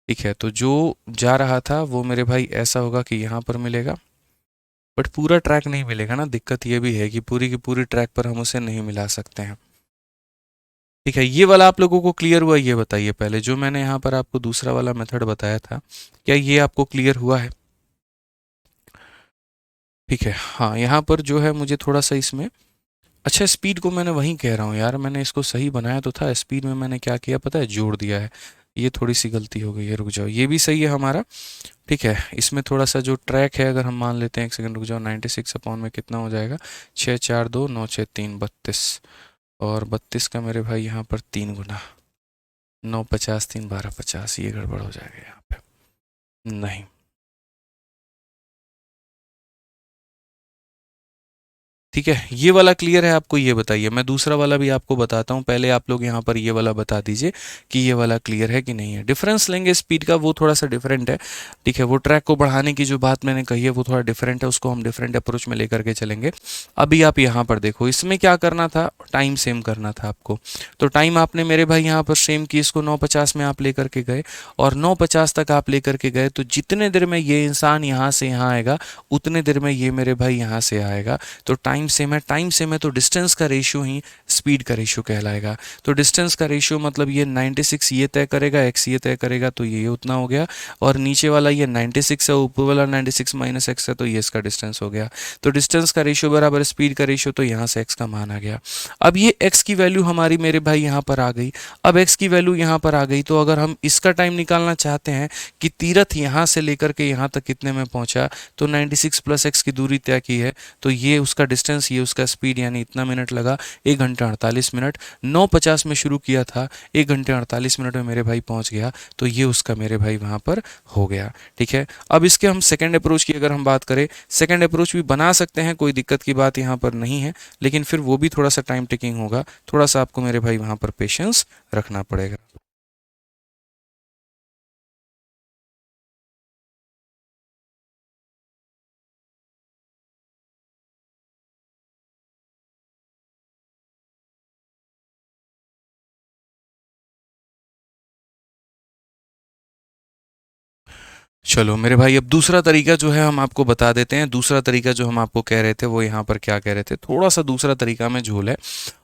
ठीक है, तो जो जा रहा था वो मेरे भाई ऐसा होगा कि यहाँ पर मिलेगा, बट पूरा ट्रैक नहीं मिलेगा ना। दिक्कत ये भी है कि पूरी की पूरी ट्रैक पर हम उसे नहीं मिला सकते हैं। ठीक है, ये वाला आप लोगों को क्लियर हुआ? ये बताइए पहले, जो मैंने यहाँ पर आपको दूसरा वाला मेथड बताया था, क्या ये आपको क्लियर हुआ है? ठीक है, हाँ, यहाँ पर जो है मुझे थोड़ा सा इसमें, अच्छा स्पीड को मैंने वहीं कह रहा हूँ यार, मैंने इसको सही बनाया तो था, स्पीड में मैंने क्या किया पता है, जोड़ दिया है। ये थोड़ी सी गलती हो गई है, रुक जाओ, ये भी सही है हमारा। ठीक है, इसमें थोड़ा सा जो ट्रैक है अगर हम मान लेते हैं, 1 सेकंड रुक जाओ, 96 अपॉन में कितना हो जाएगा, 6 4 2 9 6 3 32, और 32 का मेरे भाई यहाँ पर 3 गुना, 9 50 3 12 50, ये गड़बड़ हो जाएगा यहाँ पे, नहीं। ठीक है, ये वाला क्लियर है आपको? ये बताइए, मैं दूसरा वाला भी आपको बताता हूँ, पहले आप लोग यहाँ पर ये वाला बता दीजिए कि ये वाला क्लियर है कि नहीं है। डिफरेंस लेंगे स्पीड का, वो थोड़ा सा डिफरेंट है। ठीक है, वो ट्रैक को बढ़ाने की जो बात मैंने कही है वो थोड़ा डिफरेंट है, उसको हम डिफरेंट अप्रोच में लेकर के चलेंगे। अभी आप यहाँ पर देखो, इसमें क्या करना था, टाइम सेम करना था आपको। तो टाइम आपने मेरे भाई यहाँ पर सेम की, इसको 9:50 में आप लेकर के गए, और 9:50 तक आप लेकर के गए, तो जितने देर में ये इंसान यहाँ से यहाँ आएगा उतने देर में ये मेरे भाई यहाँ से आएगा। तो टाइम सेम है, टाइम सेम है, तो डिस्टेंस का रेशियो ही स्पीड का रेशियो कहलाएगा। तो डिस्टेंस का रेशियो मतलब ये 96 ये तय करेगा, x ये तय करेगा, तो ये उतना हो गया, और नीचे वाला ये 96 है, ऊपर वाला 96 माइनस x है, तो ये इसका डिस्टेंस हो गया। तो डिस्टेंस का रेशियो बराबर स्पीड का रेशियो, तो यहाँ से x का मान आ गया। अब ये x की वैल्यू हमारी मेरे भाई यहाँ पर आ गई। अब x की वैल्यू यहाँ पर आ गई, तो अगर हम इसका टाइम निकालना चाहते हैं कि तीरथ यहाँ से लेकर के यहाँ तक कितने में पहुँचा, तो 96 प्लस x की दूरी तय की है, तो ये उसका डिस्टेंस, ये उसका स्पीड, यानी इतना मिनट लगा, 1 घंटा 48 मिनट। 9:50 में शुरू किया था, 1 घंटे 48 मिनट में मेरे भाई पहुंच गया, तो ये उसका मेरे भाई वहां पर हो गया। ठीक है, अब इसके हम सेकंड अप्रोच की अगर हम बात करें, सेकंड अप्रोच भी बना सकते हैं, कोई दिक्कत की बात यहाँ पर नहीं है, लेकिन फिर वो भी थोड़ा सा टाइम टेकिंग होगा, थोड़ा सा आपको मेरे भाई वहां पर पेशेंस रखना पड़ेगा। चलो मेरे भाई, अब दूसरा तरीका जो है हम आपको बता देते हैं। दूसरा तरीका जो हम आपको कह रहे थे, वो यहाँ पर क्या कह रहे थे, थोड़ा सा दूसरा तरीका में झोल है।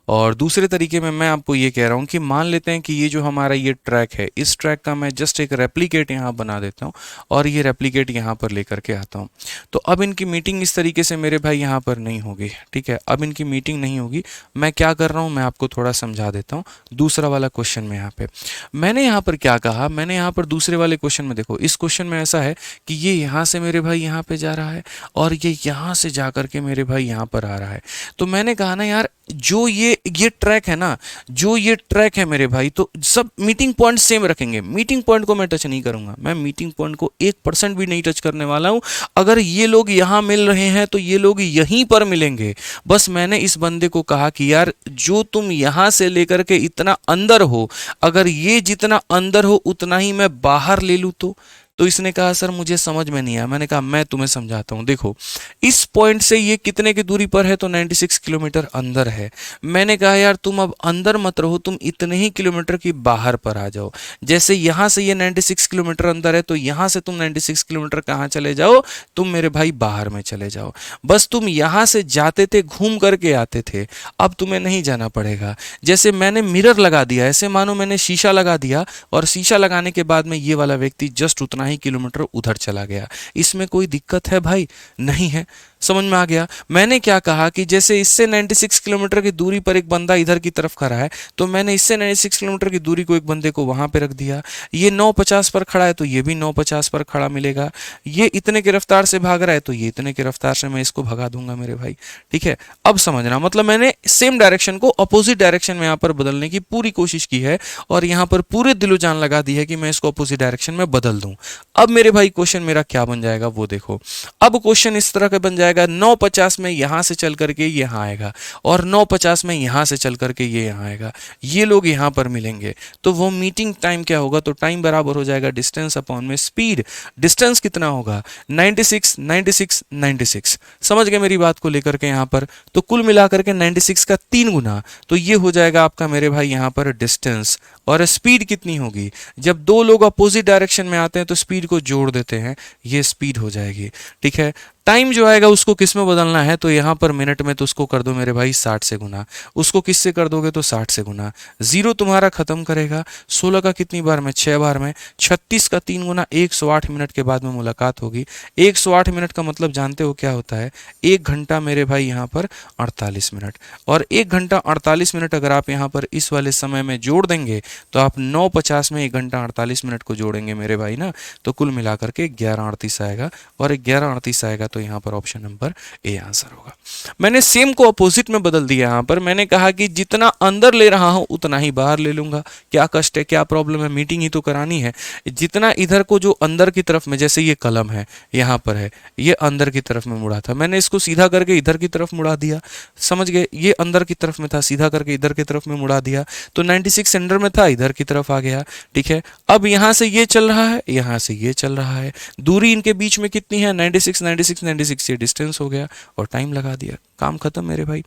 और दूसरे तरीके में मैं आपको ये कह रहा हूँ कि मान लेते हैं कि ये जो हमारा ये ट्रैक है, इस ट्रैक का मैं जस्ट एक रेप्लिकेट यहाँ बना देता हूँ, और ये रेप्लिकेट यहाँ पर लेकर के आता हूँ। तो अब इनकी मीटिंग इस तरीके से मेरे भाई यहाँ पर नहीं होगी। ठीक है, अब इनकी मीटिंग नहीं होगी। मैं क्या कर रहा हूँ, मैं आपको थोड़ा समझा देता हूँ। दूसरा वाला क्वेश्चन में यहाँ पे मैंने यहाँ पर क्या कहा, मैंने यहाँ पर दूसरे वाले क्वेश्चन में देखो, इस क्वेश्चन में ऐसा है कि ये यहाँ से मेरे भाई यहाँ पे जा रहा है, और ये यहाँ से जा करके मेरे भाई यहाँ पर आ रहा है। तो मैंने कहा ना यार, जो ये ट्रैक है ना, जो ये ट्रैक है मेरे भाई, तो सब मीटिंग पॉइंट सेम रखेंगे। मीटिंग पॉइंट को मैं टच नहीं करूंगा, मैं मीटिंग पॉइंट को 1% भी नहीं टच करने वाला हूं। अगर ये लोग यहां मिल रहे हैं तो ये लोग यहीं पर मिलेंगे। बस मैंने इस बंदे को कहा कि यार, जो तुम यहां से लेकर के इतना अंदर हो, अगर ये जितना अंदर हो उतना ही मैं बाहर ले लूं, तो तो इसने कहा सर मुझे समझ में नहीं आया। मैंने कहा मैं तुम्हें समझाता हूँ। देखो इस पॉइंट से ये कितने की दूरी पर है, तो 96 किलोमीटर अंदर है। मैंने कहा यार तुम अब अंदर मत रहो, तुम इतने ही किलोमीटर की बाहर पर आ जाओ। जैसे यहां से ये 96 किलोमीटर अंदर है, तो यहां से तुम 96 किलोमीटर कहां चले जाओ, तुम मेरे भाई बाहर में चले जाओ। बस तुम यहां से जाते थे, घूम करके आते थे, अब तुम्हें नहीं जाना पड़ेगा। जैसे मैंने मिरर लगा दिया, ऐसे मानो मैंने शीशा लगा दिया, और शीशा लगाने के बाद में ये वाला व्यक्ति जस्ट उतना ही किलोमीटर उधर चला गया। इसमें कोई दिक्कत है भाई? नहीं है। समझ में आ गया? मैंने क्या कहा कि जैसे इससे 96 किलोमीटर की दूरी पर एक बंदा इधर की तरफ खड़ा है, तो मैंने इससे 96 किलोमीटर की दूरी को एक बंदे को वहां पे रख दिया। ये 950 पर खड़ा है तो ये भी 950 पर खड़ा मिलेगा। ये इतने की रफ्तार से भाग रहा है तो ये इतने की रफ्तार से मैं इसको भगा दूंगा मेरे भाई। ठीक है, अब समझना, मतलब मैंने सेम डायरेक्शन को अपोजिट डायरेक्शन में यहां पर बदलने की पूरी कोशिश की है, और यहां पर पूरे दिलो जान लगा दी है कि मैं इसको अपोजिट डायरेक्शन में बदल दूं। अब मेरे भाई क्वेश्चन मेरा क्या बन जाएगा वो देखो। अब क्वेश्चन इस तरह का बन जाएगा, 950 में यहां से चल करके यहां आएगा, और 950 में यहां से चल करके ये यहां आएगा। ये लोग यहां पर मिलेंगे, तो वो मीटिंग टाइम क्या होगा, तो टाइम बराबर हो जाएगा डिस्टेंस अपॉन में स्पीड। डिस्टेंस कितना होगा? 96 96 96। समझ गए मेरी बात को लेकर के यहां पर? तो कुल मिलाकर के 96 का 3 गुना, तो ये हो जाएगा आपका मेरे भाई यहां पर डिस्टेंस। और स्पीड कितनी होगी? जब दो लोग अपोजिट डायरेक्शन में आते हैं तो स्पीड को जोड़ देते हैं, ये स्पीड हो जाएगी। ठीक है, टाइम जो आएगा उसको किस में बदलना है, तो यहां पर मिनट में, तो उसको कर दो मेरे भाई 60 से गुना। उसको किससे कर दोगे, तो 60 से गुना। जीरो तुम्हारा खत्म करेगा। 16 का कितनी बार में? 6 बार में। 36 का 3 गुना, 108 मिनट के बाद में मुलाकात होगी। 108 मिनट का मतलब जानते हो क्या होता है? 1 घंटा मेरे भाई यहाँ पर 48 मिनट। और 1 घंटा 48 मिनट अगर आप यहाँ पर इस वाले समय में जोड़ देंगे, तो आप 950 में 1 घंटा 48 मिनट को जोड़ेंगे मेरे भाई ना, तो कुल मिलाकर के 11:38 आएगा। और 11:38 आएगा तो यहाँ पर ऑप्शन नंबर ए आंसर होगा। मैंने सेम को अपोजिट में बदल दिया। यहाँ पर मैंने कहा कि जितना अंदर ले रहा हूं उतना ही बाहर ले लूंगा। क्या कष्ट है, क्या प्रॉब्लम है, मीटिंग ही तो करानी है। जितना इधर को जो अंदर की तरफ में, जैसे ये कलम है यहाँ पर है, ये अंदर की तरफ में मुड़ा था, मैंने इसको सीधा करके इधर की तरफ मुड़ा दिया। समझ गए? ये अंदर की तरफ में था, सीधा करके इधर की तरफ में मुड़ा दिया, तो 96 सेंटर में था, इधर की तरफ आ गया। ठीक है, अब यहां से ये चल रहा है, यहां से ये चल रहा है, दूरी इनके बीच में कितनी है? 96 96 96, ये डिस्टेंस हो गया, और टाइम लगा दिया, काम खत्म मेरे भाई।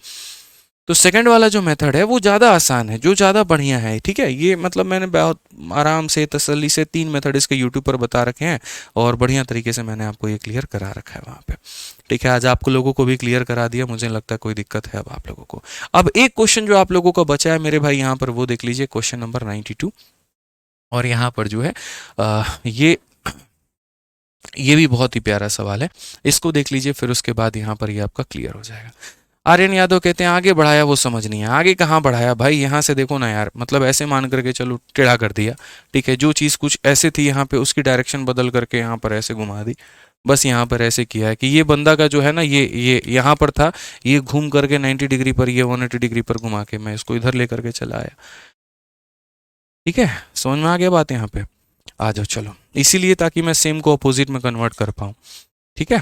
तो सेकंड वाला जो मेथड है वो ज़्यादा आसान है, जो ज़्यादा बढ़िया है। ठीक है, ये मतलब मैंने बहुत आराम से तसल्ली से 3 मेथड इसके यूट्यूब पर बता रखे हैं, और बढ़िया तरीके से मैंने आपको ये क्लियर करा रखा है वहाँ पे। ठीक है, आज आपको लोगों को भी क्लियर करा दिया, मुझे लगता है कोई दिक्कत है अब आप लोगों को। अब एक क्वेश्चन जो आप लोगों का बचा है मेरे भाई यहाँ पर, वो देख लीजिए, क्वेश्चन नंबर 92। और यहाँ पर जो है ये भी बहुत ही प्यारा सवाल है, इसको देख लीजिए, फिर उसके बाद यहाँ पर ये आपका क्लियर हो जाएगा। आर्यन यादव कहते हैं आगे बढ़ाया वो समझ नहीं है। आगे कहाँ बढ़ाया भाई, यहाँ से देखो ना यार, मतलब ऐसे मान करके चलो टेढ़ा कर दिया। ठीक है, जो चीज़ कुछ ऐसे थी यहाँ पे उसकी डायरेक्शन बदल करके यहाँ पर ऐसे घुमा दी। बस यहाँ पर ऐसे किया है कि ये बंदा का जो है ना, ये यहाँ पर था, ये घूम करके 90 डिग्री पर, ये 180 डिग्री पर घुमा के मैं इसको इधर लेकर के चला आया। ठीक है, समझ में आ गया बात यहाँ पे? आ जाओ चलो, इसीलिए ताकि मैं सेम को अपोजिट में कन्वर्ट कर पाऊँ। ठीक है,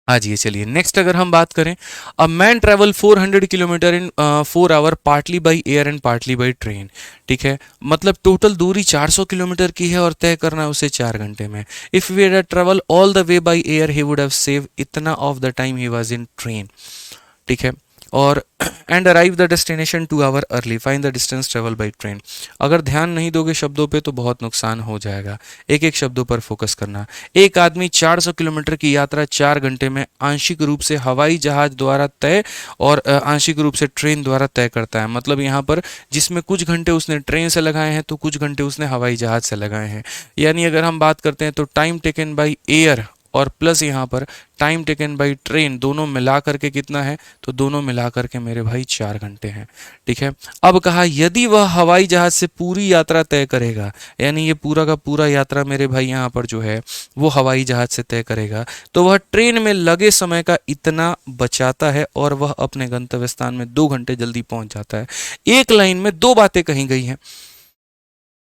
आज ये चलिए नेक्स्ट अगर हम बात करें, a man travel 400 kilometre in 4 hour partly by air and partly by train. ठीक है, मतलब टोटल दूरी 400 किलोमीटर की है और तय करना है उसे 4 घंटे में। If we had travel all the way by air he would have save इतना of the time he was in train. ठीक है, और and arrive the destination 2 hour early, find the distance travel by train. अगर ध्यान नहीं दोगे शब्दों पे तो बहुत नुकसान हो जाएगा, एक एक शब्दों पर फोकस करना। एक आदमी 400 किलोमीटर की यात्रा 4 घंटे में आंशिक रूप से हवाई जहाज द्वारा तय और आंशिक रूप से ट्रेन द्वारा तय करता है। मतलब यहाँ पर जिसमें कुछ घंटे उसने ट्रेन से लगाए हैं तो कुछ घंटे उसने हवाई जहाज से लगाए हैं। यानी अगर हम बात करते हैं तो टाइम टेकन बाई एयर और प्लस यहाँ पर टाइम टेकन बाई ट्रेन, दोनों मिला करके कितना है, तो दोनों मिला करके मेरे भाई 4 घंटे हैं। ठीक है, अब कहा यदि वह हवाई जहाज से पूरी यात्रा तय करेगा, यानी ये पूरा का पूरा यात्रा मेरे भाई यहाँ पर जो है वो हवाई जहाज से तय करेगा, तो वह ट्रेन में लगे समय का इतना बचाता है और वह अपने गंतव्य स्थान में 2 घंटे जल्दी पहुंच जाता है। एक लाइन में 2 बातें कही गई हैं,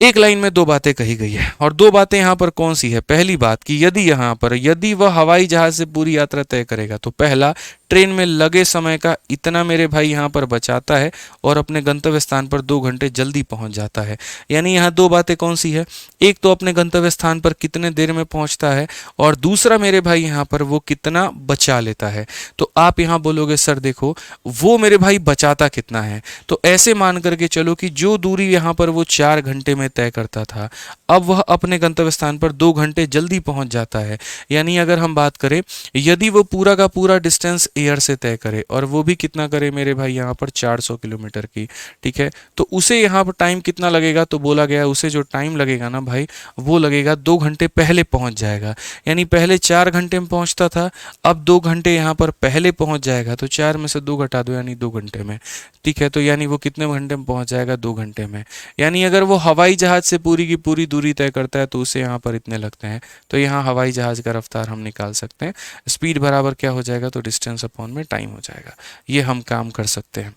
एक लाइन में 2 बातें कही गई है, और 2 बातें यहाँ पर कौन सी है? पहली बात कि यदि यहाँ पर यदि वह हवाई जहाज से पूरी यात्रा तय करेगा, तो पहला ट्रेन में लगे समय का इतना मेरे भाई यहाँ पर बचाता है और अपने गंतव्य स्थान पर 2 घंटे जल्दी पहुंच जाता है। यानी यहाँ दो बातें कौन सी है, एक तो अपने गंतव्य स्थान पर कितने देर में पहुंचता है और दूसरा मेरे भाई यहाँ पर वो कितना बचा लेता है। तो आप यहाँ बोलोगे सर देखो वो मेरे भाई बचाता कितना है, तो ऐसे मान करके चलो कि जो दूरी यहाँ पर वो 4 घंटे में तय करता था, अब वह अपने गंतव्य स्थान पर 2 घंटे जल्दी पहुंच जाता है। यानी अगर हम बात करें, यदि वो पूरा का पूरा डिस्टेंस एयर से तय करे और वो भी कितना करे मेरे भाई यहाँ पर 400 किलोमीटर की, ठीक है, तो उसे यहाँ पर टाइम कितना लगेगा, तो बोला गया उसे जो टाइम लगेगा ना भाई वो लगेगा 2 घंटे पहले पहुंच जाएगा। यानी पहले 4 घंटे में पहुंचता था, अब 2 घंटे यहाँ पर पहले पहुंच जाएगा, तो 4 में से 2 घटा दो यानी 2 घंटे में, ठीक है। तो यानी वो कितने घंटे में पहुंच जाएगा, 2 घंटे में। यानी अगर वो हवाई जहाज से पूरी की पूरी दूरी तय करता है तो उसे यहाँ पर इतने लगते हैं, तो यहाँ हवाई जहाज का रफ्तार हम निकाल सकते हैं। स्पीड बराबर क्या हो जाएगा, तो डिस्टेंस अपॉन में टाइम हो जाएगा। ये हम काम कर सकते हैं,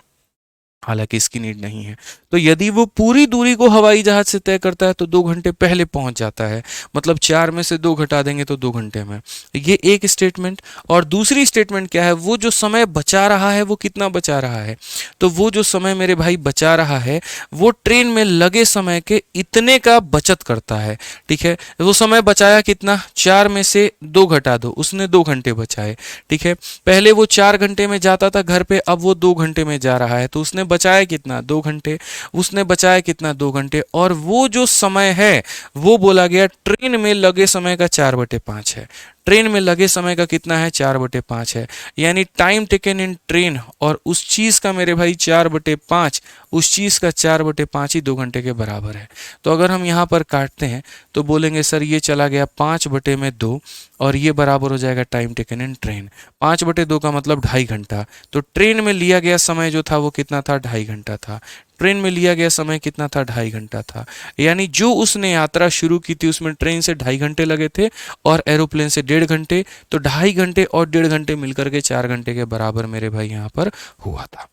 हालांकि इसकी नीड नहीं है। तो यदि वो पूरी दूरी को हवाई जहाज से तय करता है तो 2 घंटे पहले पहुंच जाता है, मतलब 4 में से 2 घटा देंगे तो 2 घंटे में। ये एक स्टेटमेंट। और दूसरी स्टेटमेंट क्या है, वो जो समय बचा रहा है वो कितना बचा रहा है, तो वो जो समय मेरे भाई बचा रहा है वो ट्रेन में लगे समय के इतने का बचत करता है, ठीक है। वो समय बचाया कितना, 4 में से 2 घटा दो, उसने 2 घंटे बचाए, ठीक है। पहले वो 4 घंटे में जाता था घर पे, अब वो 2 घंटे में जा रहा है, तो उसने बचाया कितना, 2 घंटे। उसने बचाया कितना, 2 घंटे। और वो जो समय है वो बोला गया ट्रेन में लगे समय का 4/5 है। ट्रेन में लगे समय का कितना है, 4/5 है। यानी टाइम टेकन इन ट्रेन और उस चीज का मेरे भाई 4/5, उस चीज का 4/5 ही 2 घंटे के बराबर है। तो अगर हम यहाँ पर काटते हैं तो बोलेंगे सर ये चला गया 5/2 और ये बराबर हो जाएगा टाइम टेकन इन ट्रेन। 5/2 का मतलब 2.5 घंटा। तो ट्रेन में लिया गया समय जो था वो कितना था, 2.5 घंटा था। ट्रेन में लिया गया समय कितना था, 2.5 घंटा था। यानी जो उसने यात्रा शुरू की थी उसमें ट्रेन से 2.5 घंटे लगे थे और एरोप्लेन से 1.5 घंटे, तो 2.5 घंटे और 1.5 घंटे मिलकर के 4 घंटे के बराबर मेरे भाई यहाँ पर हुआ था।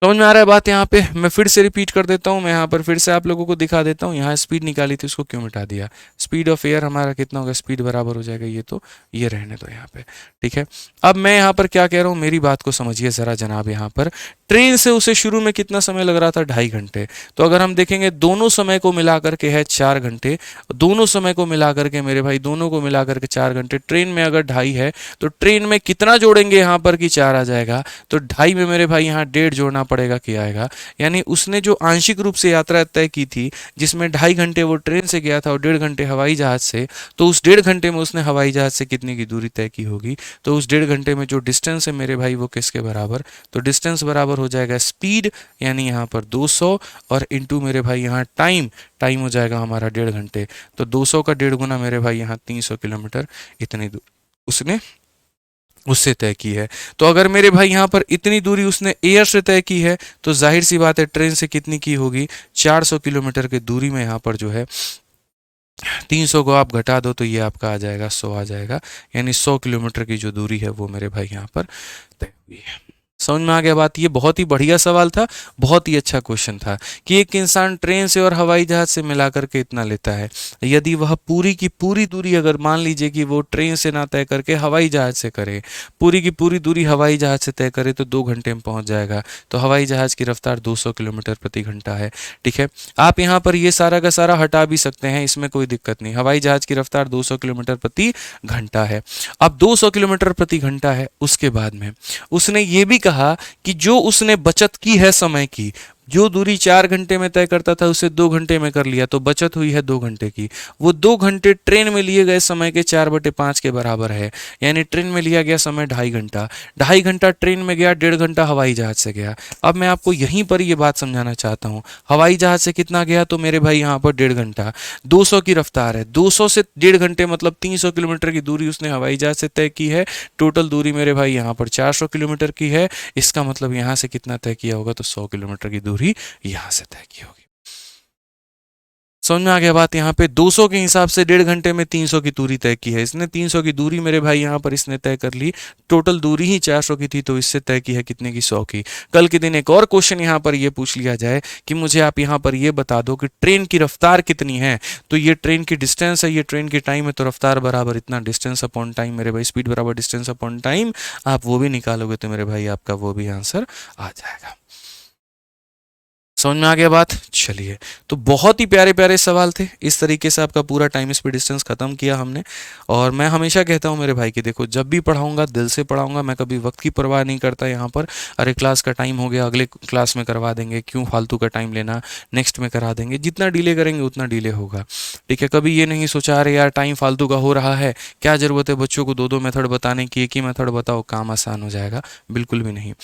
समझ में आ रहा है बात। यहाँ पे मैं फिर से रिपीट कर देता हूँ, मैं यहाँ पर फिर से आप लोगों को दिखा देता हूँ। यहाँ स्पीड निकाली थी, उसको क्यों मिटा दिया, स्पीड ऑफ एयर हमारा कितना होगा, स्पीड बराबर हो जाएगा ये, तो ये रहने दो यहाँ पे, ठीक है। अब मैं यहाँ पर क्या कह रहा हूँ, मेरी बात को समझिए जरा जनाब। यहाँ पर ट्रेन से उसे शुरू में कितना समय लग रहा था, 2.5 घंटे। तो अगर हम देखेंगे दोनों समय को मिला करके है 4 घंटे, दोनों समय को मिला करके मेरे भाई दोनों को मिला करके 4 घंटे। ट्रेन में अगर 2.5 है तो ट्रेन में कितना जोड़ेंगे यहाँ पर कि 4 आ जाएगा, तो 2.5 में मेरे भाई यहाँ 1.5 जोड़ना पड़ेगा कि आएगा। यानी उसने जो आंशिक रूप से यात्रा तय की थी जिसमें 2.5 घंटे वो ट्रेन से गया था और 1.5 घंटे हवाई जहाज से, तो उस 1.5 घंटे में उसने हवाई जहाज से कितने की दूरी तय की होगी, तो उस 1.5 घंटे में जो डिस्टेंस है मेरे भाई वो किसके बराबर, तो डिस्टेंस बराबर हो जाएगा स्पीड, यानी यहाँ पर 200 और इनटू मेरे भाई यहाँ टाइम, टाइम हो जाएगा हमारा 1.5 घंटे। तो 200 का 1.5 गुना मेरे भाई यहाँ 300 किलोमीटर इतनी दूर उसने उससे तय की है। तो अगर मेरे भाई यहाँ पर इतनी दूरी उसने एयर से तय की है तो जाहिर सी बात है ट्रेन से कितनी की होगी, 400 किलोमीटर की दूरी में यहाँ पर जो है 300 को आप घटा दो तो ये आपका आ जाएगा 100 आ जाएगा। यानी 100 किलोमीटर की जो दूरी है वो मेरे भाई यहाँ पर तय हुई है। समझ में आ गया बात। ये बहुत ही बढ़िया सवाल था, बहुत ही अच्छा क्वेश्चन था कि एक इंसान ट्रेन से और हवाई जहाज से मिला करके इतना लेता है। यदि वह पूरी की पूरी दूरी अगर मान लीजिए कि वो ट्रेन से ना तय करके हवाई जहाज से करे, पूरी की पूरी दूरी हवाई जहाज से तय करे तो 2 घंटे में पहुंच जाएगा। तो हवाई जहाज की रफ्तार 200 किलोमीटर प्रति घंटा है, ठीक है। आप यहाँ पर ये सारा का सारा हटा भी सकते हैं, इसमें कोई दिक्कत नहीं। हवाई जहाज की रफ्तार 200 किलोमीटर प्रति घंटा है। अब 200 किलोमीटर प्रति घंटा है, उसके बाद में उसने ये भी कहा कि जो उसने बचत की है समय की, जो दूरी 4 घंटे में तय करता था उसे 2 घंटे में कर लिया, तो बचत हुई है 2 घंटे की। वो 2 घंटे ट्रेन में लिए गए समय के 4/5 के बराबर है। यानी ट्रेन में लिया गया समय 2.5 घंटा, 2.5 घंटा ट्रेन में गया, 1.5 घंटा हवाई जहाज से गया। अब मैं आपको यहीं पर ये बात समझाना चाहता हूँ, हवाई जहाज से कितना गया, तो मेरे भाई यहाँ पर 1.5 घंटा, 200 की रफ्तार है, 200 से 1.5 घंटे मतलब 300 किलोमीटर की दूरी उसने हवाई जहाज से तय की है। टोटल दूरी मेरे भाई यहाँ पर 400 किलोमीटर की है। इसका मतलब यहाँ से कितना तय किया होगा, तो 100 किलोमीटर की दूरी यहां से तय की होगी। समझ में आ गया बात। यहाँ पे 200 के हिसाब से 1.5 घंटे में 300 की दूरी तय की है इसने। 300 की दूरी मेरे भाई यहाँ पर इसने तय कर ली। टोटल दूरी ही 400 की थी, तो इससे तय की है कितने की, 100 की। कल के दिन एक और क्वेश्चन यहाँ पर ये पूछ लिया जाए कि मुझे आप यहाँ पर ये बता दो कि ट्रेन की रफ्तार कितनी है। तो ये ट्रेन की डिस्टेंस है, ये ट्रेन की टाइम है, तो रफ्तार बराबर इतना, डिस्टेंस अपॉन टाइम मेरे भाई, स्पीड बराबर डिस्टेंस अपॉन टाइम। आप वो भी निकालोगे तो मेरे भाई आपका वो भी आंसर आ जाएगा। समझ में आ गया बात। चलिए, तो बहुत ही प्यारे प्यारे सवाल थे। इस तरीके से आपका पूरा टाइम स्पीड डिस्टेंस खत्म किया हमने। और मैं हमेशा कहता हूँ मेरे भाई कि देखो, जब भी पढ़ाऊंगा दिल से पढ़ाऊंगा, मैं कभी वक्त की परवाह नहीं करता यहाँ पर। अरे क्लास का टाइम हो गया, अगले क्लास में करवा देंगे, क्यों फालतू का टाइम लेना, नेक्स्ट में करा देंगे। जितना डिले करेंगे उतना डिले होगा, ठीक है। कभी ये नहीं सोचा अरे यार टाइम फालतू का हो रहा है, क्या ज़रूरत है बच्चों को दो दो मेथड बताने की, एक ही मेथड बताओ काम आसान हो जाएगा, बिल्कुल भी नहीं।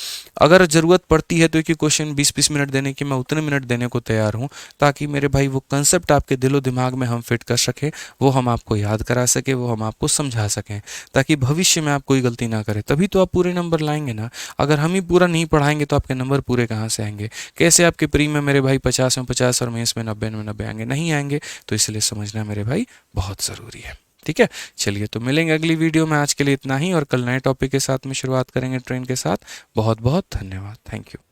अगर ज़रूरत पड़ती है तो एक ही क्वेश्चन 20-20 मिनट देने की, मैं उतने मिनट देने को तैयार हूँ, ताकि मेरे भाई वो कंसेप्ट आपके दिलो दिमाग में हम फिट कर सकें, वो हम आपको याद करा सकें, वो हम आपको समझा सकें, ताकि भविष्य में आप कोई गलती ना करें। तभी तो आप पूरे नंबर लाएंगे ना। अगर हम ही पूरा नहीं पढ़ाएंगे तो आपके नंबर पूरे कहाँ से आएंगे। कैसे आपके प्री में मेरे भाई 50 में 50 और मेंस में 90 में 90 आएंगे, नहीं आएंगे। तो इसलिए समझना मेरे भाई बहुत ज़रूरी है, ठीक है। चलिए, तो मिलेंगे अगली वीडियो में। आज के लिए इतना ही, और कल नए टॉपिक के साथ में शुरुआत करेंगे ट्रेन के साथ। बहुत बहुत धन्यवाद, थैंक यू।